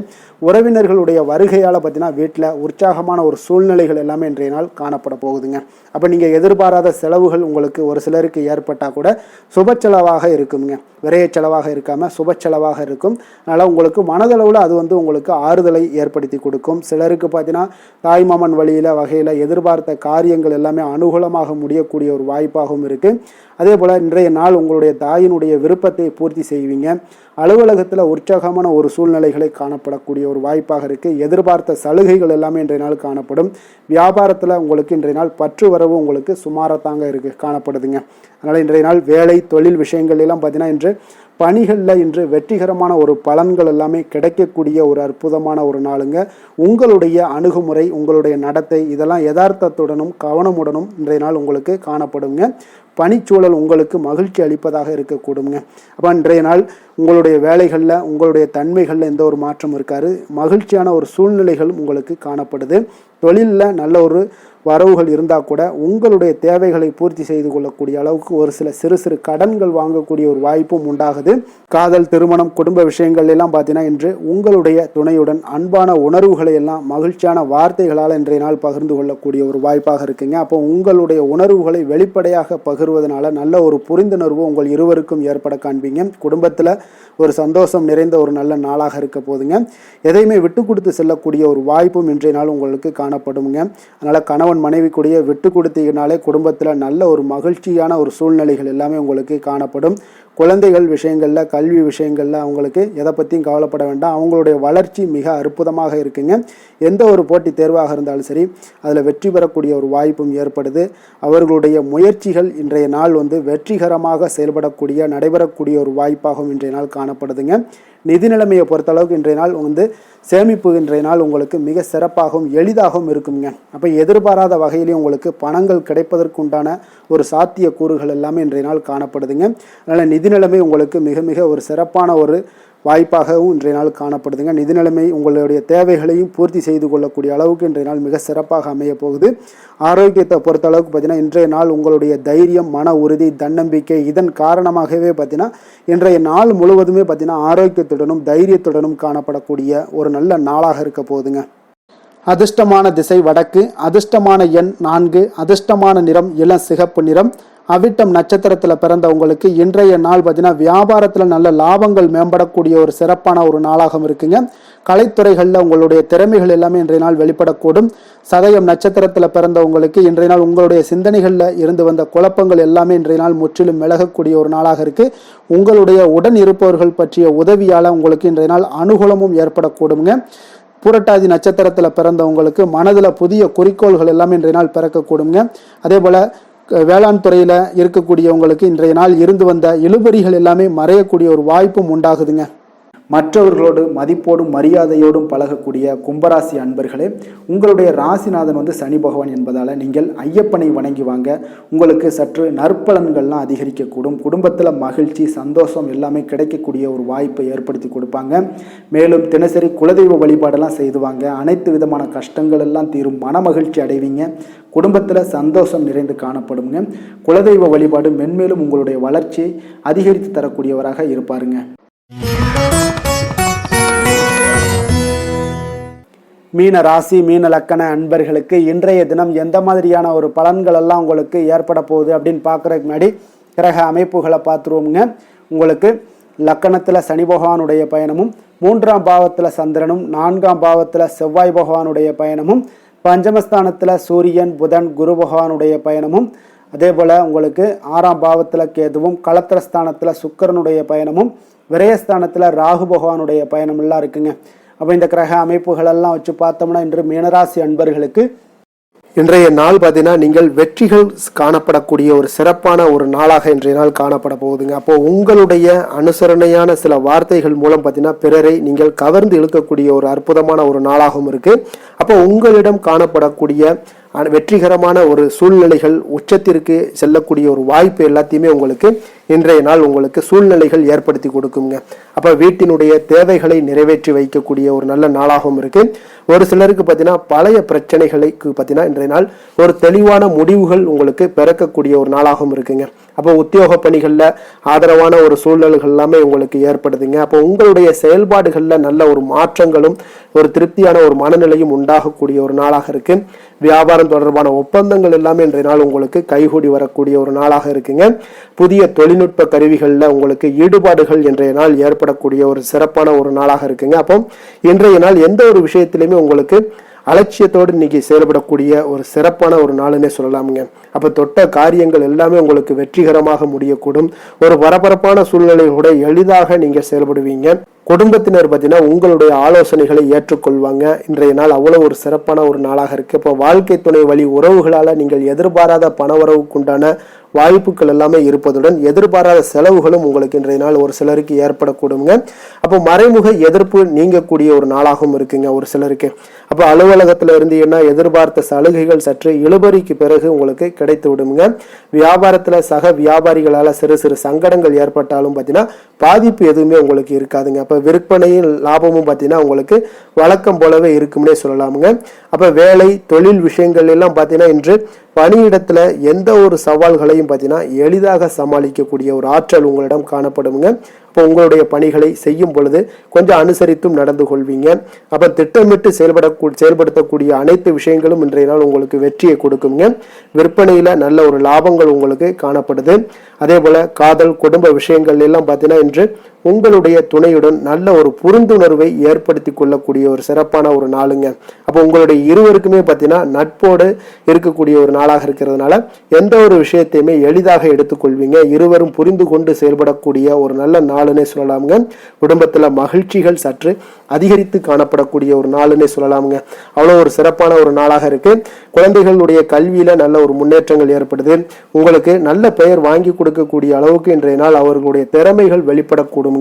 Speaker 1: உறவினர்களுடைய வருகையால் பார்த்தீங்கன்னா வீட்டில் உற்சாகமான ஒரு சூழ்நிலைகள் எல்லாமே இன்றைய நாள் காணப்பட போகுதுங்க. அப்போ நீங்கள் எதிர்பாராத செலவுகள் உங்களுக்கு ஒரு சிலருக்கு ஏற்பட்டால் கூட சுப செலவாக இருக்குங்க, விரைய செலவாக இருக்காமல் சுப செலவாக இருக்கும். அதனால் உங்களுக்கு மனதளவில் அது உங்களுக்கு ஆறுதலை ஏற்படுத்தி கொடுக்கும். சிலருக்கு பார்த்தீங்கன்னா தாய்மாமன் வகையில் எதிர்பார்த்த காரியங்கள் எல்லாமே அனுகூலமாக முடியக்கூடிய ஒரு வாய்ப்பாகவும் இருக்குது. அதே போல் இன்றைய நாள் உங்களுடைய தாயினுடைய விருப்பத்தை பூர்த்தி செய்வீங்க. அலுவலகத்தில் உற்சாகமான ஒரு சூழ்நிலைகளை காணப்படக்கூடிய ஒரு வாய்ப்பாக இருக்குது. எதிர்பார்த்த சலுகைகள் எல்லாமே இன்றைய நாள் காணப்படும். வியாபாரத்தில் உங்களுக்கு இன்றைய நாள் பற்று வரவு உங்களுக்கு சுமாரத்தாங்க காணப்படுதுங்க. அதனால் இன்றைய நாள் வேலை தொழில் விஷயங்கள் எல்லாம் பார்த்தீங்கன்னா இன்று பணிகளில் இன்று வெற்றிகரமான ஒரு பலன்கள் எல்லாமே கிடைக்கக்கூடிய ஒரு அற்புதமான ஒரு நாளுங்க. உங்களுடைய அணுகுமுறை, உங்களுடைய நடத்தை இதெல்லாம் யதார்த்தத்துடனும் கவனமுடனும் இன்றைய நாள் உங்களுக்கு காணப்படுங்க. பணிச்சூழல் உங்களுக்கு மகிழ்ச்சி அளிப்பதாக இருக்கக்கூடுங்க. அப்போ இன்றைய நாள் உங்களுடைய வேலைகளில் உங்களுடைய தன்மைகளில் எந்த ஒரு மாற்றம் இருக்காது. மகிழ்ச்சியான ஒரு சூழ்நிலைகளும் உங்களுக்கு காணப்படுது. தொழிலில் நல்ல ஒரு வரவுகள் இருந்தால் கூட உங்களுடைய தேவைகளை பூர்த்தி செய்து கொள்ளக்கூடிய அளவுக்கு ஒரு சில சிறு சிறு கடன்கள் வாங்கக்கூடிய ஒரு வாய்ப்பும் உண்டாகுது. காதல், திருமணம், குடும்ப விஷயங்கள் எல்லாம் பார்த்தீங்கன்னா இன்று உங்களுடைய துணையுடன் அன்பான உணர்வுகளை எல்லாம் மகிழ்ச்சியான வார்த்தைகளால் இன்றைய நாள் பகிர்ந்து கொள்ளக்கூடிய ஒரு வாய்ப்பாக இருக்குங்க. அப்போ உங்களுடைய உணர்வுகளை வெளிப்படையாக பகிர்வதனால நல்ல ஒரு புரிந்துணர்வு உங்கள் இருவருக்கும் ஏற்பட காண்பீங்க. குடும்பத்தில் ஒரு சந்தோஷம் நிறைந்த ஒரு நல்ல நாளாக இருக்க போதுங்க. எதையுமே விட்டு கொடுத்து செல்லக்கூடிய ஒரு வாய்ப்பும் இன்றைய நாள் உங்களுக்கு காணப்படுங்க. அதனால் கணவன் மனைவி கூடிய விட்டு கொடுத்தீங்கனாலே குடும்பத்தில் நல்ல ஒரு மகிழ்ச்சியான ஒரு சூழ்நிலைகள் எல்லாமே உங்களுக்கு காணப்படும். குழந்தைகள் விஷயங்களில் கல்வி விஷயங்களில் அவங்களுக்கு எதை பற்றியும் கவலைப்பட வேண்டாம். அவங்களுடைய வளர்ச்சி மிக அற்புதமாக இருக்குங்க. எந்த ஒரு போட்டி தேர்வாக இருந்தாலும் சரி அதில் வெற்றி பெறக்கூடிய ஒரு வாய்ப்பும் ஏற்படுது. அவர்களுடைய முயற்சிகள் இன்றைய நாள் வெற்றிகரமாக செயல்படக்கூடிய நடைபெறக்கூடிய ஒரு வாய்ப்பாகவும் இன்றைய நாள் காணப்படுதுங்க. நிதி நிலைமையை பொறுத்தளவுக்கு இன்றைய நாள் சேமிப்பு இன்றைய நாள் உங்களுக்கு மிக சிறப்பாகவும் எளிதாகவும் இருக்குங்க. அப்போ எதிர்பாராத வகையிலேயே உங்களுக்கு பணங்கள் கிடைப்பதற்குண்டான ஒரு சாத்திய கூறுகள் எல்லாமே இன்றைய நாள் காணப்படுதுங்க. அதனால் நிதி நிலைமை உங்களுக்கு மிக மிக ஒரு சிறப்பான ஒரு வாய்ப்பாகவும் இன்றைய நாள் காணப்படுதுங்க. நிதி நிலைமை உங்களுடைய தேவைகளையும் பூர்த்தி செய்து கொள்ளக்கூடிய அளவுக்கு இன்றைய நாள் மிக சிறப்பாக அமைய போகுது. ஆரோக்கியத்தை பொறுத்த அளவுக்கு பார்த்தீங்கன்னா இன்றைய நாள் உங்களுடைய தைரியம், மன உறுதி, தன்னம்பிக்கை இதன் காரணமாகவே பார்த்தீங்கன்னா இன்றைய நாள் முழுவதுமே பார்த்தீங்கன்னா ஆரோக்கியத்துடனும் தைரியத்துடனும் காணப்படக்கூடிய ஒரு நல்ல நாளாக இருக்க போகுதுங்க. அதிர்ஷ்டமான திசை வடக்கு, அதிர்ஷ்டமான எண் 4, அதிர்ஷ்டமான நிறம் இளம் சிகப்பு நிறம். அவிட்டம் நட்சத்திரத்தில் பிறந்தவங்களுக்கு இன்றைய நாள் பார்த்தீங்கன்னா வியாபாரத்தில் நல்ல லாபங்கள் மேம்படக்கூடிய ஒரு சிறப்பான ஒரு நாளாகவும் இருக்குங்க. கலைத்துறைகளில் உங்களுடைய திறமைகள் எல்லாமே இன்றைய நாள் வெளிப்படக்கூடும். சதயம் நட்சத்திரத்தில் பிறந்தவங்களுக்கு இன்றைய நாள் உங்களுடைய சிந்தனைகளில் இருந்து வந்த குழப்பங்கள் எல்லாமே இன்றைய நாள் முற்றிலும் விலகக்கூடிய ஒரு நாளாக இருக்குது. உங்களுடைய உடன் இருப்பவர்கள் பற்றிய உதவியால் உங்களுக்கு இன்றைய நாள் அனுகூலமும் ஏற்படக்கூடுங்க. புரட்டாதி நட்சத்திரத்தில் பிறந்தவங்களுக்கு மனதில் புதிய குறிக்கோள்கள் எல்லாமே இன்றைய நாள் பிறக்கக்கூடுங்க. அதே போல் வேளாண் துறையில் இருக்கக்கூடியவங்களுக்கு இன்றைய நாள் இருந்து வந்த இழுபறிகள் எல்லாமே மறையக்கூடிய ஒரு வாய்ப்பும் உண்டாகுதுங்க. மற்றவர்களோடு மதிப்போடும் மரியாதையோடும் பழகக்கூடிய கும்பராசி அன்பர்களே, உங்களுடைய ராசிநாதன் சனி பகவான் என்பதால் நீங்கள் ஐயப்பனை வணங்கி வாங்க. உங்களுக்கு சற்று நற்பலன்கள்லாம் அதிகரிக்கக்கூடும். குடும்பத்தில் மகிழ்ச்சி, சந்தோஷம் எல்லாமே கிடைக்கக்கூடிய ஒரு வாய்ப்பை ஏற்படுத்தி கொடுப்பாங்க. மேலும் தினசரி குலதெய்வ வழிபாடெல்லாம் செய்துவாங்க. அனைத்து விதமான கஷ்டங்கள் எல்லாம் தீரும். மன மகிழ்ச்சி அடைவீங்க. குடும்பத்தில் சந்தோஷம் நிறைந்து காணப்படுங்க. குலதெய்வ வழிபாடு மென்மேலும் உங்களுடைய வளர்ச்சியை அதிகரித்து தரக்கூடியவராக இருப்பாருங்க. மீன ராசி, மீன லக்கண அன்பர்களுக்கு இன்றைய தினம் எந்த மாதிரியான ஒரு பலன்கள் எல்லாம் உங்களுக்கு ஏற்பட போகுது அப்படின்னு பார்க்குறதுக்கு முன்னாடி கிரக அமைப்புகளை பார்த்துருவோமுங்க. உங்களுக்கு லக்கணத்தில் சனி பகவானுடைய பயணமும், 3ஆம் பாவத்தில் சந்திரனும், 4ஆம் பாவத்தில் செவ்வாய் பகவானுடைய பயணமும், பஞ்சமஸ்தானத்தில் சூரியன், புதன், குரு பகவானுடைய பயணமும், அதே போல் உங்களுக்கு 6ஆம் பாவத்தில் கேதுவும், களத்திரஸ்தானத்தில் சுக்கிரனுடைய பயணமும், விரயஸ்தானத்தில் ராகு பகவானுடைய பயணம் எல்லாம் இருக்குங்க. அப்போ இந்த கிரக அமைப்புகளெல்லாம் வச்சு பார்த்தோம்னா இன்று மீனராசி அன்பர்களுக்கு இன்றைய நாள் பார்த்தீங்கன்னா நீங்கள் வெற்றிகள் காணப்படக்கூடிய ஒரு சிறப்பான ஒரு நாளாக இன்றைய நாள் காணப்பட போகுதுங்க. அப்போ உங்களுடைய அனுசரணையான சில வார்த்தைகள் மூலம் பார்த்தீங்கன்னா பிறரை நீங்கள் கவர்ந்து இழுக்கக்கூடிய ஒரு அற்புதமான ஒரு நாளாகவும் இருக்கு. அப்போ உங்களிடம் காணப்படக்கூடிய வெற்றிகரமான ஒரு சூழ்நிலைகள் உச்சத்திற்கு செல்லக்கூடிய ஒரு வாய்ப்பு எல்லாத்தையுமே உங்களுக்கு இன்றைய நாள் உங்களுக்கு சூழ்நிலைகள் ஏற்படுத்தி கொடுக்குங்க. அப்போ வீட்டினுடைய தேவைகளை நிறைவேற்றி வைக்கக்கூடிய ஒரு நல்ல நாளாகவும் இருக்கு. ஒரு சிலருக்கு பார்த்தீங்கன்னா பழைய பிரச்சனைகளுக்கு பார்த்தீங்கன்னா இன்றைய நாள் ஒரு தெளிவான முடிவுகள் உங்களுக்கு பிறக்கக்கூடிய ஒரு நாளாகவும் இருக்குங்க. அப்போ உத்தியோக பணிகளில் ஆதரவான ஒரு சூழ்நிலைகள் எல்லாமே உங்களுக்கு ஏற்படுதுங்க. அப்போ உங்களுடைய செயல்பாடுகளில் நல்ல ஒரு மாற்றங்களும் ஒரு திருப்தியான ஒரு மனநிலையும் உண்டாகக்கூடிய ஒரு நாளாக இருக்கு. வியாபாரம் தொடர்பான ஒப்பந்தங்கள் எல்லாமே இன்றைய நாள் உங்களுக்கு கைகூடி வரக்கூடிய ஒரு நாளாக இருக்குங்க. புதிய தொழில்நுட்ப கருவிகளில் உங்களுக்கு ஈடுபாடுகள் இன்றைய நாள் ஏற்படக்கூடிய ஒரு சிறப்பான ஒரு நாளாக இருக்குங்க. அப்போ இன்றைய நாள் எந்த ஒரு விஷயத்திலுமே உங்களுக்கு அலட்சியத்தோடு இன்னைக்கு செயல்படக்கூடிய ஒரு சிறப்பான ஒரு நாளுன்னே சொல்லலாமுங்க. அப்போ தொட்ட காரியங்கள் எல்லாமே உங்களுக்கு வெற்றிகரமாக முடியக்கூடும். ஒரு பரபரப்பான சூழ்நிலையோட எளிதாக நீங்கள் செயல்படுவீங்க. குடும்பத்தினர் பார்த்தீங்கன்னா உங்களுடைய ஆலோசனைகளை ஏற்றுக்கொள்வாங்க. இன்றைய நாள் அவ்வளோ ஒரு சிறப்பான ஒரு நாளாக இருக்கு. இப்போ வாழ்க்கை துணை வழி உறவுகளால் நீங்கள் எதிர்பாராத பணவரவுக்குண்டான வாய்ப்புகள் எல்லாமே இருப்பதுடன் எதிர்பாராத செலவுகளும் உங்களுக்கு இன்றைய நாள் ஒரு சிலருக்கு ஏற்படக்கூடுங்க. அப்போ மறைமுக எதிர்ப்பு நீங்கக்கூடிய ஒரு நாளாகவும் இருக்குங்க ஒரு சிலருக்கு. அப்போ அலுவலகத்தில் இருந்தீங்கன்னா எதிர்பார்த்த சலுகைகள் சற்று இழுபறிக்கு பிறகு உங்களுக்கு கிடைத்து விடுங்க. வியாபாரத்தில் சக வியாபாரிகளால் சிறு சிறு சங்கடங்கள் ஏற்பட்டாலும் பார்த்தீங்கன்னா பாதிப்பு எதுவுமே உங்களுக்கு இருக்காதுங்க. அப்போ விற்பனையும் லாபமும் பார்த்தீங்கன்னா உங்களுக்கு வழக்கம் போலவே இருக்கும்னே சொல்லலாமுங்க. அப்போ வேலை தொழில் விஷயங்கள் எல்லாம் பார்த்தீங்கன்னா இன்று பணியிடத்துல எந்த ஒரு சவால்களையும் பார்த்தீங்கன்னா எளிதாக சமாளிக்கக்கூடிய ஒரு ஆற்றல் உங்களிடம் காணப்படுங்க. அப்போ உங்களுடைய பணிகளை செய்யும் பொழுது கொஞ்சம் அனுசரித்தும் நடந்து கொள்வீங்க. அப்போ திட்டமிட்டு செயல்படுத்தக்கூடிய அனைத்து விஷயங்களும் இன்றைய நாள் உங்களுக்கு வெற்றியை கொடுக்குங்க. விற்பனையில நல்ல ஒரு லாபங்கள் உங்களுக்கு காணப்படுது. அதே போல காதல் குடும்ப விஷயங்கள் எல்லாம் பார்த்தீங்கன்னா இன்று உங்களுடைய துணையுடன் நல்ல ஒரு புரிந்துணர்வை ஏற்படுத்தி கொள்ளக்கூடிய ஒரு சிறப்பான ஒரு நாளுங்க. அப்போ உங்களுடைய இருவருக்குமே பார்த்தீங்கன்னா நட்போடு இருக்கக்கூடிய ஒரு நாளாக இருக்கிறதுனால எந்த ஒரு விஷயத்தையுமே எளிதாக எடுத்துக்கொள்வீங்க. இருவரும் புரிந்து கொண்டு செயல்படக்கூடிய ஒரு நல்ல நாளுன்னே சொல்லலாமுங்க. குடும்பத்தில் மகிழ்ச்சிகள் சற்று அதிகரித்து காணப்படக்கூடிய ஒரு நாளுன்னே சொல்லலாமுங்க. அவ்வளோ ஒரு சிறப்பான ஒரு நாளாக இருக்கு. குழந்தைகளுடைய கல்வியில நல்ல ஒரு முன்னேற்றங்கள் ஏற்படுது. உங்களுக்கு நல்ல பெயர் வாங்கி கொடுக்கக்கூடிய அளவுக்கு இன்றைய நாள் அவர்களுடைய திறமைகள் வெளிப்படக்கூடும்.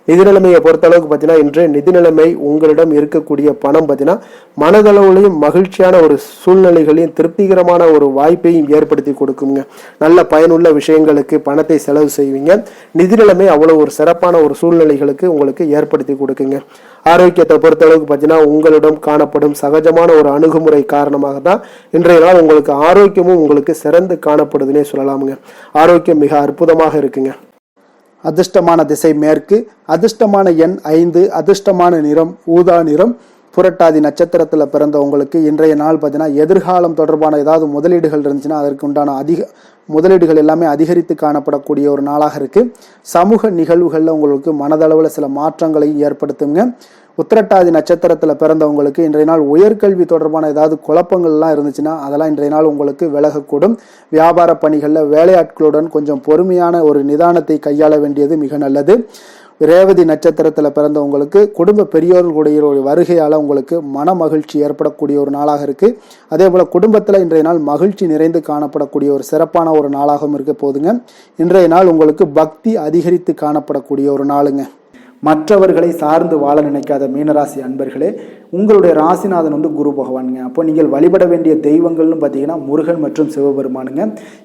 Speaker 2: நிதி நிலைமையை பொறுத்தளவுக்கு பார்த்தீங்கன்னா இன்று நிதி நிலைமை உங்களிடம் இருக்கக்கூடிய பணம் பார்த்தீங்கன்னா மனதளவுலையும் மகிழ்ச்சியான ஒரு சூழ்நிலைகளையும் திருப்திகரமான ஒரு வாய்ப்பையும் ஏற்படுத்தி கொடுக்குங்க. நல்ல பயனுள்ள விஷயங்களுக்கு பணத்தை செலவு செய்வீங்க. நிதி நிலைமை அவ்வளவு ஒரு சிறப்பான ஒரு சூழ்நிலைகளுக்கு உங்களுக்கு ஏற்படுத்தி கொடுக்குங்க. ஆரோக்கியத்தை பொறுத்தளவுக்கு பார்த்தீங்கன்னா உங்களிடம் காணப்படும் சகஜமான ஒரு அணுகுமுறை காரணமாக தான் இன்றைய நாள் உங்களுக்கு ஆரோக்கியமும் உங்களுக்கு சிறந்து காணப்படுதுன்னே சொல்லலாமுங்க. ஆரோக்கியம் மிக அற்புதமாக இருக்குங்க.
Speaker 1: அதிர்ஷ்டமான திசை மேற்கு, அதிர்ஷ்டமான எண் 5, அதிர்ஷ்டமான நிறம் ஊதா நிறம். புரட்டாதி நட்சத்திரத்தில் பிறந்தவங்களுக்கு இன்றைய நாள் பார்த்தீங்கன்னா எதிர்காலம் தொடர்பான ஏதாவது முதலீடுகள் இருந்துச்சுன்னா அதற்கு உண்டான முதலீடுகள் எல்லாமே அதிகரித்து காணப்படக்கூடிய ஒரு நாளாக இருக்குது. சமூக நிகழ்வுகளில் உங்களுக்கு மனதளவில் சில மாற்றங்களை ஏற்படுத்துங்க. உத்திரட்டாதி நட்சத்திரத்தில் பிறந்தவங்களுக்கு இன்றைய நாள் உயர்கல்வி தொடர்பான ஏதாவது குழப்பங்கள்லாம் இருந்துச்சுன்னா அதெல்லாம் இன்றைய நாள் உங்களுக்கு விலகக்கூடும். வியாபார பணிகளில் வேலையாட்களுடன் கொஞ்சம் பொறுமையான ஒரு நிதானத்தை கையாள வேண்டியது மிக நல்லது. ரேவதி நட்சத்திரத்தில் பிறந்தவங்களுக்கு குடும்ப பெரியோர்களுடைய ஒரு வருகையால் உங்களுக்கு மன மகிழ்ச்சி ஏற்படக்கூடிய ஒரு நாளாக இருக்குது. அதே போல் குடும்பத்தில் இன்றைய நாள் மகிழ்ச்சி நிறைந்து காணப்படக்கூடிய ஒரு சிறப்பான ஒரு நாளாகவும் இருக்க போதுங்க. இன்றைய நாள் உங்களுக்கு பக்தி அதிகரித்து காணப்படக்கூடிய ஒரு நாளுங்க. மற்றவர்களை சார்ந்து வாழ நினைக்காத மீனராசி அன்பர்களே, உங்களுடைய ராசிநாதன் குரு பகவானுங்க. அப்போ நீங்கள் வழிபட வேண்டிய தெய்வங்கள்னு பார்த்தீங்கன்னா முருகன் மற்றும் சிவபெருமானுங்க.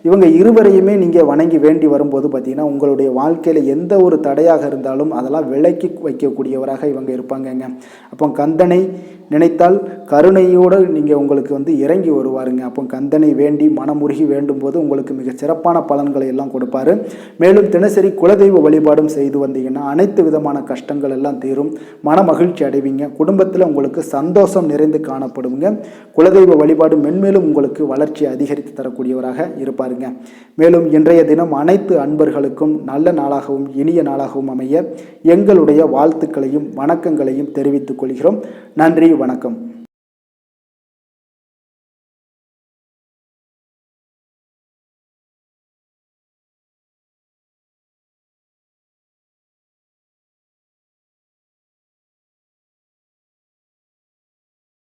Speaker 1: இவங்க இருவரையுமே நீங்கள் வணங்கி வேண்டி வரும்போது பார்த்தீங்கன்னா உங்களுடைய வாழ்க்கையில் எந்த ஒரு தடையாக இருந்தாலும் அதெல்லாம் விலக்கி வைக்கக்கூடியவராக இவங்க இருப்பாங்கங்க. அப்போ கந்தனை நினைத்தால் கருணையோடு நீங்கள் உங்களுக்கு இறங்கி வருவாருங்க. அப்போ கந்தனை வேண்டி மனமுருகி வேண்டும் போது உங்களுக்கு மிக சிறப்பான பலன்களை எல்லாம் கொடுப்பாரு. மேலும் தினசரி குலதெய்வ வழிபாடும் செய்து வந்தீங்கன்னா அனைத்து விதமான கஷ்டங்கள் எல்லாம் தீரும், மன மகிழ்ச்சி அடைவீங்க. குடும்பத்தில் உங்களுக்கு சந்தோஷம் நிறைந்து காணப்படுங்க. குலதெய்வ வழிபாடு மென்மேலும் உங்களுக்கு வளர்ச்சி அதிகரித்து தரக்கூடியவராக இருப்பாருங்க. மேலும் இன்றைய தினம் அனைத்து அன்பர்களுக்கும் நல்ல நாளாகவும் இனிய நாளாகவும் அமைய எங்களுடைய வாழ்த்துக்களையும் வணக்கங்களையும் தெரிவித்துக் கொள்கிறோம். நன்றி, வணக்கம்.